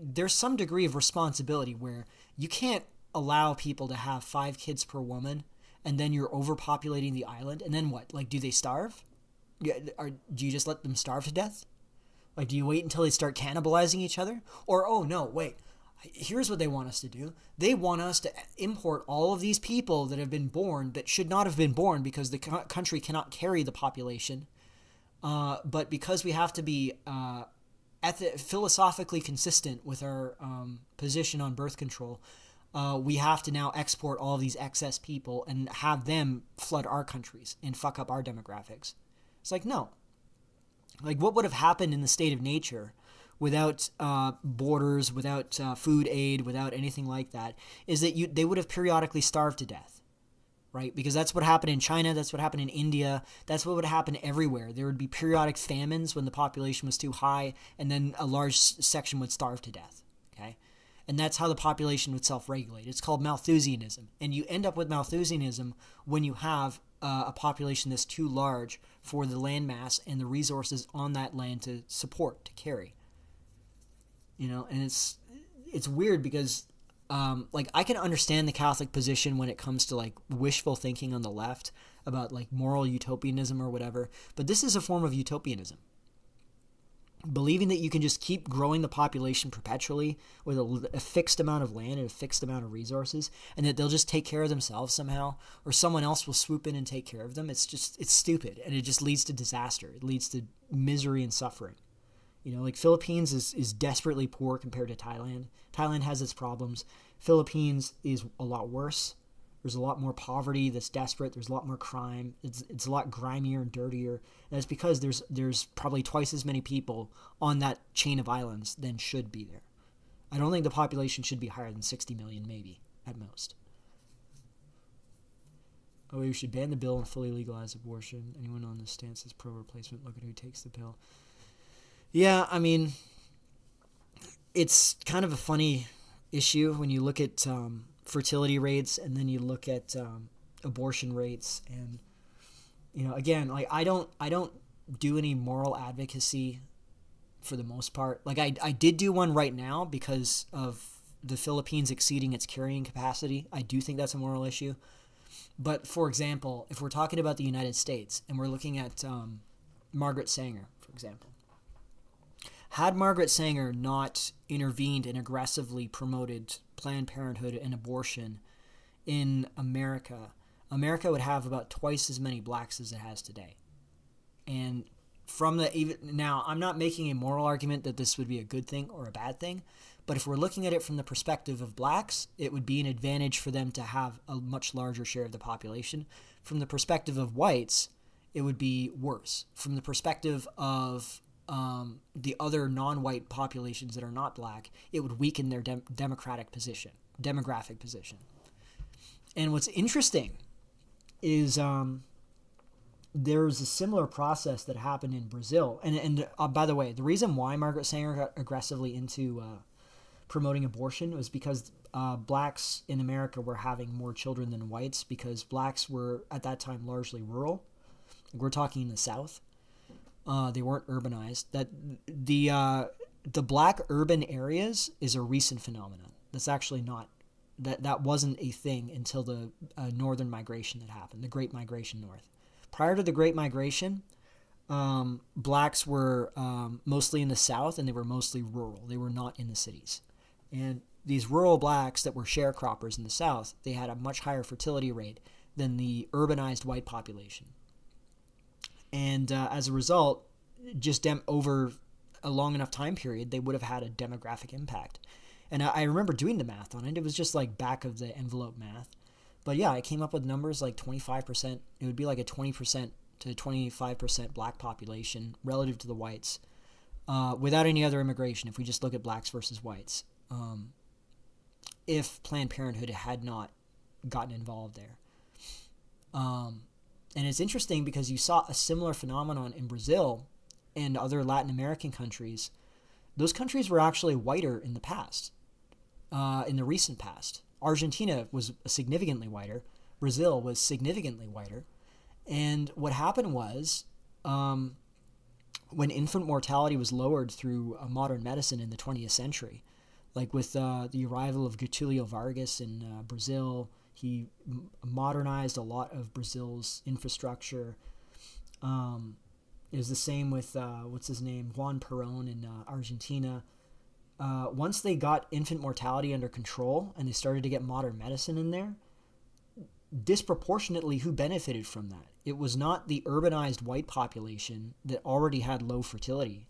there's some degree of responsibility where you can't allow people to have 5 kids per woman and then you're overpopulating the island. And then what? Like, do they starve? Do you just let them starve to death? Like, do you wait until they start cannibalizing each other? Or, oh, no, wait. Here's what they want us to do. They want us to import all of these people that have been born that should not have been born because the country cannot carry the population. But because we have to be philosophically consistent with our position on birth control, we have to now export all of these excess people and have them flood our countries and fuck up our demographics. It's like, no. Like, what would have happened in the state of nature without borders, without food aid, without anything like that, is that they would have periodically starved to death, right? Because that's what happened in China, that's what happened in India, that's what would happen everywhere. There would be periodic famines when the population was too high, and then a large section would starve to death, okay? And that's how the population would self-regulate. It's called Malthusianism. And you end up with Malthusianism when you have a population that's too large for the land mass and the resources on that land to support, to carry. You know, and it's weird because, like, I can understand the Catholic position when it comes to, like, wishful thinking on the left about, like, moral utopianism or whatever, but this is a form of utopianism. believing that you can just keep growing the population perpetually with a fixed amount of land and a fixed amount of resources, and that they'll just take care of themselves somehow, or someone else will swoop in and take care of them. It's stupid, and it just leads to disaster. It leads to misery and suffering. Like Philippines is desperately poor compared to Thailand. Thailand has its problems. Philippines is a lot worse. There's a lot more poverty that's desperate. There's a lot more crime. It's a lot grimier and dirtier. And it's because there's probably twice as many people on that chain of islands than should be there. I don't think the population should be higher than 60 million, maybe, at most. Oh, we should ban the bill and fully legalize abortion. Anyone on this stance is pro-replacement. Look at who takes the pill. Yeah, I mean, it's kind of a funny issue when you look at fertility rates, and then you look at abortion rates, and again, like I don't do any moral advocacy for the most part. Like I did do one right now because of the Philippines exceeding its carrying capacity. I do think that's a moral issue. But for example, if we're talking about the United States and we're looking at Margaret Sanger, for example, had Margaret Sanger not intervened and aggressively promoted Planned Parenthood and abortion in America, America would have about twice as many blacks as it has today. And now, I'm not making a moral argument that this would be a good thing or a bad thing, but if we're looking at it from the perspective of blacks, it would be an advantage for them to have a much larger share of the population. From the perspective of whites, it would be worse. From the perspective of the other non-white populations that are not black, it would weaken their demographic position. And what's interesting is there's a similar process that happened in Brazil. And by the way, the reason why Margaret Sanger got aggressively into promoting abortion was because blacks in America were having more children than whites, because blacks were at that time largely rural. We're talking in the South. They weren't urbanized. That the black urban areas is a recent phenomenon. That's actually not that wasn't a thing until the northern migration that happened, the Great Migration North. Prior to the Great Migration, blacks were mostly in the South, and they were mostly rural. They were not in the cities. And these rural blacks that were sharecroppers in the South, they had a much higher fertility rate than the urbanized white population. And as a result, just over a long enough time period, they would have had a demographic impact. And I remember doing the math on it. It was just like back of the envelope math. But yeah, I came up with numbers like 25%. It would be like a 20% to 25% black population relative to the whites without any other immigration, if we just look at blacks versus whites, if Planned Parenthood had not gotten involved there. And it's interesting because you saw a similar phenomenon in Brazil and other Latin American countries. Those countries were actually whiter in the past, in the recent past. Argentina was significantly whiter. Brazil was significantly whiter. And what happened was, when infant mortality was lowered through modern medicine in the 20th century, like with the arrival of Getulio Vargas in Brazil, he modernized a lot of Brazil's infrastructure. It was the same with, Juan Perón in Argentina. Once they got infant mortality under control and they started to get modern medicine in there, disproportionately, who benefited from that? It was not the urbanized white population that already had low fertility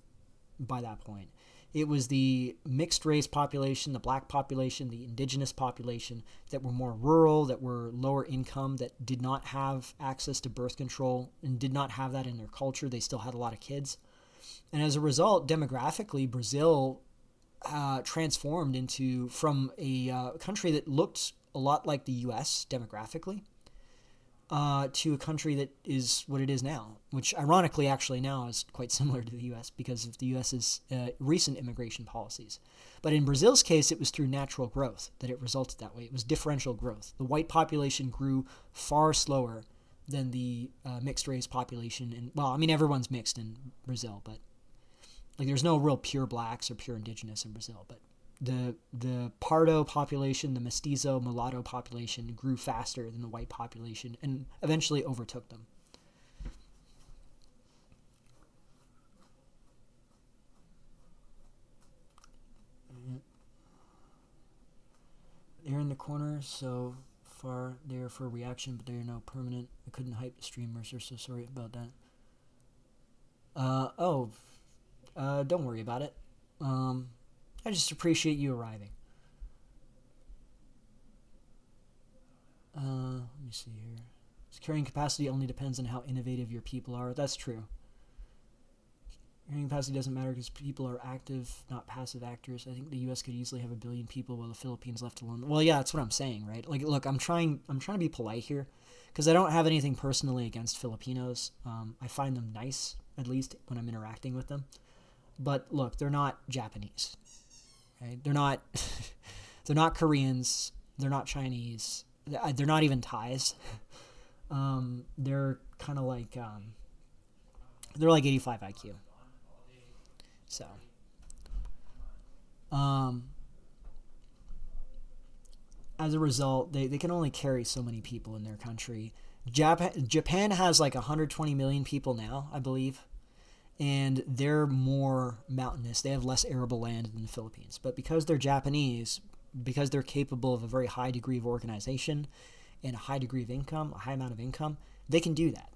by that point. It was the mixed race population, the black population, the indigenous population that were more rural, that were lower income, that did not have access to birth control and did not have that in their culture. They still had a lot of kids. And as a result, demographically, Brazil transformed from a country that looked a lot like the U.S. demographically to a country that is what it is now, which ironically actually now is quite similar to the U.S. because of the U.S.'s recent immigration policies. But in Brazil's case, it was through natural growth that it resulted that way. It was differential growth. The white population grew far slower than the mixed race population. And well, I mean, everyone's mixed in Brazil, but like there's no real pure blacks or pure indigenous in Brazil. But the Pardo population, the Mestizo, mulatto population grew faster than the white population and eventually overtook them. the corner, so far they are for reaction, but they are now permanent. I couldn't hype the streamers, so sorry about that. Don't worry about it. I just appreciate you arriving. Let me see here. Carrying capacity only depends on how innovative your people are. That's true. Carrying capacity doesn't matter because people are active, not passive actors. I think the U.S. could easily have 1 billion people while the Philippines left alone. Well, yeah, that's what I'm saying, right? Like, look, I'm trying to be polite here because I don't have anything personally against Filipinos. I find them nice, at least when I'm interacting with them. But look, they're not Japanese, right? They're not, they're not Koreans. They're not Chinese. They're not even Thais. They're kind of like, they're like 85 IQ. So, as a result, they can only carry so many people in their country. Japan has like 120 million people now, I believe, and they're more mountainous. They have less arable land than the Philippines. But because they're Japanese, because they're capable of a very high degree of organization and a high degree of income, a high amount of income, they can do that.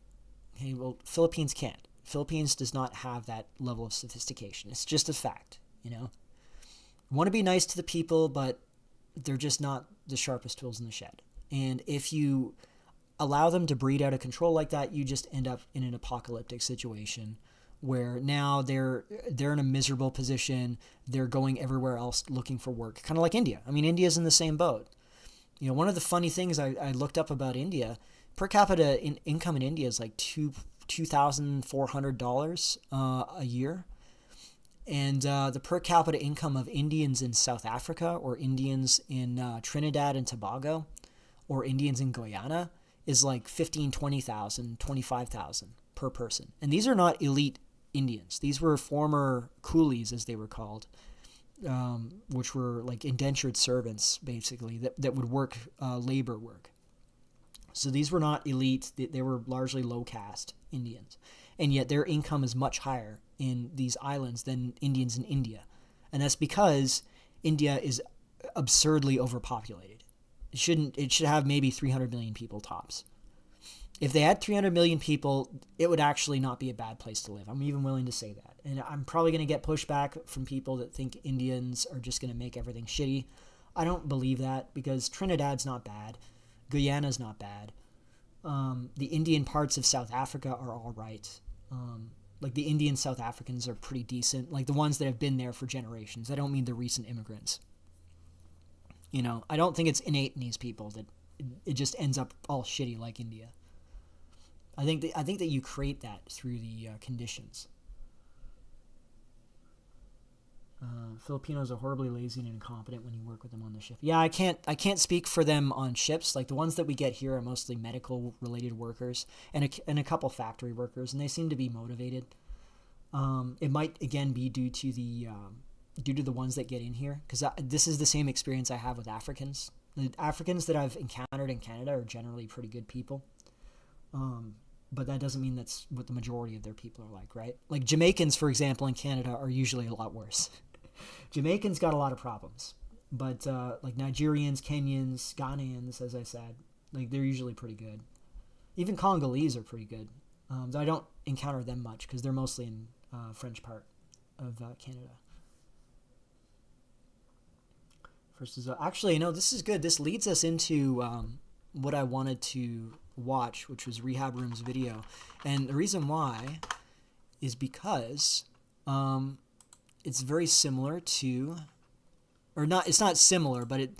Okay, well, Philippines can't. Philippines does not have that level of sophistication. It's just a fact, you know. Want to be nice to the people, but they're just not the sharpest tools in the shed. And if you allow them to breed out of control like that, you just end up in an apocalyptic situation where now they're in a miserable position. They're going everywhere else looking for work, kind of like India. I mean, India's in the same boat. You know, one of the funny things I looked up about India, per capita income in India is like $2,400 a year. And the per capita income of Indians in South Africa or Indians in Trinidad and Tobago or Indians in Guyana is like 15, 20,000, 25,000 per person. And these are not elite Indians. These were former coolies, as they were called, which were like indentured servants, basically, that would work labor work. So these were not elite. They were largely low caste Indians. And yet their income is much higher in these islands than Indians in India. And that's because India is absurdly overpopulated. It should have maybe 300 million people tops. If they had 300 million people, it would actually not be a bad place to live. I'm even willing to say that. And I'm probably going to get pushback from people that think Indians are just going to make everything shitty. I don't believe that because Trinidad's not bad. Guyana's not bad. The Indian parts of South Africa are all right. Like the Indian South Africans are pretty decent. Like the ones that have been there for generations. I don't mean the recent immigrants. You know, I don't think it's innate in these people that it just ends up all shitty like India. I think that you create that through the conditions. Filipinos are horribly lazy and incompetent when you work with them on the ship. Yeah, I can't speak for them on ships. Like the ones that we get here are mostly medical related workers and a couple factory workers, and they seem to be motivated. It might again be due to the ones that get in here, because this is the same experience I have with Africans. The Africans that I've encountered in Canada are generally pretty good people. But that doesn't mean that's what the majority of their people are like, right? Like Jamaicans, for example, in Canada are usually a lot worse. Jamaicans got a lot of problems. But like Nigerians, Kenyans, Ghanaians, as I said, like they're usually pretty good. Even Congolese are pretty good. Though I don't encounter them much because they're mostly in French part of Canada. First is actually, this is good. This leads us into what I wanted to watch, which was Rehab Room's video. And the reason why is because it's very similar to, or not, it's not similar, but it,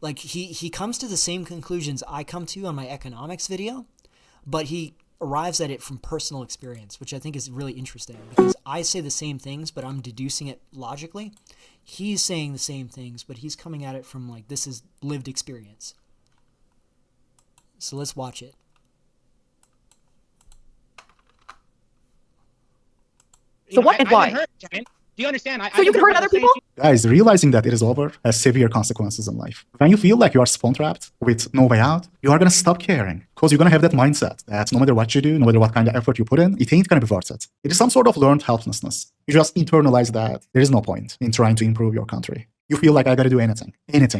like he comes to the same conclusions I come to on my economics video, but he arrives at it from personal experience, which I think is really interesting because I say the same things, but I'm deducing it logically. He's saying the same things, but he's coming at it from like, this is lived experience. So let's watch it. So what and why? Do you understand? So you can hurt other people? Guys, realizing that it is over has severe consequences in life. When you feel like you are spawn trapped with no way out, you are going to stop caring because you're going to have that mindset that no matter what you do, no matter what kind of effort you put in, it ain't going to be worth it. It is some sort of learned helplessness. You just internalize that there is no point in trying to improve your country. You feel like I gotta do anything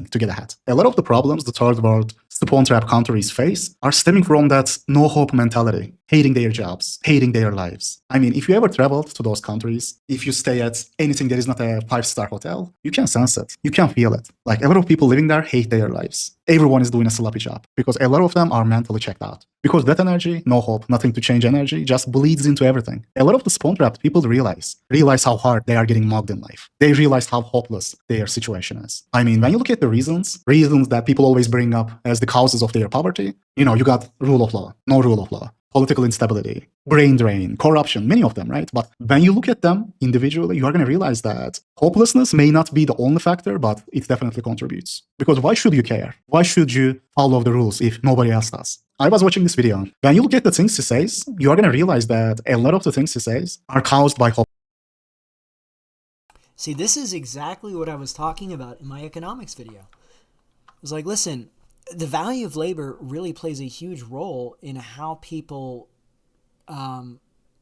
to get ahead. A lot of the problems the third world spawn trap countries face are stemming from that no hope mentality, hating their jobs, hating their lives. I mean, if you ever traveled to those countries, if you stay at anything that is not a 5-star hotel, you can sense it. You can feel it. Like a lot of people living there hate their lives. Everyone is doing a sloppy job because a lot of them are mentally checked out. Because that energy, no hope, nothing to change energy, just bleeds into everything. A lot of the spawn-trapped people realize how hard they are getting mugged in life. They realize how hopeless their situation is. I mean, when you look at the reasons that people always bring up as the causes of their poverty, you got rule of law, no rule of law, political instability, brain drain, corruption, many of them, right? But when you look at them individually, you are going to realize that hopelessness may not be the only factor, but it definitely contributes. Because why should you care? Why should you follow the rules if nobody else does? I was watching this video. When you look at the things he says, you are going to realize that a lot of the things he says are caused by hope. See, this is exactly what I was talking about in my economics video. I was like, listen, the value of labor really plays a huge role in how people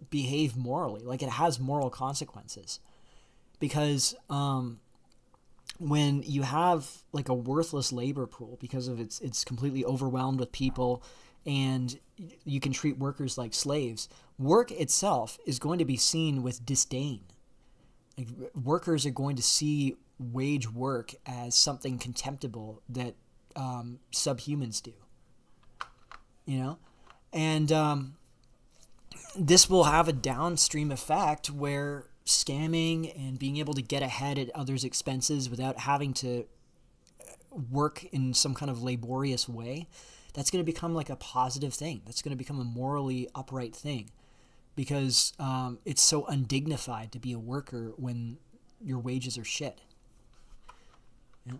behave morally. Like, it has moral consequences. Because when you have like a worthless labor pool because of it's completely overwhelmed with people, and you can treat workers like slaves, work itself is going to be seen with disdain. Like, workers are going to see wage work as something contemptible that subhumans do, and this will have a downstream effect where scamming and being able to get ahead at others' expenses without having to work in some kind of laborious way, that's going to become like a positive thing. That's going to become a morally upright thing, because it's so undignified to be a worker when your wages are shit.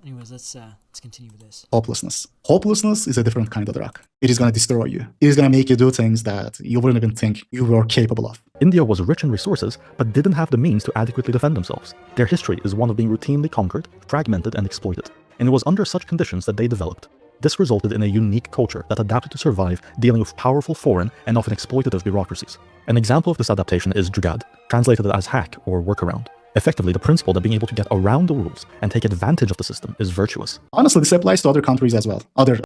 Anyways, let's continue with this. Hopelessness. Hopelessness is a different kind of drug. It is going to destroy you. It is going to make you do things that you wouldn't even think you were capable of. India was rich in resources, but didn't have the means to adequately defend themselves. Their history is one of being routinely conquered, fragmented, and exploited. And it was under such conditions that they developed. This resulted in a unique culture that adapted to survive dealing with powerful foreign and often exploitative bureaucracies. An example of this adaptation is Jugaad, translated as hack or workaround. Effectively, the principle that being able to get around the rules and take advantage of the system is virtuous. Honestly, this applies to other countries as well. You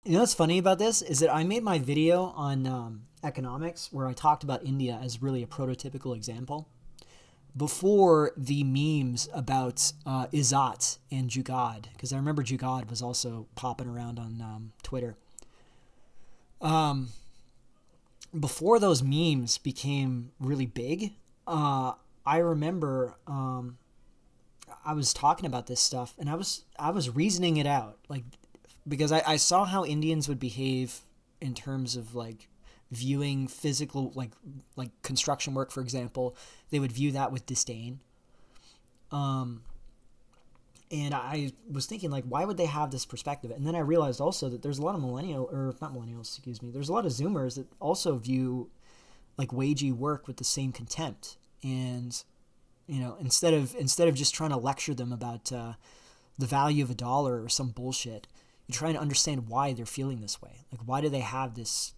know what's funny about this is that I made my video on economics where I talked about India as really a prototypical example before the memes about Izzat and Jugaad, because I remember Jugaad was also popping around on Twitter. Before those memes became really big, I remember I was talking about this stuff, and I was reasoning it out, like, because I saw how Indians would behave in terms of like viewing physical, like construction work, for example. They would view that with disdain. And I was thinking, like, why would they have this perspective? And then I realized also that there's a lot of there's a lot of Zoomers that also view like wagey work with the same contempt. And, instead of just trying to lecture them about the value of $1 or some bullshit, you're trying to understand why they're feeling this way. Like, why do they have this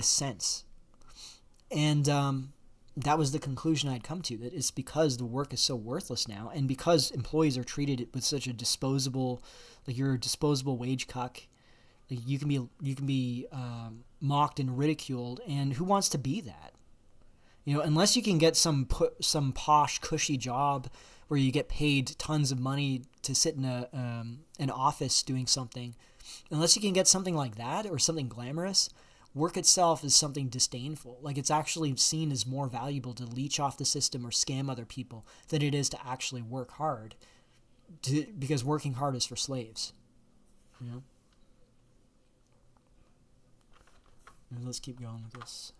sense? And that was the conclusion I'd come to, that it's because the work is so worthless now, and because employees are treated with such a disposable, like, you're a disposable wage cuck. Like, you can be mocked and ridiculed, and who wants to be that? Unless you can get some posh, cushy job where you get paid tons of money to sit in an office doing something, unless you can get something like that or something glamorous, work itself is something disdainful. Like, it's actually seen as more valuable to leech off the system or scam other people than it is to actually work hard, because working hard is for slaves. And let's keep going with this.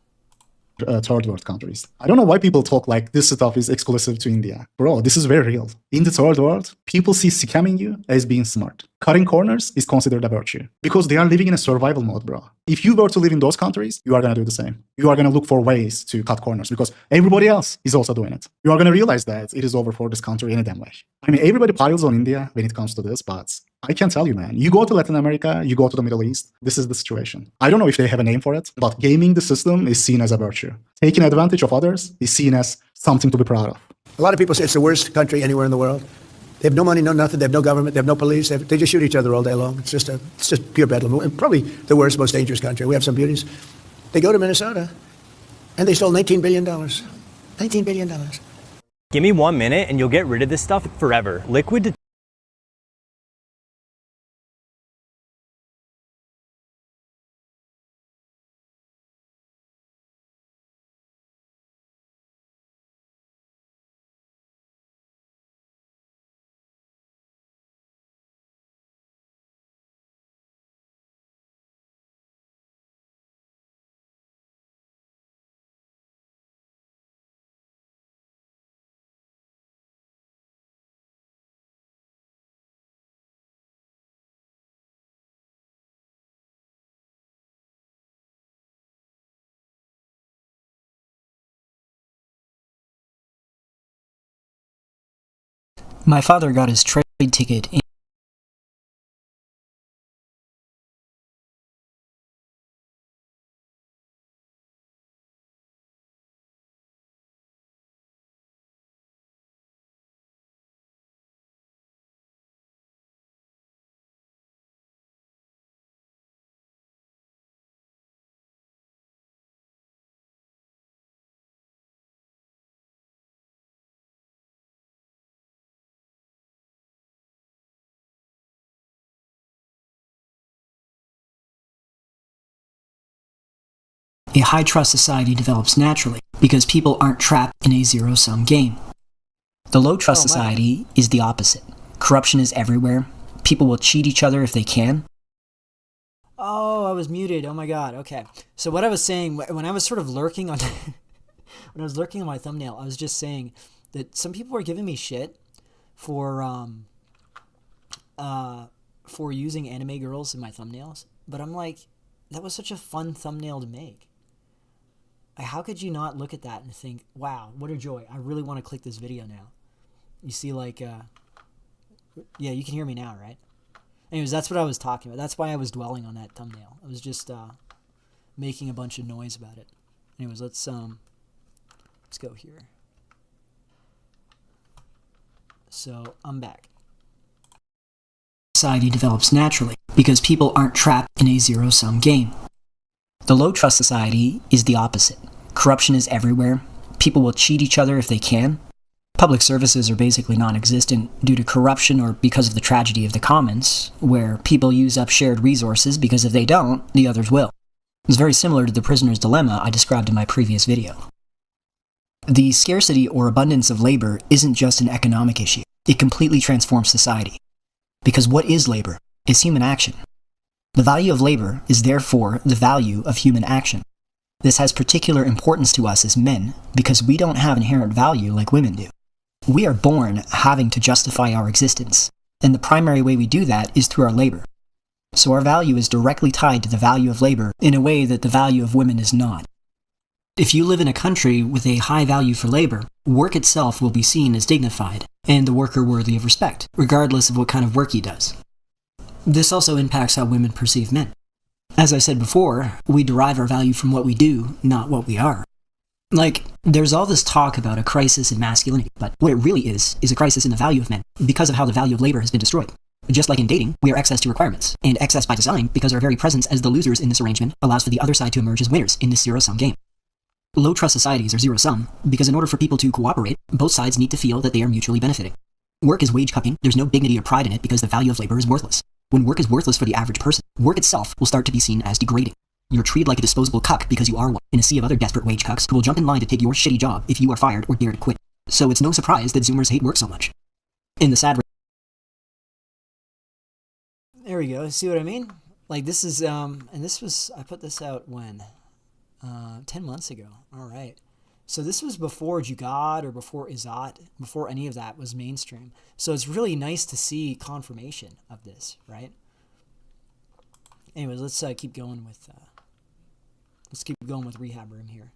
Third world countries. I don't know why people talk like this stuff is exclusive to India. Bro, this is very real. In the third world, people see scamming you as being smart. Cutting corners is considered a virtue because they are living in a survival mode, bro. If you were to live in those countries, you are going to do the same. You are going to look for ways to cut corners because everybody else is also doing it. You are going to realize that it is over for this country any damn way. I mean, everybody piles on India when it comes to this, but I can tell you, man, you go to Latin America, you go to the Middle East, this is the situation. I don't know if they have a name for it, but gaming the system is seen as a virtue. Taking advantage of others is seen as something to be proud of. A lot of people say it's the worst country anywhere in the world. They have no money, no nothing. They have no government. They have no police. They just shoot each other all day long. It's just pure bedlam. And probably the worst, most dangerous country. We have some beauties. They go to Minnesota, and they stole $19 billion. $19 billion. Give me 1 minute, and you'll get rid of this stuff forever. Liquid. My father got his trade ticket in a high-trust society develops naturally because people aren't trapped in a zero-sum game. The low-trust society is the opposite. Corruption is everywhere. People will cheat each other if they can. Oh, I was muted. Oh my god. Okay. So what I was saying, when I was sort of lurking on when I was lurking on my thumbnail, I was just saying that some people are giving me shit for using anime girls in my thumbnails, but I'm like, that was such a fun thumbnail to make. How could you not look at that and think, wow, what a joy. I really want to click this video now. You see, like, yeah, you can hear me now, right? Anyways, that's what I was talking about. That's why I was dwelling on that thumbnail. I was just making a bunch of noise about it. Anyways, let's go here. So, I'm back. Society develops naturally because people aren't trapped in a zero-sum game. The low-trust society is the opposite. Corruption is everywhere. People will cheat each other if they can. Public services are basically non-existent due to corruption or because of the tragedy of the commons, where people use up shared resources because if they don't, the others will. It's very similar to the prisoner's dilemma I described in my previous video. The scarcity or abundance of labor isn't just an economic issue. It completely transforms society. Because what is labor? It's human action. The value of labor is therefore the value of human action. This has particular importance to us as men because we don't have inherent value like women do. We are born having to justify our existence, and the primary way we do that is through our labor. So our value is directly tied to the value of labor in a way that the value of women is not. If you live in a country with a high value for labor, work itself will be seen as dignified, and the worker worthy of respect, regardless of what kind of work he does. This also impacts how women perceive men. As I said before, we derive our value from what we do, not what we are. Like, there's all this talk about a crisis in masculinity, but what it really is a crisis in the value of men, because of how the value of labor has been destroyed. Just like in dating, we are excess to requirements, and excess by design because our very presence as the losers in this arrangement allows for the other side to emerge as winners in this zero-sum game. Low-trust societies are zero-sum because in order for people to cooperate, both sides need to feel that they are mutually benefiting. Work is wage cucking, there's no dignity or pride in it because the value of labor is worthless. When work is worthless for the average person, work itself will start to be seen as degrading. You're treated like a disposable cuck because you are one, in a sea of other desperate wage cucks who will jump in line to take your shitty job if you are fired or dare to quit. So it's no surprise that Zoomers hate work so much. In the sad... There we go, see what I mean? Like this is, and this was, I put this out when? 10 months ago, alright. So this was before Jugad or before Izat, before any of that was mainstream. So it's really nice to see confirmation of this, right? Anyways, let's keep going with Rehab Room here.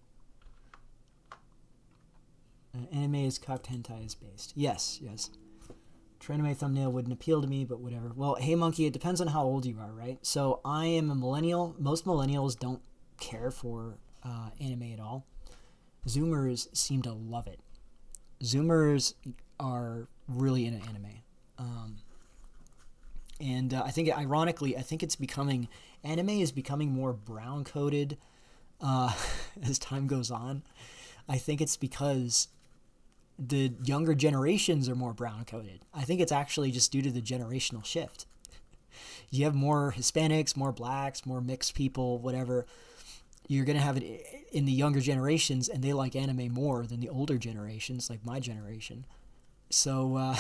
Anime is cucked, hentai is based. Yes. Anime thumbnail wouldn't appeal to me, but whatever. Well, hey monkey, it depends on how old you are, right? So I am a millennial. Most millennials don't care for anime at all. Zoomers seem to love it. Zoomers are really into anime. And I think, ironically, I think anime is becoming more brown coded as time goes on. I think it's because the younger generations are more brown coded. I think it's actually just due to the generational shift. You have more Hispanics, more blacks, more mixed people, whatever. You're going to have it in the younger generations, and they like anime more than the older generations, like my generation. So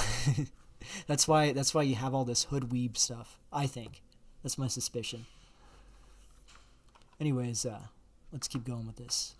that's why you have all this hood weeb stuff, I think. That's my suspicion. Anyways, let's keep going with this.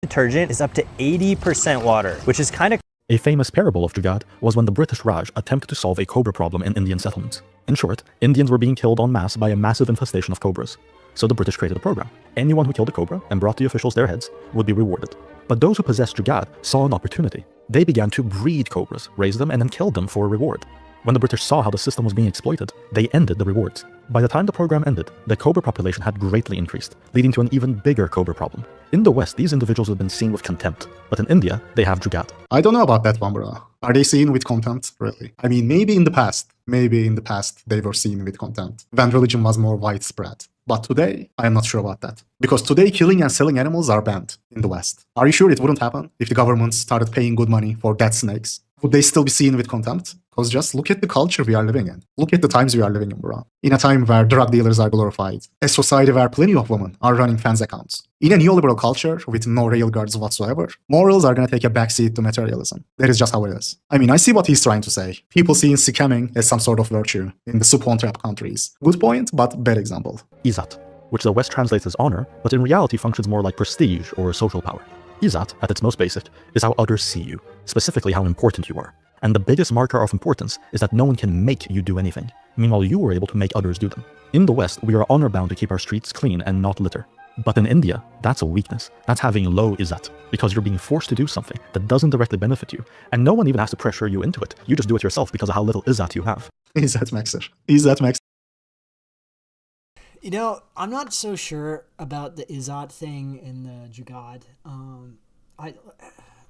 Detergent is up to 80% water, which is kind of... A famous parable of Jugaad was when the British Raj attempted to solve a cobra problem in Indian settlements. In short, Indians were being killed en masse by a massive infestation of cobras. So the British created a program. Anyone who killed a cobra and brought the officials their heads would be rewarded. But those who possessed Jugaad saw an opportunity. They began to breed cobras, raise them, and then kill them for a reward. When the British saw how the system was being exploited, they ended the rewards. By the time the program ended, the cobra population had greatly increased, leading to an even bigger cobra problem. In the West, these individuals have been seen with contempt, but in India, they have Jugaad. I don't know about that one, bro. Are they seen with contempt, really? I mean, maybe in the past they were seen with contempt, when religion was more widespread. But today, I am not sure about that. Because today, killing and selling animals are banned in the West. Are you sure it wouldn't happen if the government started paying good money for dead snakes? Would they still be seen with contempt? Because just look at the culture we are living in. Look at the times we are living in, bro. In a time where drug dealers are glorified. A society where plenty of women are running fans accounts. In a neoliberal culture with no rail guards whatsoever, morals are gonna take a backseat to materialism. That is just how it is. I mean, I see what he's trying to say. People seeing scamming as some sort of virtue in the support-trap countries. Good point, but bad example. Izzat, which the West translates as honor, but in reality functions more like prestige or social power. Izzat, at its most basic, is how others see you, specifically how important you are. And the biggest marker of importance is that no one can make you do anything. Meanwhile, you were able to make others do them. In the West, we are honor-bound to keep our streets clean and not litter. But in India, that's a weakness. That's having low izzat, because you're being forced to do something that doesn't directly benefit you, and no one even has to pressure you into it. You just do it yourself because of how little izzat you have. Izzat Maxer. Izzat Maxer. You know, I'm not so sure about the Izzat thing in the Jugaad.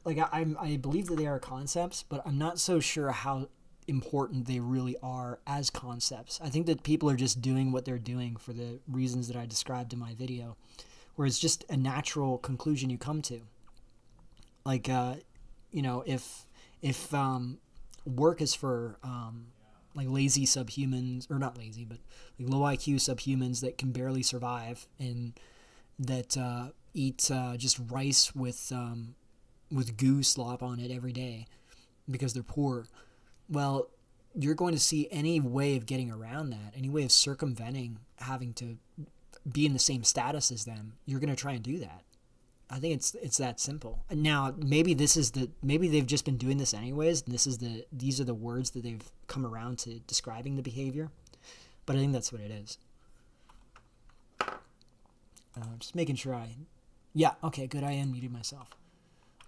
I believe that they are concepts, but I'm not so sure how important they really are as concepts. I think that people are just doing what they're doing for the reasons that I described in my video, where it's just a natural conclusion you come to. Like, you know, if work is for like lazy subhumans, or not lazy, but like low IQ subhumans that can barely survive and that eat just rice with goo slop on it every day because they're poor, well, you're going to see any way of getting around that, any way of circumventing having to be in the same status as them. You're going to try and do that. I think it's that simple. Now, maybe they've just been doing this anyways, and these are the words that they've come around to describing the behavior. But I think that's what it is. Just making sure yeah, okay, good. I unmuted myself.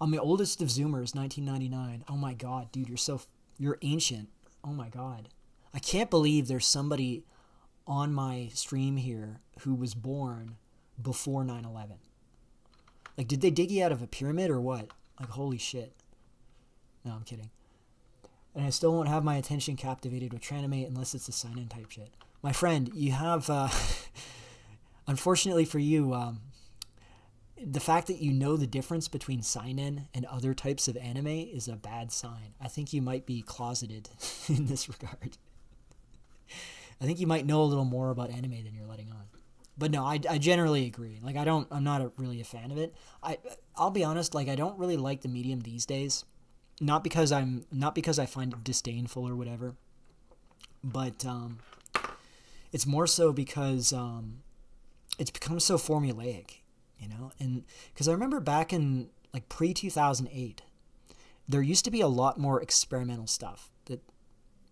I'm the oldest of Zoomers, 1999. Oh my God, dude, you're ancient. Oh my God. I can't believe there's somebody on my stream here who was born before 9/11. Like, did they dig you out of a pyramid or what? Like, holy shit. No, I'm kidding. And I still won't have my attention captivated with Tranimate unless it's a sign-in type shit. My friend, you have, unfortunately for you, the fact that you know the difference between sign-in and other types of anime is a bad sign. I think you might be closeted in this regard. I think you might know a little more about anime than you're letting on. But no, I generally agree. Like, I'm not really a fan of it. I'll be honest, like, I don't really like the medium these days. Not because I find it disdainful or whatever, but it's more so because it's become so formulaic, you know? And because I remember back in like pre-2008, there used to be a lot more experimental stuff that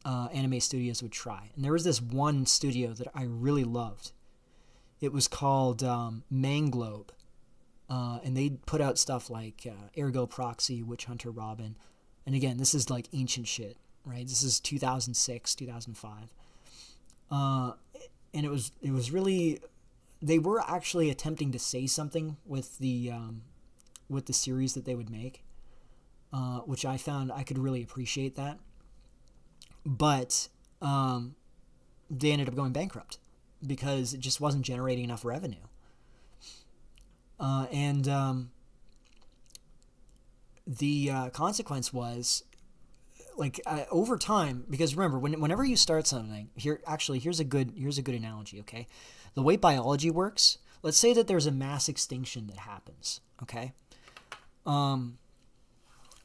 anime studios would try. And there was this one studio that I really loved. It was called Manglobe. And they put out stuff like Ergo Proxy, Witch Hunter Robin. And again, this is like ancient shit, right? This is 2006, 2005. And it was really, they were actually attempting to say something with the series that they would make. which I found I could really appreciate that. But they ended up going bankrupt because it just wasn't generating enough revenue. The consequence was, like, over time, because remember, whenever you start something, here's a good analogy, okay? The way biology works, let's say that there's a mass extinction that happens, okay?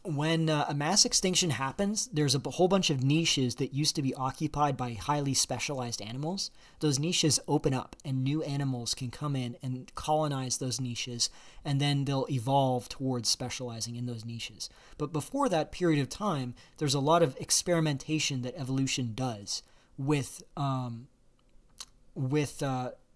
When a mass extinction happens, there's a whole bunch of niches that used to be occupied by highly specialized animals. Those niches open up and new animals can come in and colonize those niches, and then they'll evolve towards specializing in those niches. But before that period of time, there's a lot of experimentation that evolution does with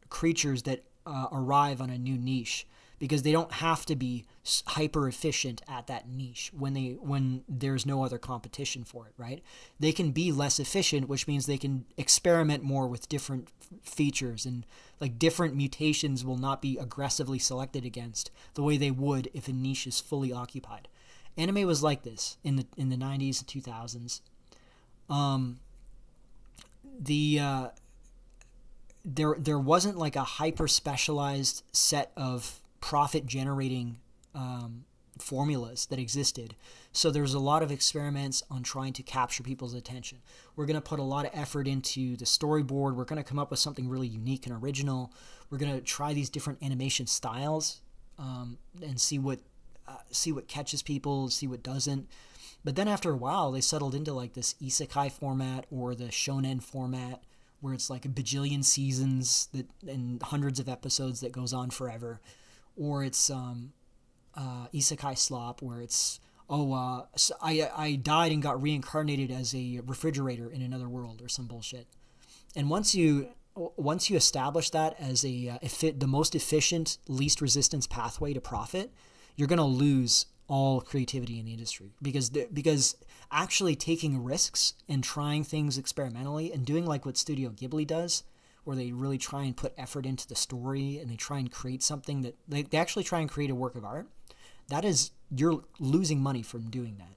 creatures that arrive on a new niche, because they don't have to be hyper efficient at that niche when there's no other competition for it, right? They can be less efficient, which means they can experiment more with different features, and like different mutations will not be aggressively selected against the way they would if a niche is fully occupied. Anime was like this in the 90s and 2000s. There wasn't like a hyper specialized set of profit generating formulas that existed. So there's a lot of experiments on trying to capture people's attention. We're going to put a lot of effort into the storyboard. We're going to come up with something really unique and original. We're going to try these different animation styles and see what catches people, see what doesn't. But then after a while, they settled into like this isekai format or the shonen format, where it's like a bajillion seasons and hundreds of episodes that goes on forever. Or it's isekai slop, where it's, I died and got reincarnated as a refrigerator in another world or some bullshit. And once you establish that as the most efficient, least resistance pathway to profit, you're going to lose all creativity in the industry, because actually taking risks and trying things experimentally and doing like what Studio Ghibli does, where they really try and put effort into the story and they try and create something that they actually try and create a work of art, you're losing money from doing that.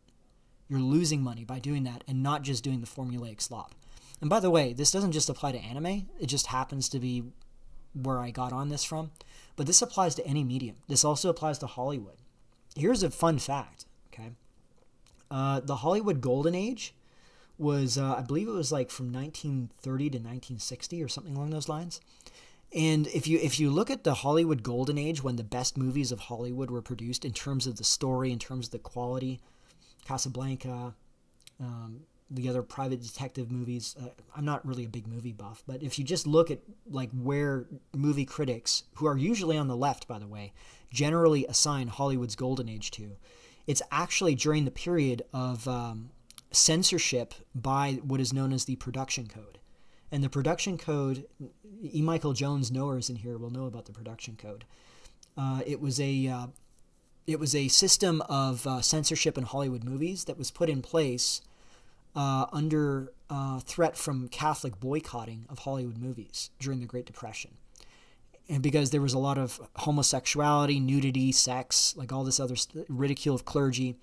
You're losing money by doing that and not just doing the formulaic slop. And by the way, this doesn't just apply to anime. It just happens to be where I got on this from. But this applies to any medium. This also applies to Hollywood. Here's a fun fact, okay? The Hollywood Golden Age was, I believe it was like from 1930 to 1960 or something along those lines. And if you look at the Hollywood Golden Age, when the best movies of Hollywood were produced in terms of the story, in terms of the quality, Casablanca, the other private detective movies, I'm not really a big movie buff, but if you just look at like where movie critics, who are usually on the left, by the way, generally assign Hollywood's Golden Age to, it's actually during the period of censorship by what is known as the production code. And the production code, E. Michael Jones knowers in here will know about the production code. It was a system of censorship in Hollywood movies that was put in place under threat from Catholic boycotting of Hollywood movies during the Great Depression. And because there was a lot of homosexuality, nudity, sex, like all this other ridicule of clergy,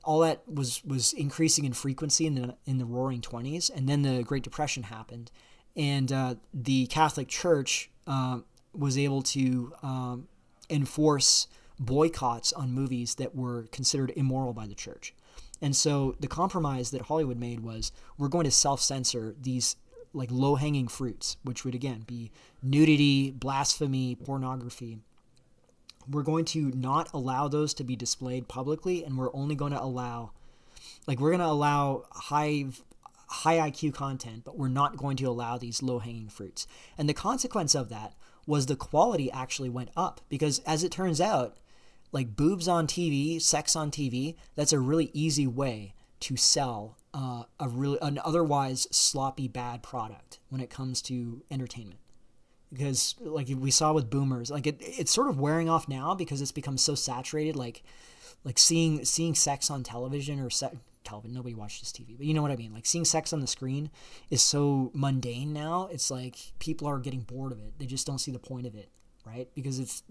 all that was increasing in frequency in the Roaring '20s, and then the Great Depression happened, and the Catholic Church was able to enforce boycotts on movies that were considered immoral by the church. And so the compromise that Hollywood made was, we're going to self-censor these like low-hanging fruits, which would again be nudity, blasphemy, pornography. We're going to not allow those to be displayed publicly, and we're only going to allow, high IQ content, but we're not going to allow these low-hanging fruits. And the consequence of that was the quality actually went up, because as it turns out, like boobs on TV, sex on TV, that's a really easy way to sell an otherwise sloppy bad product when it comes to entertainment. Because like we saw with boomers, like it's sort of wearing off now because it's become so saturated. Like seeing sex on television or television, nobody watches TV, but you know what I mean. Like seeing sex on the screen is so mundane now. It's like people are getting bored of it. They just don't see the point of it, right? Because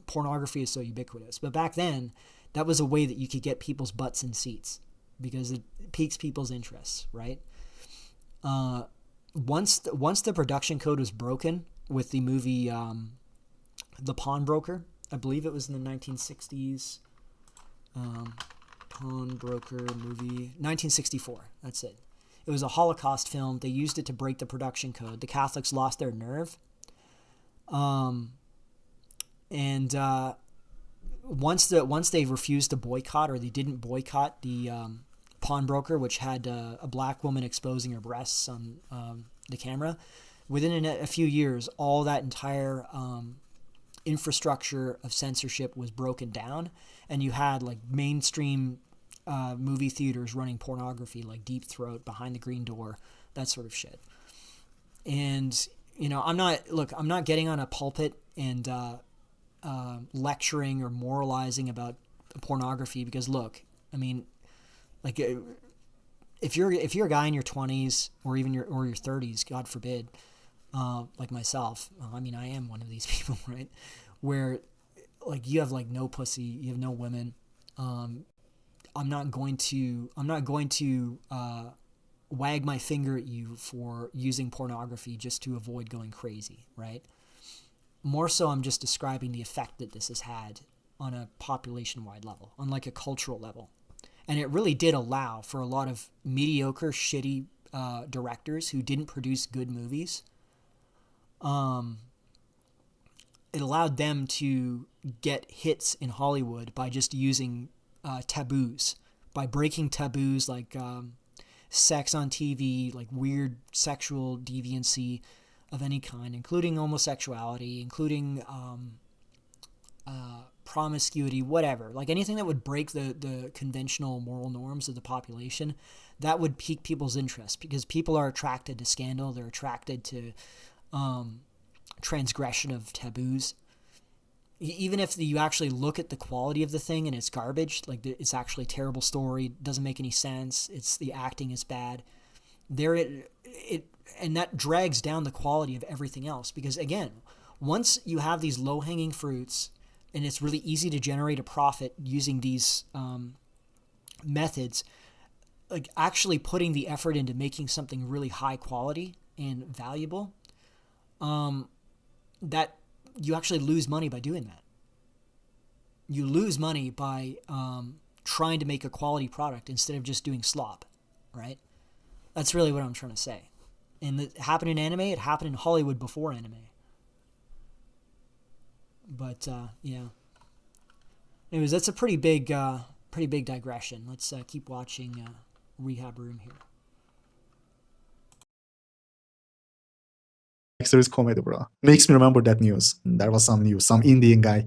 pornography is so ubiquitous. But back then, that was a way that you could get people's butts in seats because it piques people's interests, right? Once the production code was broken with the movie The Pawnbroker, I believe it was in the 1960s. Pawnbroker movie, 1964. That's it. It was a Holocaust film. They used it to break the production code. The Catholics lost their nerve. Once they refused to boycott, or they didn't boycott the Pawnbroker, which had a black woman exposing her breasts on the camera, within a few years, all that entire infrastructure of censorship was broken down, and you had like mainstream movie theaters running pornography like Deep Throat, Behind the Green Door, that sort of shit. And I'm not getting on a pulpit and lecturing or moralizing about pornography, because look, I mean, like if you're a guy in your 20s or even your 30s, God forbid, like myself, I mean, I am one of these people, right? Where like you have like no pussy, you have no women. I'm not going to wag my finger at you for using pornography just to avoid going crazy, right? More so, I'm just describing the effect that this has had on a population-wide level, on like a cultural level. And it really did allow for a lot of mediocre, shitty directors who didn't produce good movies. It allowed them to get hits in Hollywood by just using taboos, by breaking taboos like sex on TV, like weird sexual deviancy of any kind, including homosexuality, including promiscuity, whatever. Like anything that would break the conventional moral norms of the population, that would pique people's interest, because people are attracted to scandal. They're attracted to transgression of taboos. Even if you actually look at the quality of the thing and it's garbage, like it's actually a terrible story, doesn't make any sense, the acting is bad, and that drags down the quality of everything else. Because again, once you have these low-hanging fruits and it's really easy to generate a profit using these methods, like actually putting the effort into making something really high quality and valuable, that you actually lose money by doing that. You lose money by trying to make a quality product instead of just doing slop, right? That's really what I'm trying to say. And it happened in anime. It happened in Hollywood before anime. But yeah. Anyways, that's a pretty big digression. Let's keep watching Rehab Room here. Series comedy, bro. Makes me remember that news. There was some news. Some Indian guy,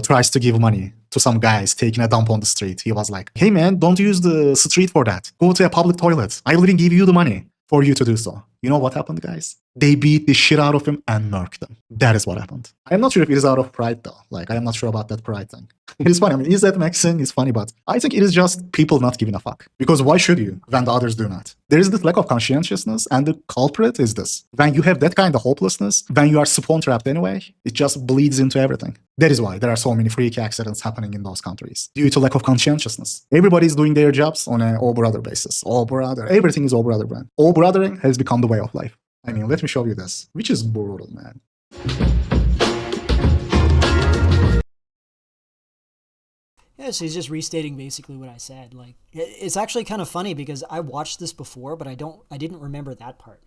tries to give money to some guys taking a dump on the street. He was like, hey man, don't use the street for that. Go to a public toilet. I will even give you the money for you to do so. You know what happened, guys? They beat the shit out of him and murked him. That is what happened. I'm not sure if it is out of pride, though. Like, I am not sure about that pride thing. It is funny. I mean, is that Mexican? It's funny, but I think it is just people not giving a fuck. Because why should you when the others do not? There is this lack of conscientiousness, and the culprit is this. When you have that kind of hopelessness, when you are spawn-trapped anyway, it just bleeds into everything. That is why there are so many freak accidents happening in those countries, due to lack of conscientiousness. Everybody's doing their jobs on an all brother basis. All brother. Everything is all brother brand. All brothering has become the way of life. I mean, let me show you this, which is brutal, man. Yeah, so he's just restating basically what I said. Like, it's actually kind of funny because I watched this before, but I didn't remember that part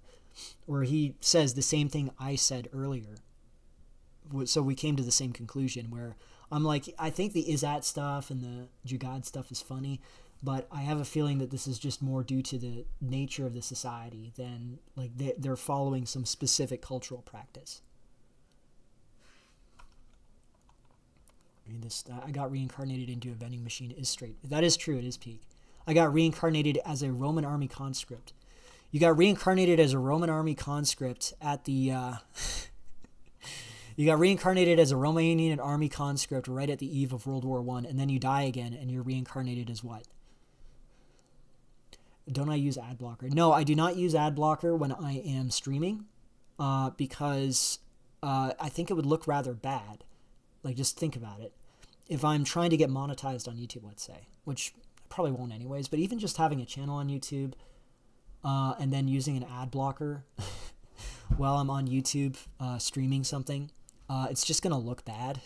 where he says the same thing I said earlier. So we came to the same conclusion where I'm like, I think the Izat stuff and the Jugad stuff is funny, but I have a feeling that this is just more due to the nature of the society than like they're following some specific cultural practice. I mean, I got reincarnated into a vending machine is straight. That is true. It is peak. I got reincarnated as a Roman army conscript. You got reincarnated as a Roman army conscript at the... You got reincarnated as a Romanian army conscript right at the eve of World War I, and then you die again, and you're reincarnated as what? Don't I use ad blocker? No, I do not use ad blocker when I am streaming, because I think it would look rather bad. Like, just think about it. if I'm trying to get monetized on YouTube, let's say, which I probably won't anyways, but even just having a channel on YouTube and then using an ad blocker while I'm on YouTube streaming something, it's just going to look bad,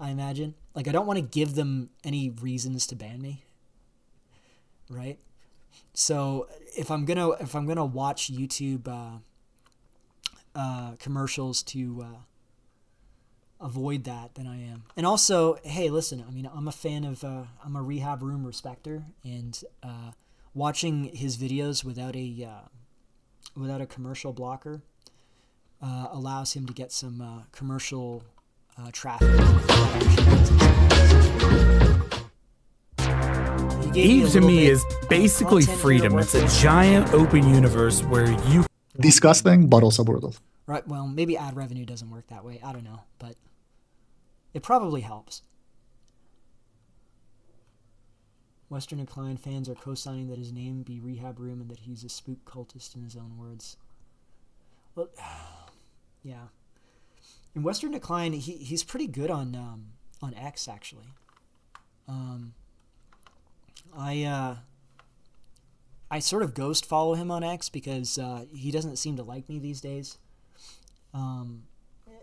I imagine. Like, I don't want to give them any reasons to ban me, right? So if I'm gonna watch YouTube commercials to avoid that, then I am. And also, hey, listen, I mean, I'm a fan of, I'm a Rehab Room respecter, and watching his videos without a commercial blocker allows him to get some commercial traffic. Eve to me is basically freedom. It's a giant open universe where you... Disgusting, but also brutal. Right, well, maybe ad revenue doesn't work that way. I don't know, but it probably helps. Western Decline fans are co-signing that his name be Rehab Room and that he's a spook cultist in his own words. Well, yeah. In Western Decline, he's pretty good on X, actually. I sort of ghost follow him on X because he doesn't seem to like me these days.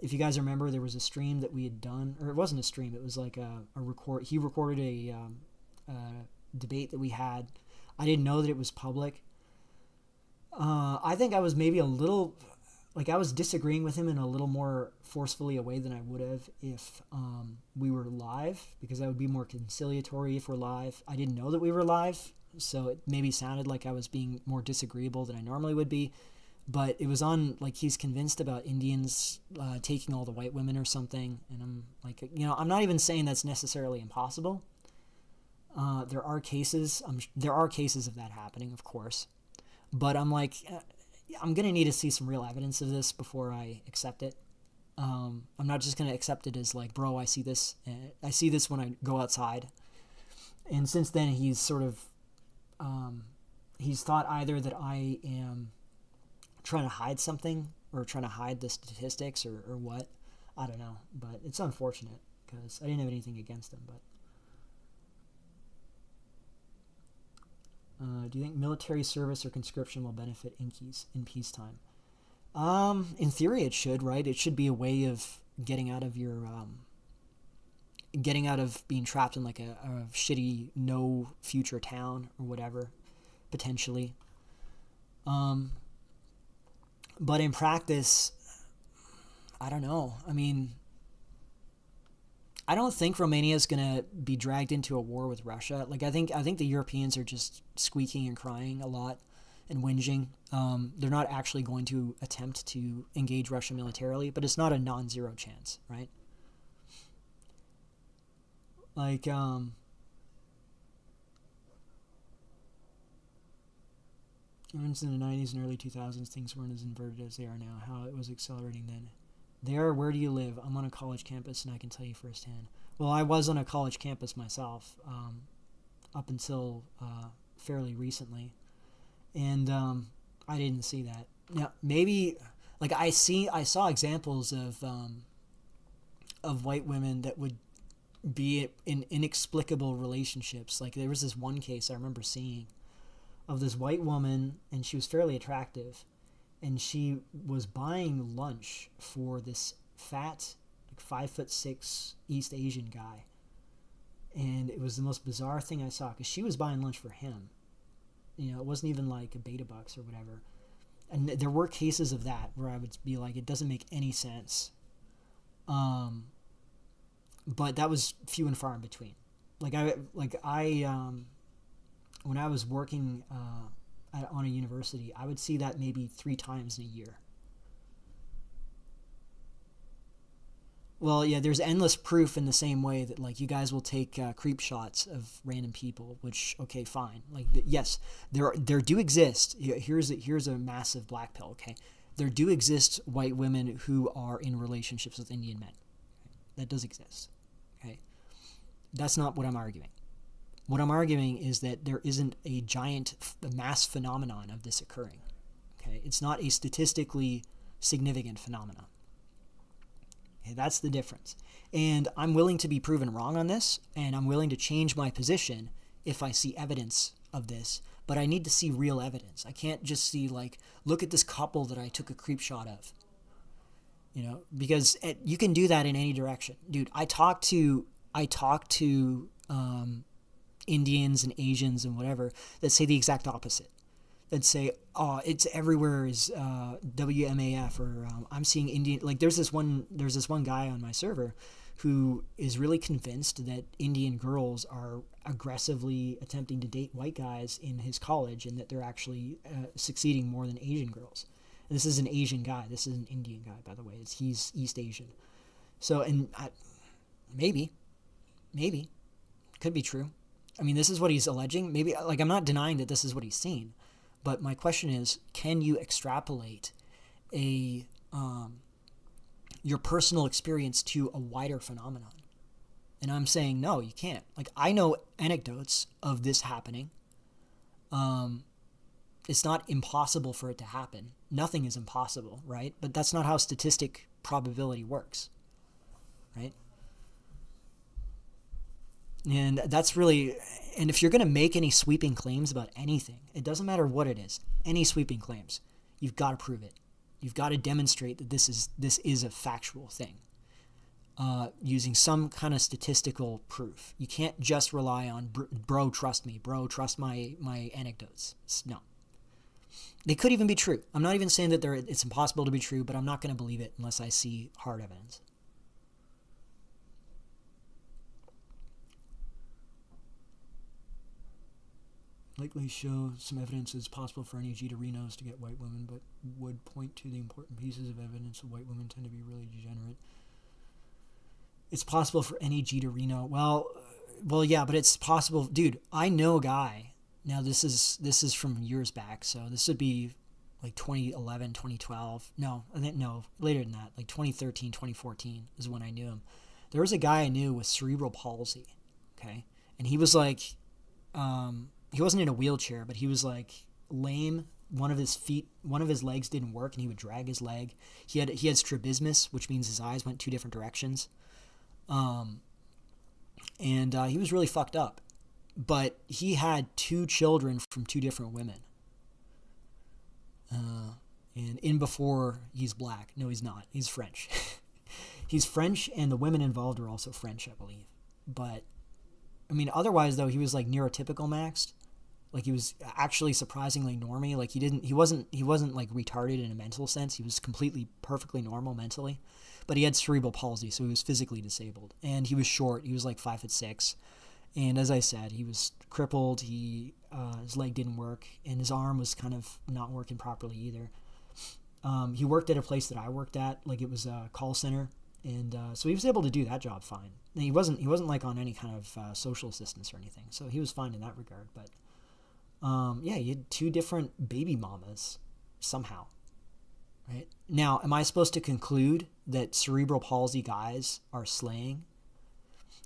If you guys remember, there was a stream that we had done, or it wasn't a stream, it was like a record. He recorded a debate that we had. I didn't know that it was public. I think I was maybe a little, like, I was disagreeing with him in a little more forcefully a way than I would have if we were live, because I would be more conciliatory if we're live. I didn't know that we were live, so it maybe sounded like I was being more disagreeable than I normally would be. But it was on, like, he's convinced about Indians taking all the white women or something. And I'm like, you know, I'm not even saying that's necessarily impossible. There are cases of that happening, of course. But I'm like, I'm going to need to see some real evidence of this before I accept it. I'm not just going to accept it as like, bro, I see this. I see this when I go outside. And since then, he's sort of, he's thought either that I am trying to hide something or trying to hide the statistics or what. I don't know. But it's unfortunate because I didn't have anything against him. But do you think military service or conscription will benefit Inkies in peacetime? In theory, it should, right? It should be a way of getting out of your, getting out of being trapped in like a shitty, no future town or whatever, potentially. But in practice, I don't know. I mean, I don't think Romania is going to be dragged into a war with Russia. Like, I think the Europeans are just squeaking and crying a lot and whinging. They're not actually going to attempt to engage Russia militarily, but it's not a non-zero chance, right? Like, once in the 90s and early 2000s, things weren't as inverted as they are now. How it was accelerating then. There, where do you live? I'm on a college campus, and I can tell you firsthand. Well, I was on a college campus myself, up until fairly recently, and I didn't see that. Now, maybe, like, I saw examples of white women that would be in inexplicable relationships. Like, there was this one case I remember seeing of this white woman, and she was fairly attractive, and she was buying lunch for this fat, like 5'6" East Asian guy. And it was the most bizarre thing I saw, because she was buying lunch for him. You know, it wasn't even like a beta bucks or whatever. And there were cases of that where I would be like, it doesn't make any sense. But that was few and far in between. When I was working on a university, I would see that maybe 3 times in a year. Well, yeah, there's endless proof in the same way that, like, you guys will take creep shots of random people, which, okay, fine. Like, yes, there do exist. Here's a massive black pill, okay? There do exist white women who are in relationships with Indian men. That does exist, okay? That's not what I'm arguing. What I'm arguing is that there isn't a giant mass phenomenon of this occurring. Okay, it's not a statistically significant phenomenon. Okay, that's the difference. And I'm willing to be proven wrong on this, and I'm willing to change my position if I see evidence of this, but I need to see real evidence. I can't just see like, look at this couple that I took a creep shot of. You know, because you can do that in any direction. Dude, I talk to Indians and Asians and whatever that say the exact opposite. That say, oh, it's everywhere is WMAF, or I'm seeing Indian. Like there's this one guy on my server who is really convinced that Indian girls are aggressively attempting to date white guys in his college, and that they're actually succeeding more than Asian girls. And this is an Asian guy. This is an Indian guy, by the way. He's East Asian. So, and maybe could be true. I mean, this is what he's alleging. Maybe, like, I'm not denying that this is what he's seen, but my question is, can you extrapolate your personal experience to a wider phenomenon? And I'm saying, no, you can't. Like, I know anecdotes of this happening. It's not impossible for it to happen. Nothing is impossible, right? But that's not how statistic probability works, right? And that's really, and if you're going to make any sweeping claims about anything, it doesn't matter what it is, any sweeping claims, you've got to prove it. You've got to demonstrate that this is a factual thing, using some kind of statistical proof. You can't just rely on, bro, trust me, bro, trust my anecdotes. No. They could even be true. I'm not even saying that it's impossible to be true, but I'm not going to believe it unless I see hard evidence. Likely show some evidence it's possible for any G-to-Renos to get white women, but would point to the important pieces of evidence that white women tend to be really degenerate. It's possible for any G-to-Reno. Well, yeah, but it's possible. Dude, I know a guy. Now, this is from years back, so this would be like 2011, 2012. No, later than that, like 2013, 2014 is when I knew him. There was a guy I knew with cerebral palsy, okay? And he was like, he wasn't in a wheelchair, but he was like lame. One of his legs didn't work, and he would drag his leg. He had strabismus, which means his eyes went two different directions. And he was really fucked up. But he had 2 children from 2 different women. And in before, he's black. No, he's not. He's French. He's French, and the women involved are also French, I believe. But, I mean, otherwise, though, he was like neurotypical maxed. Like, he was actually surprisingly normy. Like, he wasn't like retarded in a mental sense. He was completely, perfectly normal mentally. But he had cerebral palsy, so he was physically disabled. And he was short. He was like 5'6". And as I said, he was crippled. His leg didn't work, and his arm was kind of not working properly either. He worked at a place that I worked at, like it was a call center, and so he was able to do that job fine. And he wasn't like on any kind of social assistance or anything, so he was fine in that regard. But yeah, he had 2 different baby mamas somehow. Right now, am I supposed to conclude that cerebral palsy guys are slaying?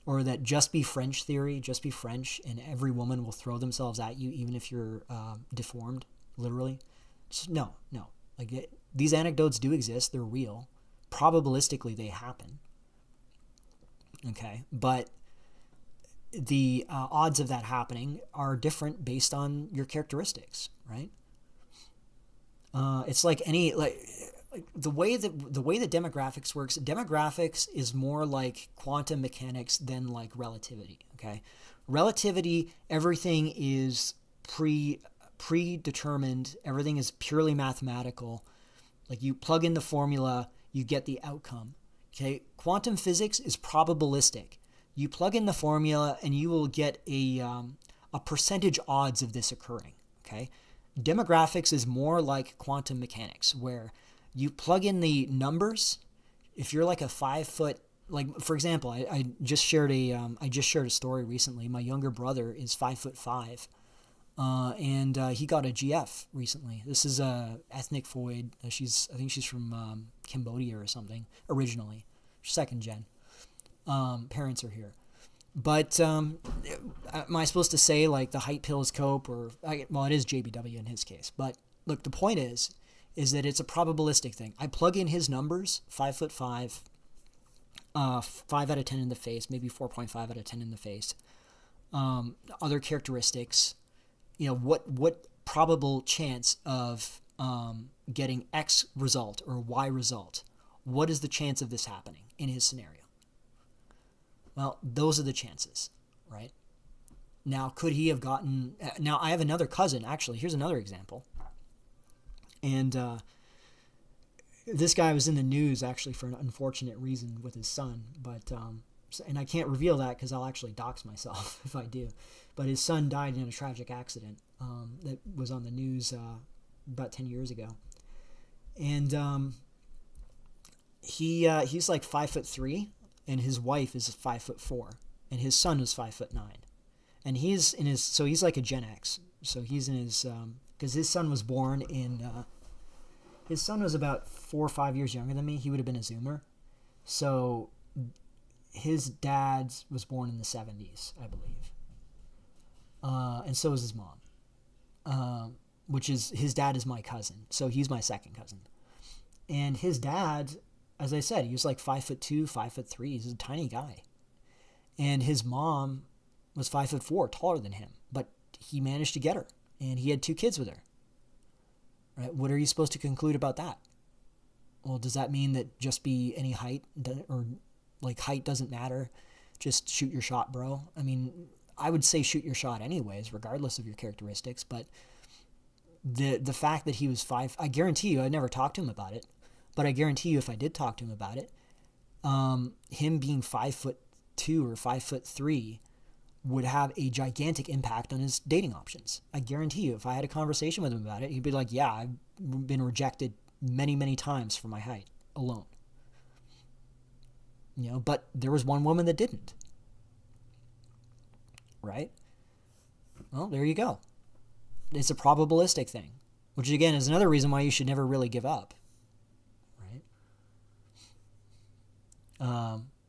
Or that just be French theory, just be French, and every woman will throw themselves at you, even if you're deformed, literally? Just, no. Like, these anecdotes do exist. They're real. Probabilistically, they happen. Okay? But the odds of that happening are different based on your characteristics, right? It's like any... the way that demographics works, demographics is more like quantum mechanics than like relativity, okay? Relativity, everything is predetermined, everything is purely mathematical. Like, you plug in the formula, you get the outcome, okay? Quantum physics is probabilistic. You plug in the formula and you will get a percentage odds of this occurring, okay? Demographics is more like quantum mechanics, where you plug in the numbers. If you're like a 5 foot, like for example, I just shared a story recently. My younger brother is 5'5", and he got a GF recently. This is a ethnic void. I think she's from Cambodia or something originally, 2nd gen. Parents are here, but am I supposed to say like the height pill is cope, or well, it is JBW in his case. But look, the point is that it's a probabilistic thing. I plug in his numbers, 5'5", 5 out of 10 in the face, maybe 4.5 out of 10 in the face. Other characteristics, what probable chance of getting X result or Y result? What is the chance of this happening in his scenario? Well, those are the chances, right? Now, could he have gotten... Now, I have another cousin, actually. Here's another example. And this guy was in the news, actually, for an unfortunate reason with his son. But and I can't reveal that because I'll actually dox myself if I do. But his son died in a tragic accident that was on the news about 10 years ago. And he's like 5'3", and his wife is 5'4", and his son is 5'9". And he's in his... So he's like a Gen X. So he's in his... Because his son was born in... his son was about 4 or 5 years younger than me. He would have been a Zoomer. So his dad was born in the 70s, I believe. And so is his mom. Which is... His dad is my cousin. So he's my second cousin. And his dad, as I said, he was like 5'2", 5'3". He's a tiny guy. And his mom was 5'4", taller than him. But he managed to get her. And he had 2 kids with her. Right? What are you supposed to conclude about that? Well, does that mean that just be any height, or like height doesn't matter? Just shoot your shot, bro. I mean, I would say shoot your shot anyways, regardless of your characteristics. But the fact that he was 5, I guarantee you, I never talked to him about it. But I guarantee you, if I did talk to him about it, him being 5'2" or 5'3" would have a gigantic impact on his dating options. I guarantee you, if I had a conversation with him about it, he'd be like, yeah, I've been rejected many, many times for my height alone. But there was one woman that didn't. Right? Well, there you go. It's a probabilistic thing, which again is another reason why you should never really give up. Right?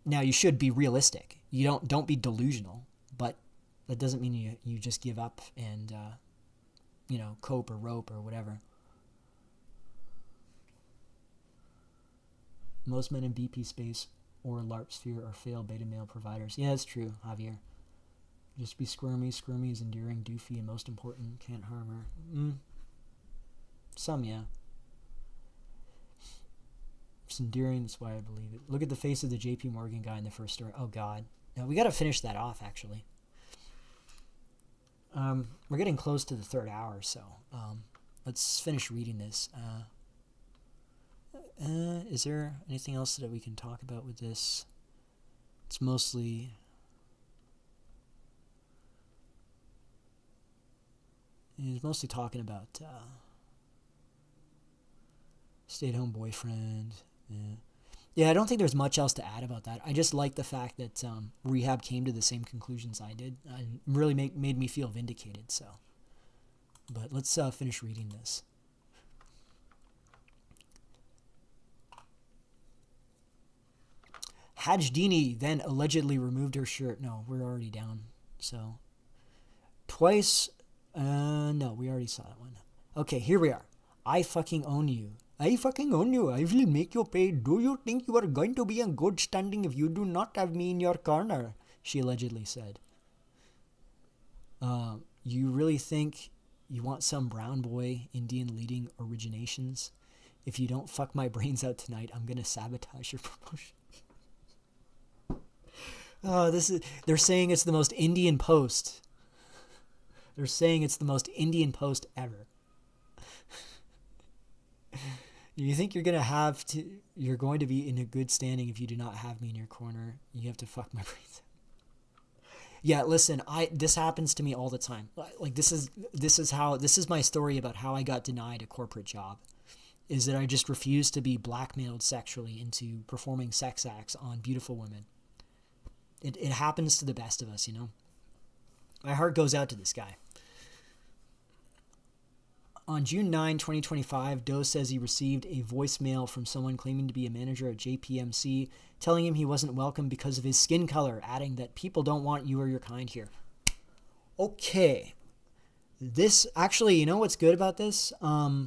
Now, you should be realistic. You don't be delusional. But that doesn't mean you just give up and, cope or rope or whatever. Most men in BP space or LARP sphere are failed beta male providers. Yeah, that's true, Javier. Just be squirmy. Squirmy is endearing, doofy, and most important, can't harm her. Some, yeah. It's endearing, that's why I believe it. Look at the face of the JP Morgan guy in the first story. Oh, God. Now, we got to finish that off, actually. We're getting close to the 3rd hour, so let's finish reading this. Is there anything else that we can talk about with this? It's mostly... He's mostly talking about stay-at-home boyfriend. Yeah, I don't think there's much else to add about that. I just like the fact that Rehab came to the same conclusions I did. It really made me feel vindicated. So, but let's finish reading this. Hajdini then allegedly removed her shirt. No, we're already down. So, twice. No, we already saw that one. Okay, here we are. I fucking own you. I fucking own you. I will make you pay. Do you think you are going to be in good standing if you do not have me in your corner? She allegedly said. You really think you want some brown boy Indian leading originations? If you don't fuck my brains out tonight, I'm going to sabotage your promotion. They're saying it's the most Indian post. They're saying it's the most Indian post ever. You think you're going to be in a good standing if you do not have me in your corner? You have to fuck my brains out. Yeah, listen, this happens to me all the time. Like this is my story about how I got denied a corporate job. Is that I just refused to be blackmailed sexually into performing sex acts on beautiful women. It happens to the best of us, My heart goes out to this guy. On June 9, 2025, Doe says he received a voicemail from someone claiming to be a manager at JPMC, telling him he wasn't welcome because of his skin color, adding that people don't want you or your kind here. Okay. This, actually, you know what's good about this? I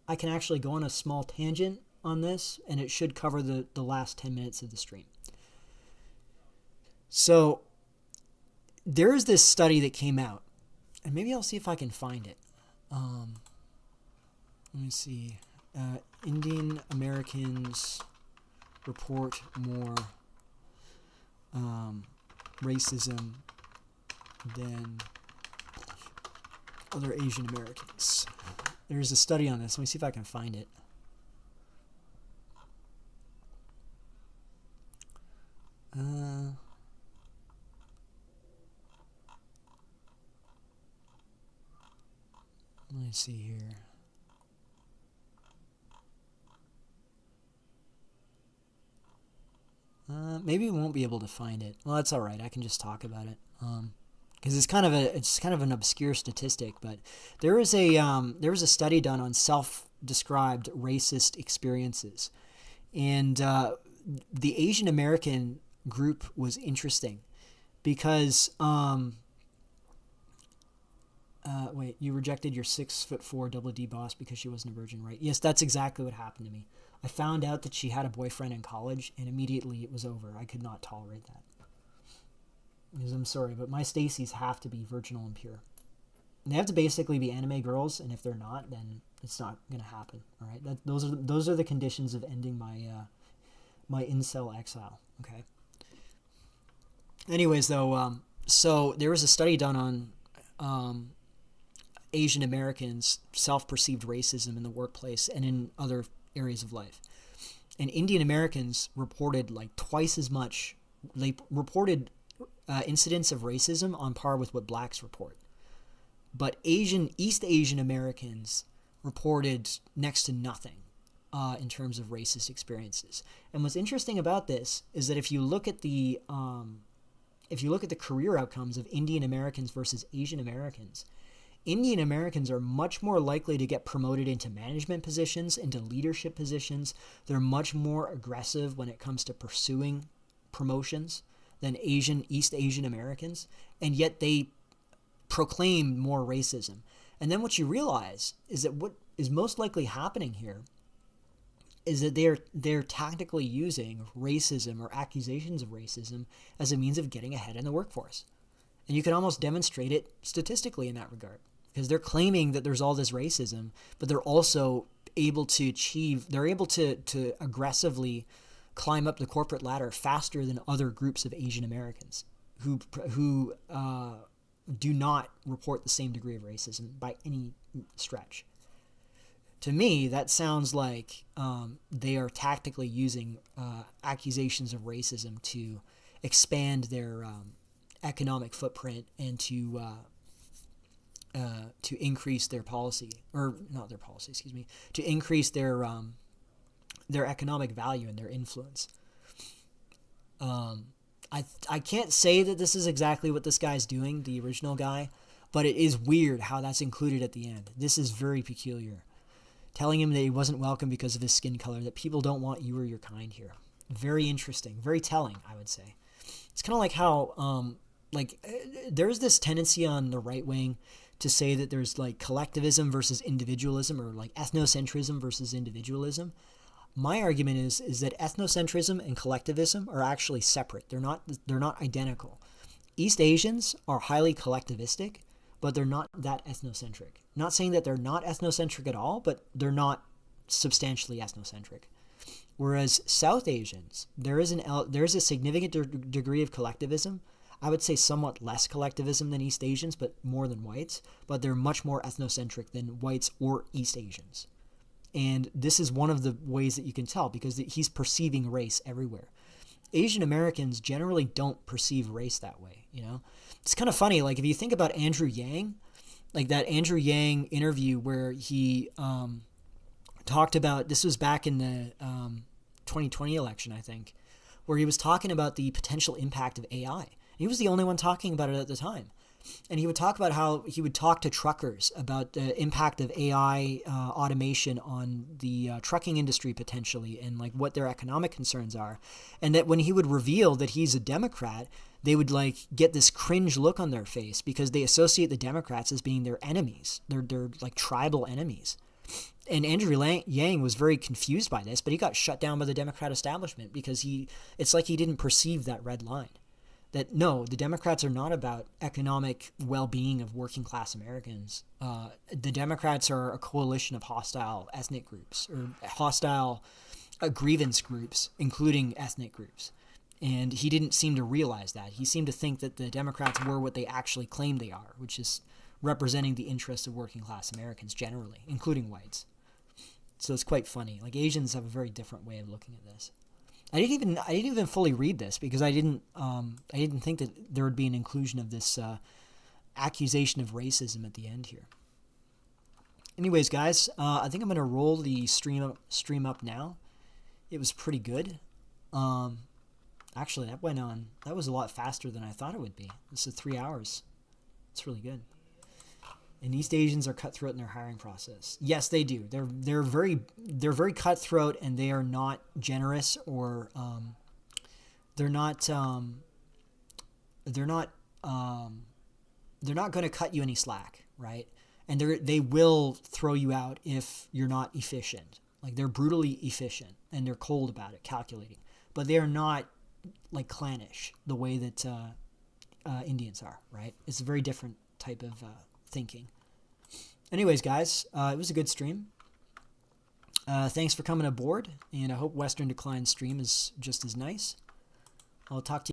can actually go on a small tangent on this, and it should cover the last 10 minutes of the stream. So there is this study that came out, and maybe I'll see if I can find it. Let me see. Indian Americans report more racism than other Asian Americans. There's a study on this. Let me see if I can find it. Let me see here. Maybe we won't be able to find it. Well, that's all right. I can just talk about it. Because it's kind of an obscure statistic, but there was a study done on self-described racist experiences, and the Asian American group was interesting because wait, you rejected your 6'4" double D boss because she wasn't a virgin, right? Yes, that's exactly what happened to me. I found out that she had a boyfriend in college, and immediately it was over. I could not tolerate that. Because I'm sorry, but my Stacy's have to be virginal and pure. They have to basically be anime girls, and if they're not, then it's not gonna happen. All right, those are the conditions of ending my my incel exile. Okay. Anyways, though, so there was a study done on Asian Americans' self-perceived racism in the workplace and in other areas of life, and Indian Americans reported like twice as much. They reported incidents of racism on par with what blacks report. But East Asian Americans reported next to nothing in terms of racist experiences. And what's interesting about this is that if you look at the career outcomes of Indian Americans versus Asian Americans, Indian Americans are much more likely to get promoted into management positions, into leadership positions. They're much more aggressive when it comes to pursuing promotions than East Asian Americans, and yet they proclaim more racism. And then what you realize is that what is most likely happening here is that they're tactically using racism or accusations of racism as a means of getting ahead in the workforce. And you can almost demonstrate it statistically in that regard, because they're claiming that there's all this racism, but they're also able to aggressively climb up the corporate ladder faster than other groups of Asian Americans who do not report the same degree of racism by any stretch. To me, that sounds like they are tactically using accusations of racism to expand their economic footprint and to increase their policy, or not their policy, excuse me, to increase their economic value and their influence. I can't say that this is exactly what this guy's doing, the original guy, but it is weird how that's included at the end. This is very peculiar. Telling him that he wasn't welcome because of his skin color, that people don't want you or your kind here. Very interesting, very telling, I would say. It's kind of like how, there's this tendency on the right wing to say that there's like collectivism versus individualism, or like ethnocentrism versus individualism. My argument is that ethnocentrism and collectivism are actually separate. They're not identical. East Asians are highly collectivistic, but they're not that ethnocentric. Not saying that they're not ethnocentric at all, but they're not substantially ethnocentric. Whereas South Asians, there is a significant degree of collectivism. I would say somewhat less collectivism than East Asians, but more than whites. But they're much more ethnocentric than whites or East Asians. And this is one of the ways that you can tell, because he's perceiving race everywhere. Asian Americans generally don't perceive race that way, you know? It's kind of funny, like if you think about Andrew Yang, like that Andrew Yang interview where he talked about, this was back in the 2020 election, I think, where he was talking about the potential impact of AI. He was the only one talking about it at the time. And he would talk about how he would talk to truckers about the impact of AI automation on the trucking industry potentially, and like what their economic concerns are. And that when he would reveal that he's a Democrat, they would like get this cringe look on their face because they associate the Democrats as being their enemies. They're like tribal enemies. And Andrew Yang was very confused by this, but he got shut down by the Democrat establishment because it's like he didn't perceive that red line. That no, the Democrats are not about economic well-being of working class Americans. The Democrats are a coalition of hostile ethnic groups or hostile grievance groups, including ethnic groups. And he didn't seem to realize that. He seemed to think that the Democrats were what they actually claim they are, which is representing the interests of working class Americans generally, including whites. So it's quite funny. Like, Asians have a very different way of looking at this. I didn't even fully read this because I didn't think that there would be an inclusion of this accusation of racism at the end here. Anyways, guys, I think I'm gonna roll the stream up now. It was pretty good. Actually, that was a lot faster than I thought it would be. This is 3 hours. It's really good. And East Asians are cutthroat in their hiring process. Yes, they do. They're very cutthroat, and they are not generous, or they're not going to cut you any slack, right? And they will throw you out if you're not efficient. Like, they're brutally efficient, and they're cold about it, calculating. But they are not like clannish the way that Indians are, right? It's a very different type of thinking. Anyways, guys, it was a good stream. Thanks for coming aboard, and I hope Western Decline's stream is just as nice. I'll talk to you.